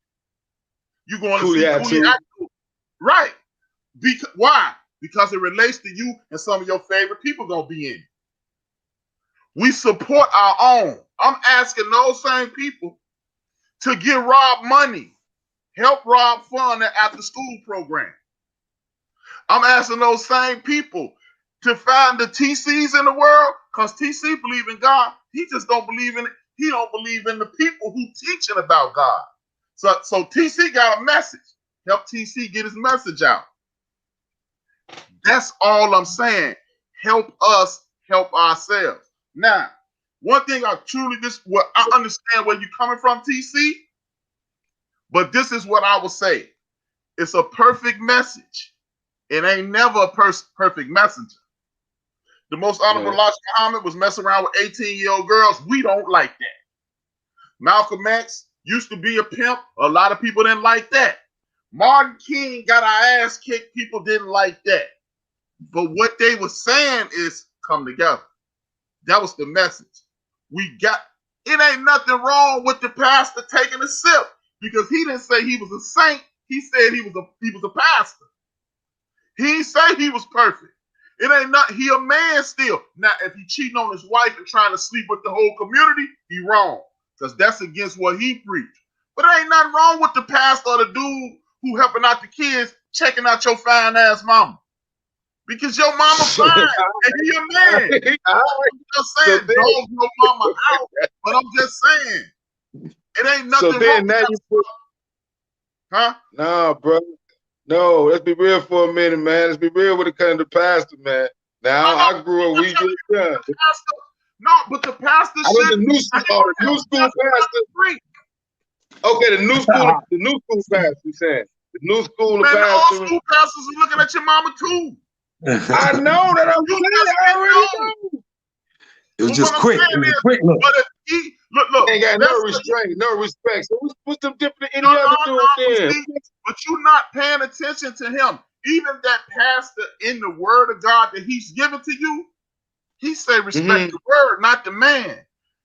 You going to see Coolie High 2? Right. Why? Because it relates to you and some of your favorite people going to be in it. We support our own. I'm asking those same people to give Rob money. Help Rob fund that after school program. I'm asking those same people to find the TCs in the world because TC believe in God. He just don't believe in it. He don't believe in the people who teaching about God. So TC got a message. Help TC get his message out. That's all I'm saying. Help us help ourselves. Now, one thing I understand where you're coming from, TC, but this is what I will say. It's a perfect message. It ain't never a perfect messenger. The most honorable Elijah Muhammad was messing around with 18-year-old girls. We don't like that. Malcolm X used to be a pimp. A lot of people didn't like that. Martin King got our ass kicked. People didn't like that. But what they were saying is come together. That was the message. It ain't nothing wrong with the pastor taking a sip because he didn't say he was a saint. He said he was a pastor. He didn't say he was perfect. It ain't not. He a man still. Now, if he cheating on his wife and trying to sleep with the whole community, he wrong because that's against what he preached. But there ain't nothing wrong with the pastor or the dude who helping out the kids, checking out your fine ass mama. Because your mama fine and he a man. I'm just saying, dog your mama out. But I'm just saying, it ain't nothing wrong with that. Huh? Nah, bro. No, let's be real for a minute, man. Let's be real with it kind of the pastor, man. Now, I grew up, we get done. No, but the pastor the new school pastor. Okay, the new school pastor, you saying. The new school pastor. All school pastors are looking at your mama, too. I know that I'm saying. I already know. It was just quick. It was a quick look. But look. Ain't got no restraint, no respect. So what's the difference in any other dude then? But you're not paying attention to him. Even that pastor in the word of God that he's given to you, he say respect the word, not the man.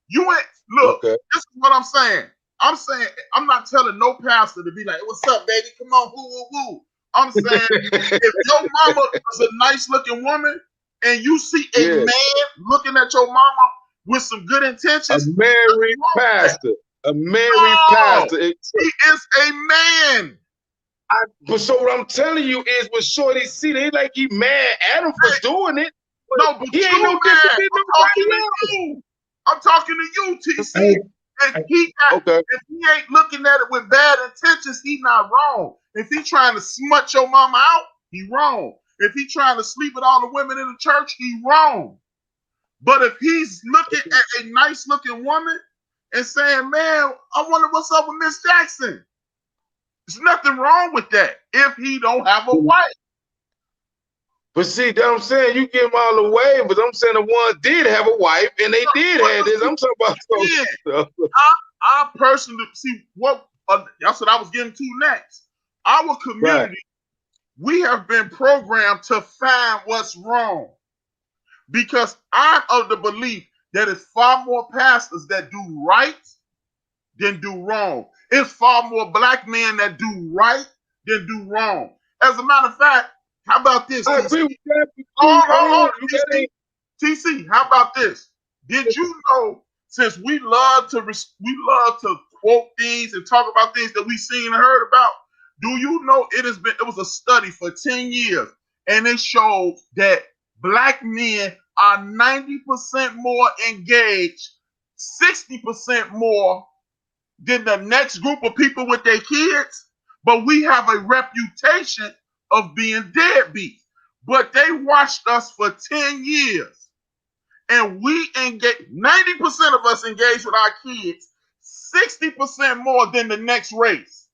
You ain't look. Okay. This is what I'm saying. I'm saying, I'm not telling no pastor to be like, what's up, baby? Come on, woo, woo, woo. I'm saying, if your mama is a nice looking woman and you see a man looking at your mama with some good intentions, a married pastor. A married pastor. He is a man. But so what I'm telling you is with Shorty C, they like he mad at him for doing it. No, but he you ain't no different than nobody else. I'm talking to you, TC. If he ain't looking at it with bad intentions, he not wrong. If he trying to smut your mama out, he wrong. If he trying to sleep with all the women in the church, he wrong. But if he's looking at a nice looking woman and saying, man, I wonder what's up with Miss Jackson. There's nothing wrong with that if he don't have a wife. But see, that I'm saying, you give them all away, but I'm saying the one did have a wife and they did have this. I'm talking about stuff. I personally see that's what I was getting to next. Our community, we have been programmed to find what's wrong. Because I'm of the belief that it's far more pastors that do right than do wrong. It's far more black men that do right than do wrong. As a matter of fact, how about this? I agree with that. Hold on, TC, how about this? Did you know, since we love to quote things and talk about things that we seen and heard about, do you know it was a study for 10 years and it showed that black men are 90% more engaged, 60% more than the next group of people with their kids, but we have a reputation of being deadbeats. But they watched us for 10 years, and we engage, 90% of us engage with our kids, 60% more than the next race.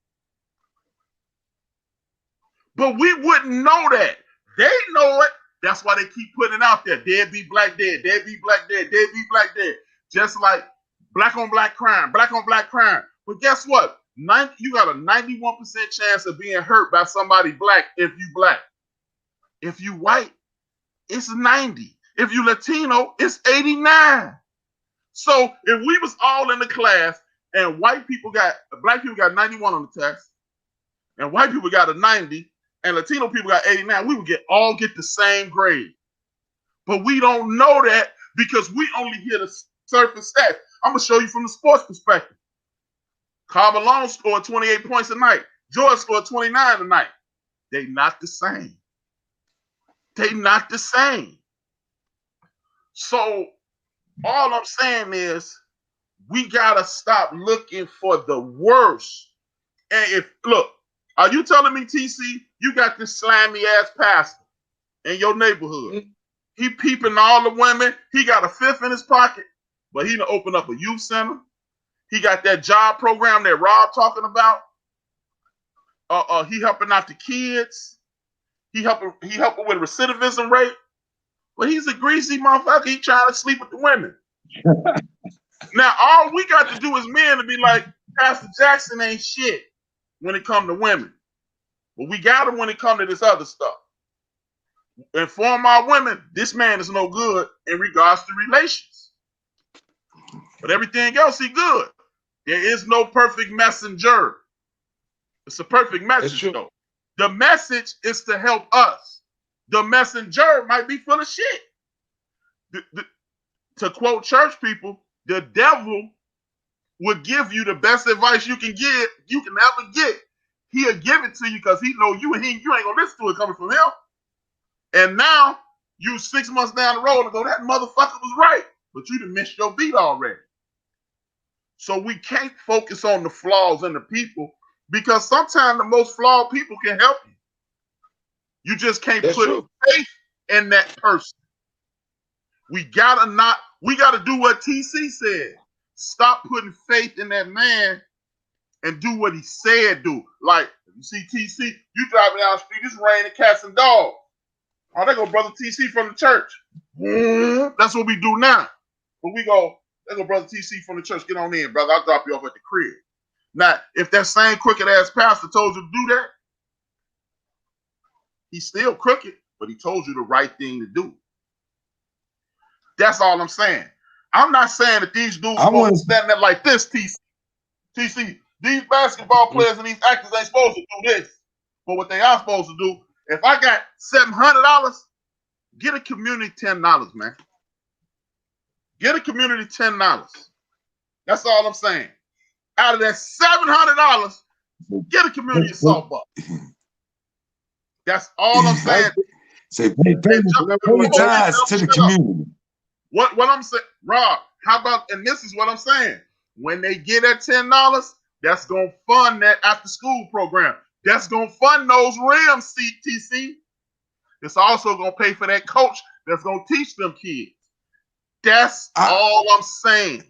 But we wouldn't know that. They know it. That's why they keep putting it out there. Deadbeat black dead, deadbeat black dead, deadbeat black dead. Just like black on black crime, black on black crime. But guess what? You got a 91% chance of being hurt by somebody black if you black. If you white, it's 90. If you Latino, it's 89. So if we was all in the class and black people got 91 on the test, and white people got a 90, and Latino people got 89, we would all get the same grade. But we don't know that because we only hear the surface stats. I'm going to show you from the sports perspective. Carl Malone scored 28 points a night. George scored 29 a night. They not the same. They not the same. So all I'm saying is we got to stop looking for the worst. And are you telling me, TC, you got this slimy ass pastor in your neighborhood? He peeping all the women. He got a fifth in his pocket, but he done open up a youth center. He got that job program that Rob talking about. He helping out the kids. He helping with recidivism rate. But he's a greasy motherfucker. He trying to sleep with the women. Now, all we got to do as men to be like, Pastor Jackson ain't shit when it come to women. But we got him when it come to this other stuff. Inform our women, this man is no good in regards to relations. But everything else, he good. There is no perfect messenger. It's a perfect message, though. The message is to help us. The messenger might be full of shit. To quote church people, the devil would give you the best advice you can ever get. He'll give it to you because he know you and you ain't gonna listen to it coming from him. And now you 6 months down the road and go, that motherfucker was right, but you done missed your beat already. So we can't focus on the flaws in the people because sometimes the most flawed people can help you. You just can't put faith in that person. We gotta do what TC said. Stop putting faith in that man and do what he said do. Like, you see TC, you driving down the street, it's raining cats and dogs. Oh, there go brother TC from the church. That's what we do now. But we go, there go brother TC from the church. Get on in, brother. I'll drop you off at the crib. Now, if that same crooked ass pastor told you to do that, he's still crooked, but he told you the right thing to do. That's all I'm saying. I'm not saying that these dudes supposed to stand there like this, TC. TC, these basketball players and these actors ain't supposed to do this. But what they are supposed to do, if I got $700, get a community $10, man. Get a community $10. That's all I'm saying. Out of that $700, get a community softball. That's all I'm saying. Say pay ties to the community. What I'm saying, Rob, how about, and this is what I'm saying. When they get that $10, that's gonna fund that after school program. That's gonna fund those rims, CTC. It's also gonna pay for that coach that's gonna teach them kids. That's all I'm saying.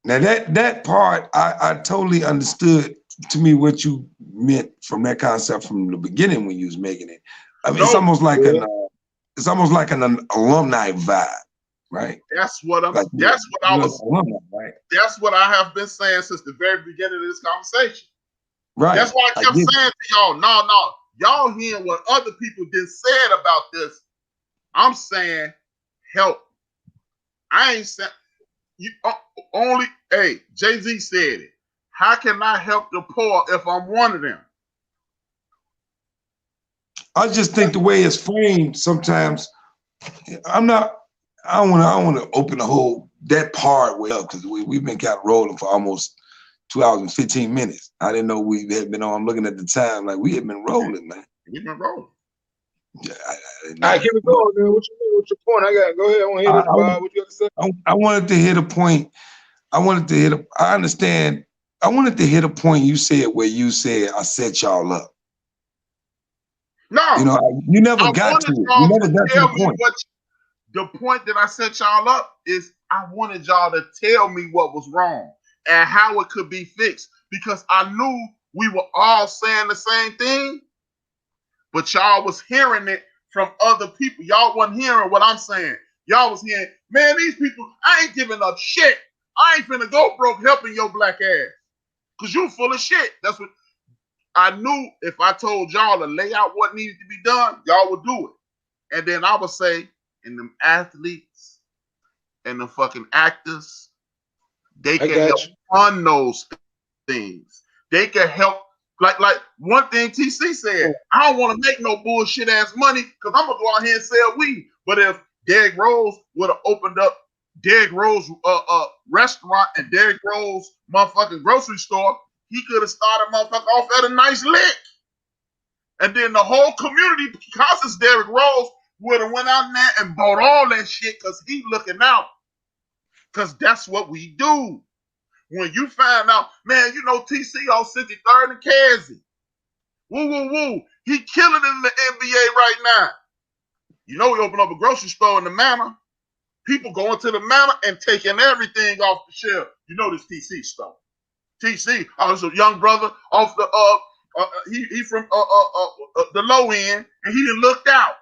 Now that part, I totally understood. To me, what you meant from that concept from the beginning when you was making it. I mean, it's almost like an alumni vibe, right? That's what I was. Right? That's what I have been saying since the very beginning of this conversation. Right. That's why I kept saying to y'all, no, y'all hearing what other people did said about this. I'm saying help. I ain't saying you only. Hey, Jay-Z said it. How can I help the poor if I'm one of them? I just think the way it's framed sometimes, I don't want to open the whole that part way up because we've been kind of rolling for almost 2 hours and 15 minutes. I didn't know we had been on. I'm looking at the time like we had been rolling, man. We've been rolling. Yeah, all right, keep it going, man. What you mean? What's your point? Go ahead. I want to hear this, Bob. What you got to say? I wanted to hit a point. I understand. I wanted to hit a point you said where you said I set y'all up. No, you never got to it. You never got to the point. The point that I set y'all up is I wanted y'all to tell me what was wrong and how it could be fixed because I knew we were all saying the same thing, but y'all was hearing it from other people. Y'all wasn't hearing what I'm saying. Y'all was hearing, man, these people, I ain't giving up shit. I ain't finna go broke helping your black ass. Because you full of shit. That's what I knew. If I told y'all to lay out what needed to be done, y'all would do it. And then I would say, and them athletes and the fucking actors, they can help fund those things. They can help. Like one thing TC said, I don't want to make no bullshit ass money because I'm going to go out here and sell weed. But if Derrick Rose would have opened up Derrick Rose restaurant and Derrick Rose motherfucking grocery store, he could have started motherfucker off at a nice lick. And then the whole community, because it's Derrick Rose, would have went out there and bought all that shit because he looking out. Because that's what we do. When you find out, man, TC on 63rd and Cassie. Woo, woo, woo. He killing it in the NBA right now. He opened up a grocery store in the Manor. People going to the Manor and taking everything off the shelf. This TC stuff. TC, was a young brother off the he from the low end, and he done looked out.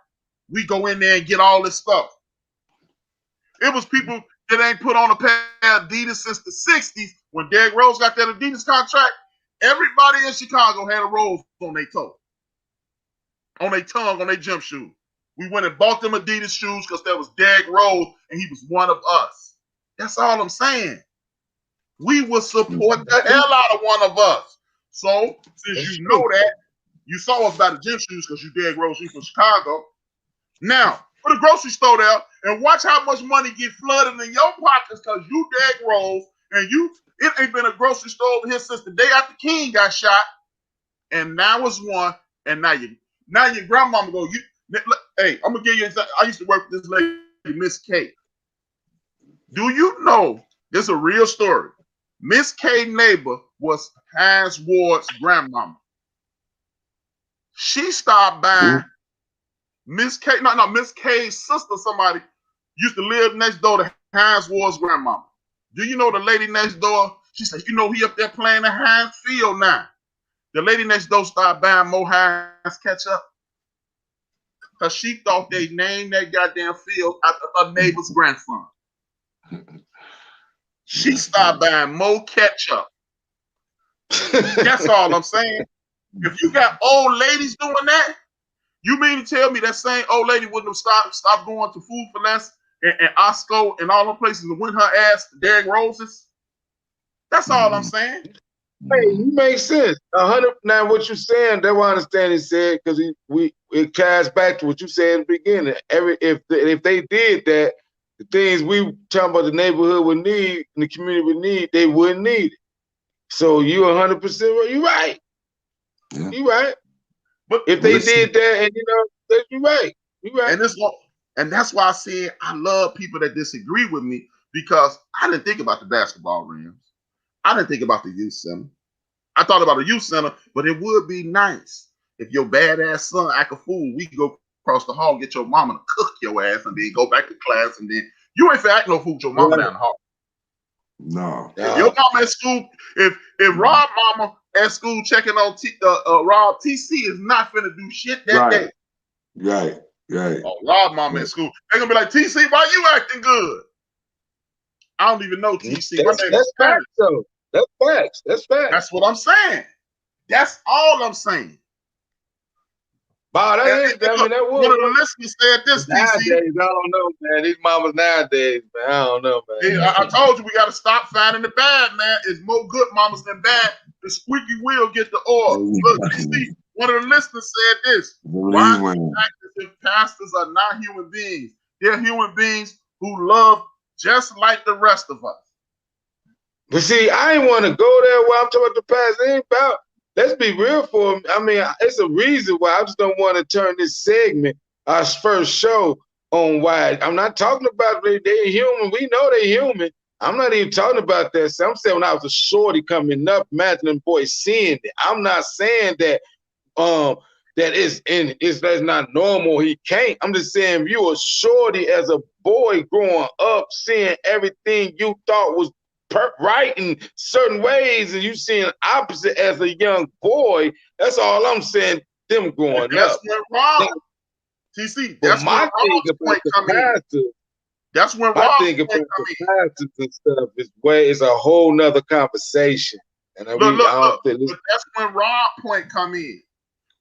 We go in there and get all this stuff. It was people that ain't put on a pair of Adidas since the 60s. When Derrick Rose got that Adidas contract, everybody in Chicago had a rose on their toe, on their tongue, on their gym shoe. We went and bought them Adidas shoes because that was Derrick Rose and he was one of us. That's all I'm saying. We will support the hell out of one of us. So, since you know that, you saw us buy the gym shoes because you Derrick Rose, you from Chicago. Now, put a grocery store there and watch how much money get flooded in your pockets because you Derrick Rose and it ain't been a grocery store over here since the day after King got shot. And now it's one. And now your grandmama go, hey, I'm going to give you an example. I used to work with this lady, Miss K. Do you know, this is a real story. Miss K neighbor was Hines Ward's grandmama. She started buying Miss K, Miss K's sister, somebody used to live next door to Hines Ward's grandmama. Do you know the lady next door? She said, he up there playing in Hines Field now. The lady next door started buying more Hines ketchup. Because she thought they named that goddamn field after her neighbor's grandson. She started buying more ketchup. That's all I'm saying. If you got old ladies doing that, you mean to tell me that same old lady wouldn't have stopped going to Food for Less and Osco and all the places and win her ass to Derrick Rose's? That's all I'm saying. Hey, you make sense. 100. Now, what you saying? That's what I understand. He said because it ties back to what you said in the beginning. If they did that, the things we talking about the neighborhood would need and the community would need, they wouldn't need it. So you 100% right. You right. Yeah. You right. But if they did that, and you right. You right. And that's why I said I love people that disagree with me, because I didn't think about the basketball rims. I didn't think about the youth center. I thought about a youth center, but it would be nice if your badass son act a fool. We could go across the hall, get your mama to cook your ass, and then go back to class, and then you ain't for act no fool with your mama down the hall. No. If your mama at school, if Rob mama at school checking on Rob TC is not finna do shit that day. Right. Oh, Rob mama at school, they gonna be like, TC, why you acting good? I don't even know TC. That's facts, though. That's facts. That's facts. That's what I'm saying. That's all I'm saying. Wow, that was one of the listeners said this. Nowadays, I don't know, man. These mamas nowadays, man, I don't know, man. I told you we got to stop finding the bad, man. It's more good mamas than bad. The squeaky wheel get the oil. Look, TC, one of the listeners said this. Why if pastors are not human beings? They're human beings who love just like the rest of us. But see, I ain't want to go there while I'm talking about the past. It ain't about, let's be real for them. I mean, it's a reason why I just don't want to turn this segment, our first show, on why. I'm not talking about they're human. We know they're human. I'm not even talking about that. So I'm saying when I was a shorty coming up, imagine them boys seeing it. I'm not saying that that's not normal. He can't. I'm just saying if you a shorty as a boy growing up, seeing everything you thought was right in certain ways, and you seeing opposite as a young boy, that's all I'm saying. Them growing that's up. When Rob, TC, that's my thing about the pastor. That's when my thing about the pastors and stuff is a whole nother conversation. And look, but that's when Rob point come in.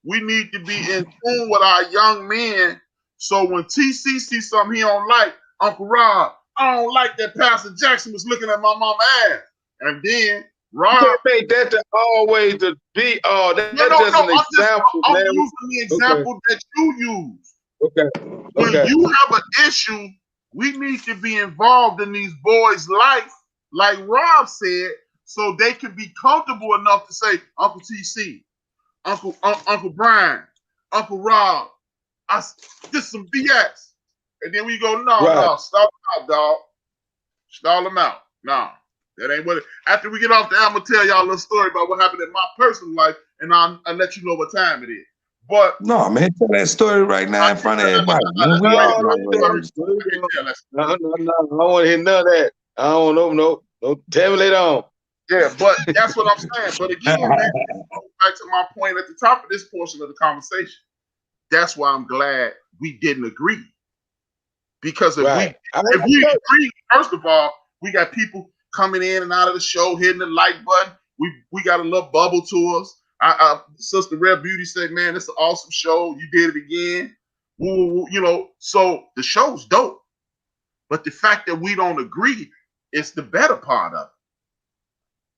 We need to be in tune with our young men. So when TC sees something he don't like, Uncle Rob, I don't like that Pastor Jackson was looking at my mama's ass. And then Rob, you can't make that to always to be that's just an example. I'm using the example that you use. Okay. When you have an issue, we need to be involved in these boys' life, like Rob said, so they can be comfortable enough to say, Uncle TC, Uncle Brian, Uncle Rob, this some BS. And then we go, no, stall them out, dog. Stall them out. No, that ain't what it. After we get off the air, I'm going to tell y'all a little story about what happened in my personal life, and I'll let you know what time it is. But no, man, tell that story right now in front of everybody. No, I don't want to hear none of that. I don't know. Don't tell me later on. Yeah, but that's what I'm saying. But again, man, back to my point at the top of this portion of the conversation. That's why I'm glad we didn't agree. Because if we agree, first of all, we got people coming in and out of the show, hitting the like button. We got a little bubble to us. Sister Red Beauty said, man, it's an awesome show. You did it again. So the show's dope. But the fact that we don't agree is the better part of it.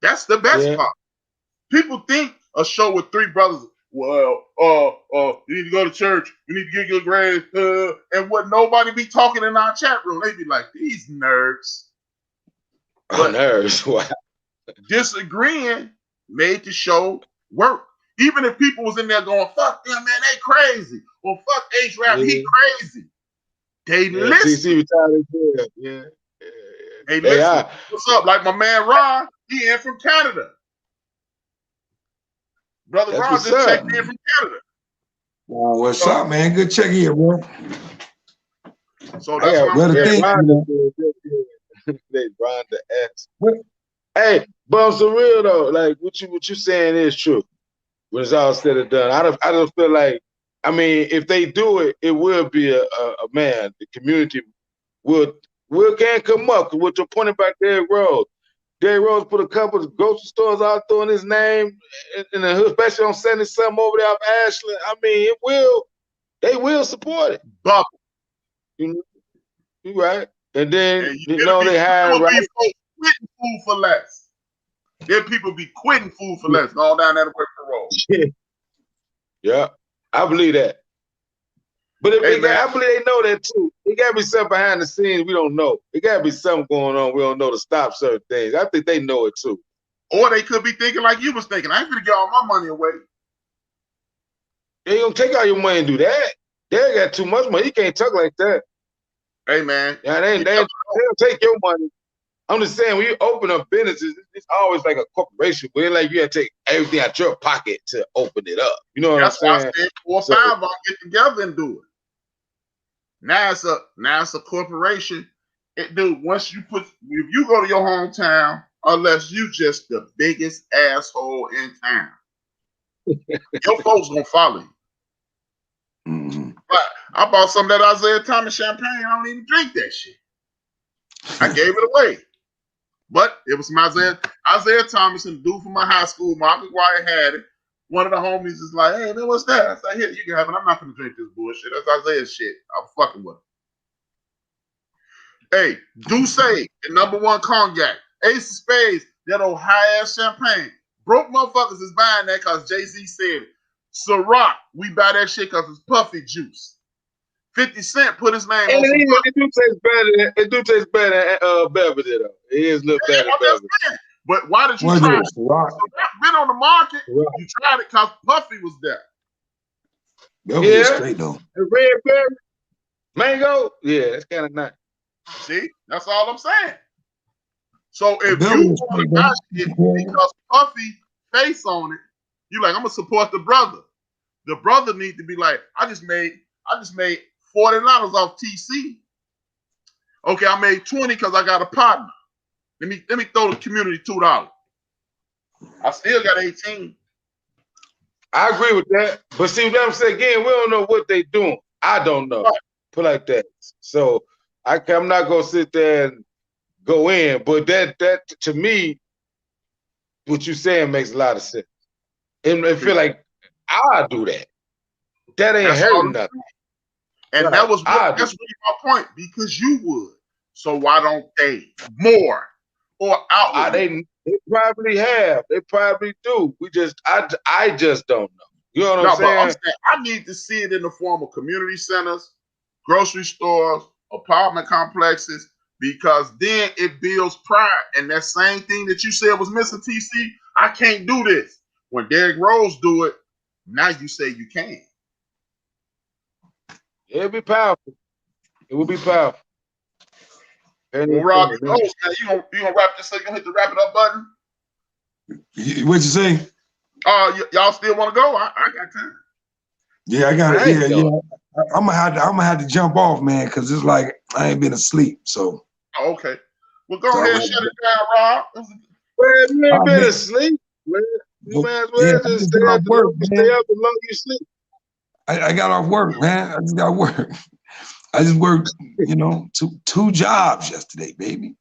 That's the best part. People think a show with three brothers, well, you need to go to church. You need to get your grades. And what nobody be talking in our chat room. They be like, these nerds. Nerds. Wow. Disagreeing made the show work. Even if people was in there going, fuck them, man, they crazy. Or fuck H-Rap, he crazy. They listen. Hey, listen. What's up? Like my man Ron, he in from Canada. Brother Ron just checked in from Canada. What's up, man? Good check here, bro. So that's what I'm saying. Ron the S. Hey, but I'm so real though. Like what you saying is true. When it's all said and done, I don't feel like. I mean, if they do it, it will be a man. The community can come up. Cause what you're pointing back Derrick Rose. Derrick Rose put a couple of grocery stores out there in his name, in the hood, especially on 70-something over there off Ashland. I mean, they will support it. Bubble. You right. And then they have right. Food for less. Then people be quitting food for less, going down there to work parole. Yeah, I believe that. But if Hey, man. I believe they know that too. It got to be something behind the scenes we don't know. It got to be something going on we don't know to stop certain things. I think they know it too. Or they could be thinking like you was thinking. I ain't gonna get all my money away. They ain't gonna take all your money and do that. They got too much money. You can't talk like that. Hey, man. Yeah, they don't take your money. I'm just saying, when you open up businesses, it's always like a corporation. But it's like you have to take everything out your pocket to open it up. You know what I'm saying? That's why I said 4 or 5 of them get together and do it. Now it's a corporation. Dude, if you go to your hometown, unless you just the biggest asshole in town, your folks gonna follow you. Mm-hmm. But I bought some of that Isaiah Thomas champagne. I don't even drink that shit. I gave it away. But it was some Isaiah Thomas, and the dude from my high school, Marcus Wyatt, had it. One of the homies is like, hey, man, what's that? I said, here, you can have it. I'm not going to drink this bullshit. That's Isaiah shit. I'm fucking with him. Hey, Douce, the #1 cognac. Ace of Spades, that old high-ass champagne. Broke motherfuckers is buying that because Jay-Z said it. Ciroc, we buy that shit because it's puffy juice. 50 Cent put his name on some. It do taste better than Beverly, though. It is a little better than Beverly. But why did you try it? Ciroc been on the market. Right. You tried it because Puffy was there. Beverly is straight, though. The red berry, mango, yeah, that's kind of nice. See, that's all I'm saying. So if you want to buy shit because Puffy face on it, you like, I'm gonna support the brother. The brother needs to be like, I just made $40 off TC. Okay, I made 20 because I got a partner. Let me throw the community $2. I still got 18. I agree with that. But see what I'm saying again, we don't know what they doing. I don't know. Right. Put like that. So I'm not gonna sit there and go in, but that to me, what you're saying makes a lot of sense. And I feel like I'll do that. That ain't hurting nothing. And right. That's really my point, because you would. So why don't they more or out? They probably have. They probably do. I just don't know. You know what I'm saying? But I'm saying I need to see it in the form of community centers, grocery stores, apartment complexes, because then it builds pride. And that same thing that you said was missing, TC, I can't do this. When Derrick Rose do it, now you say you can. It'll be powerful. It will be powerful. Well, Rob, you gonna wrap this up? You gonna hit the wrap it up button? What'd you say? Y'all still want to go? I got time. Yeah, I got it. Yeah. I'm gonna have to jump off, man, because it's like I ain't been asleep. So. Oh, okay. Well, go ahead and shut it down, Rob. Well, you ain't been asleep. You might as well just stay up the long you sleep. I got off work, man. I just got work. I just worked, two jobs yesterday, baby.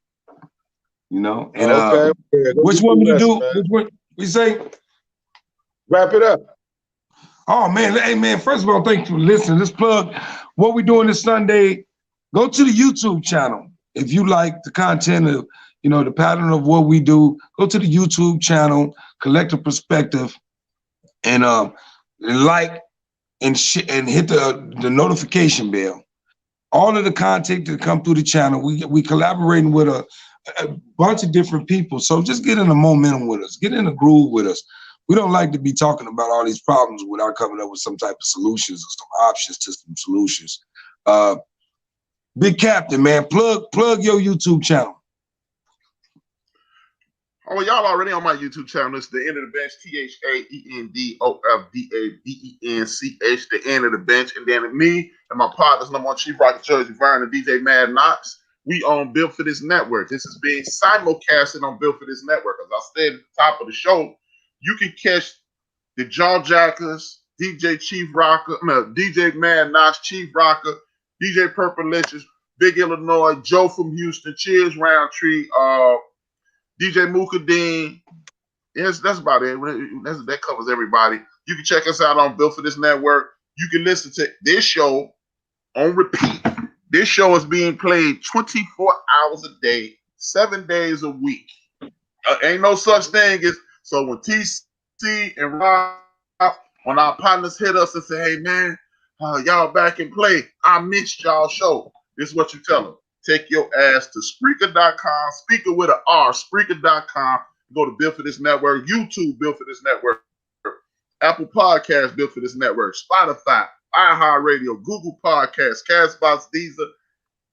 And okay. Which one you do? Which one we say? Wrap it up. Oh man, hey man, first of all, thank you for listening. Let's plug what we're doing this Sunday. Go to the YouTube channel. If you like the content of, the pattern of what we do, go to the YouTube channel, Collective Perspective, and like and hit the notification bell. All of the content that come through the channel, we collaborating with a bunch of different people. So just get in the momentum with us, get in the groove with us. We don't like to be talking about all these problems without coming up with some type of solutions or some options to some solutions. Big Captain, man, plug your YouTube channel. Oh, y'all already on my YouTube channel. It's The End of the Bench, THAENDOFDABENCH, The End of the Bench. And then me and my partners, #1 Chief Rocket Jersey Vern and DJ Mad Knox, we own Built for This Network. This is being simulcasted on Built for This Network. As I said at the top of the show, you can catch the Jawjackers, DJ Mad Knox, Chief Rocker, DJ Purple Lynches, Big Illinois, Joe from Houston, Cheers Roundtree, DJ Mukadeen. Yes, that's about it. That covers everybody. You can check us out on Built for This Network. You can listen to this show on repeat. This show is being played 24 hours a day, 7 days a week. Ain't no such thing as so when TC and Rob, when our partners hit us and say, "Hey man, y'all back in play. I missed y'all show." This is what you tell them. Take your ass to Spreaker.com, speaker with an R, Spreaker.com. Go to Built for This Network, YouTube Built for This Network, Apple Podcasts Built for This Network, Spotify, iHeartRadio, Google Podcasts, Castbox, Deezer,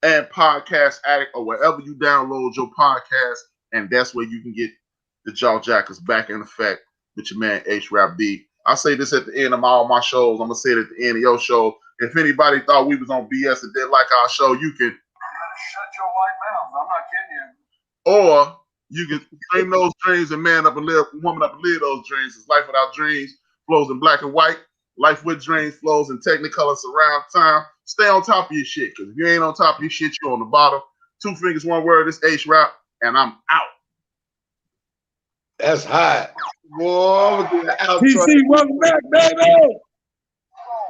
and Podcast Addict, or wherever you download your podcast. And that's where you can get the Jaw Jackers back in effect with your man H-Rap B. I say this at the end of all my shows. I'm going to say it at the end of your show. If anybody thought we was on BS and didn't like our show, you can shut your white mouth. I'm not kidding you. Or you can dream those dreams and man up and live, woman up and live those dreams. It's life without dreams flows in black and white. Life with dreams flows in technicolor surround time. Stay on top of your shit, because if you ain't on top of your shit, you're on the bottom. 2 fingers, 1 word. It's H-Rap, and I'm out. That's hot. Boy, I'm gonna TC, welcome back, baby.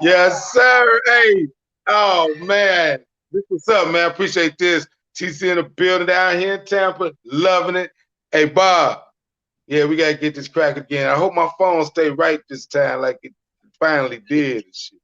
Yes, sir. Hey, oh man, this what's up, man. Appreciate this. TC in the building down here in Tampa, loving it. Hey, Bob. Yeah, we gotta get this crack again. I hope my phone stay right this time, like it finally did and shit.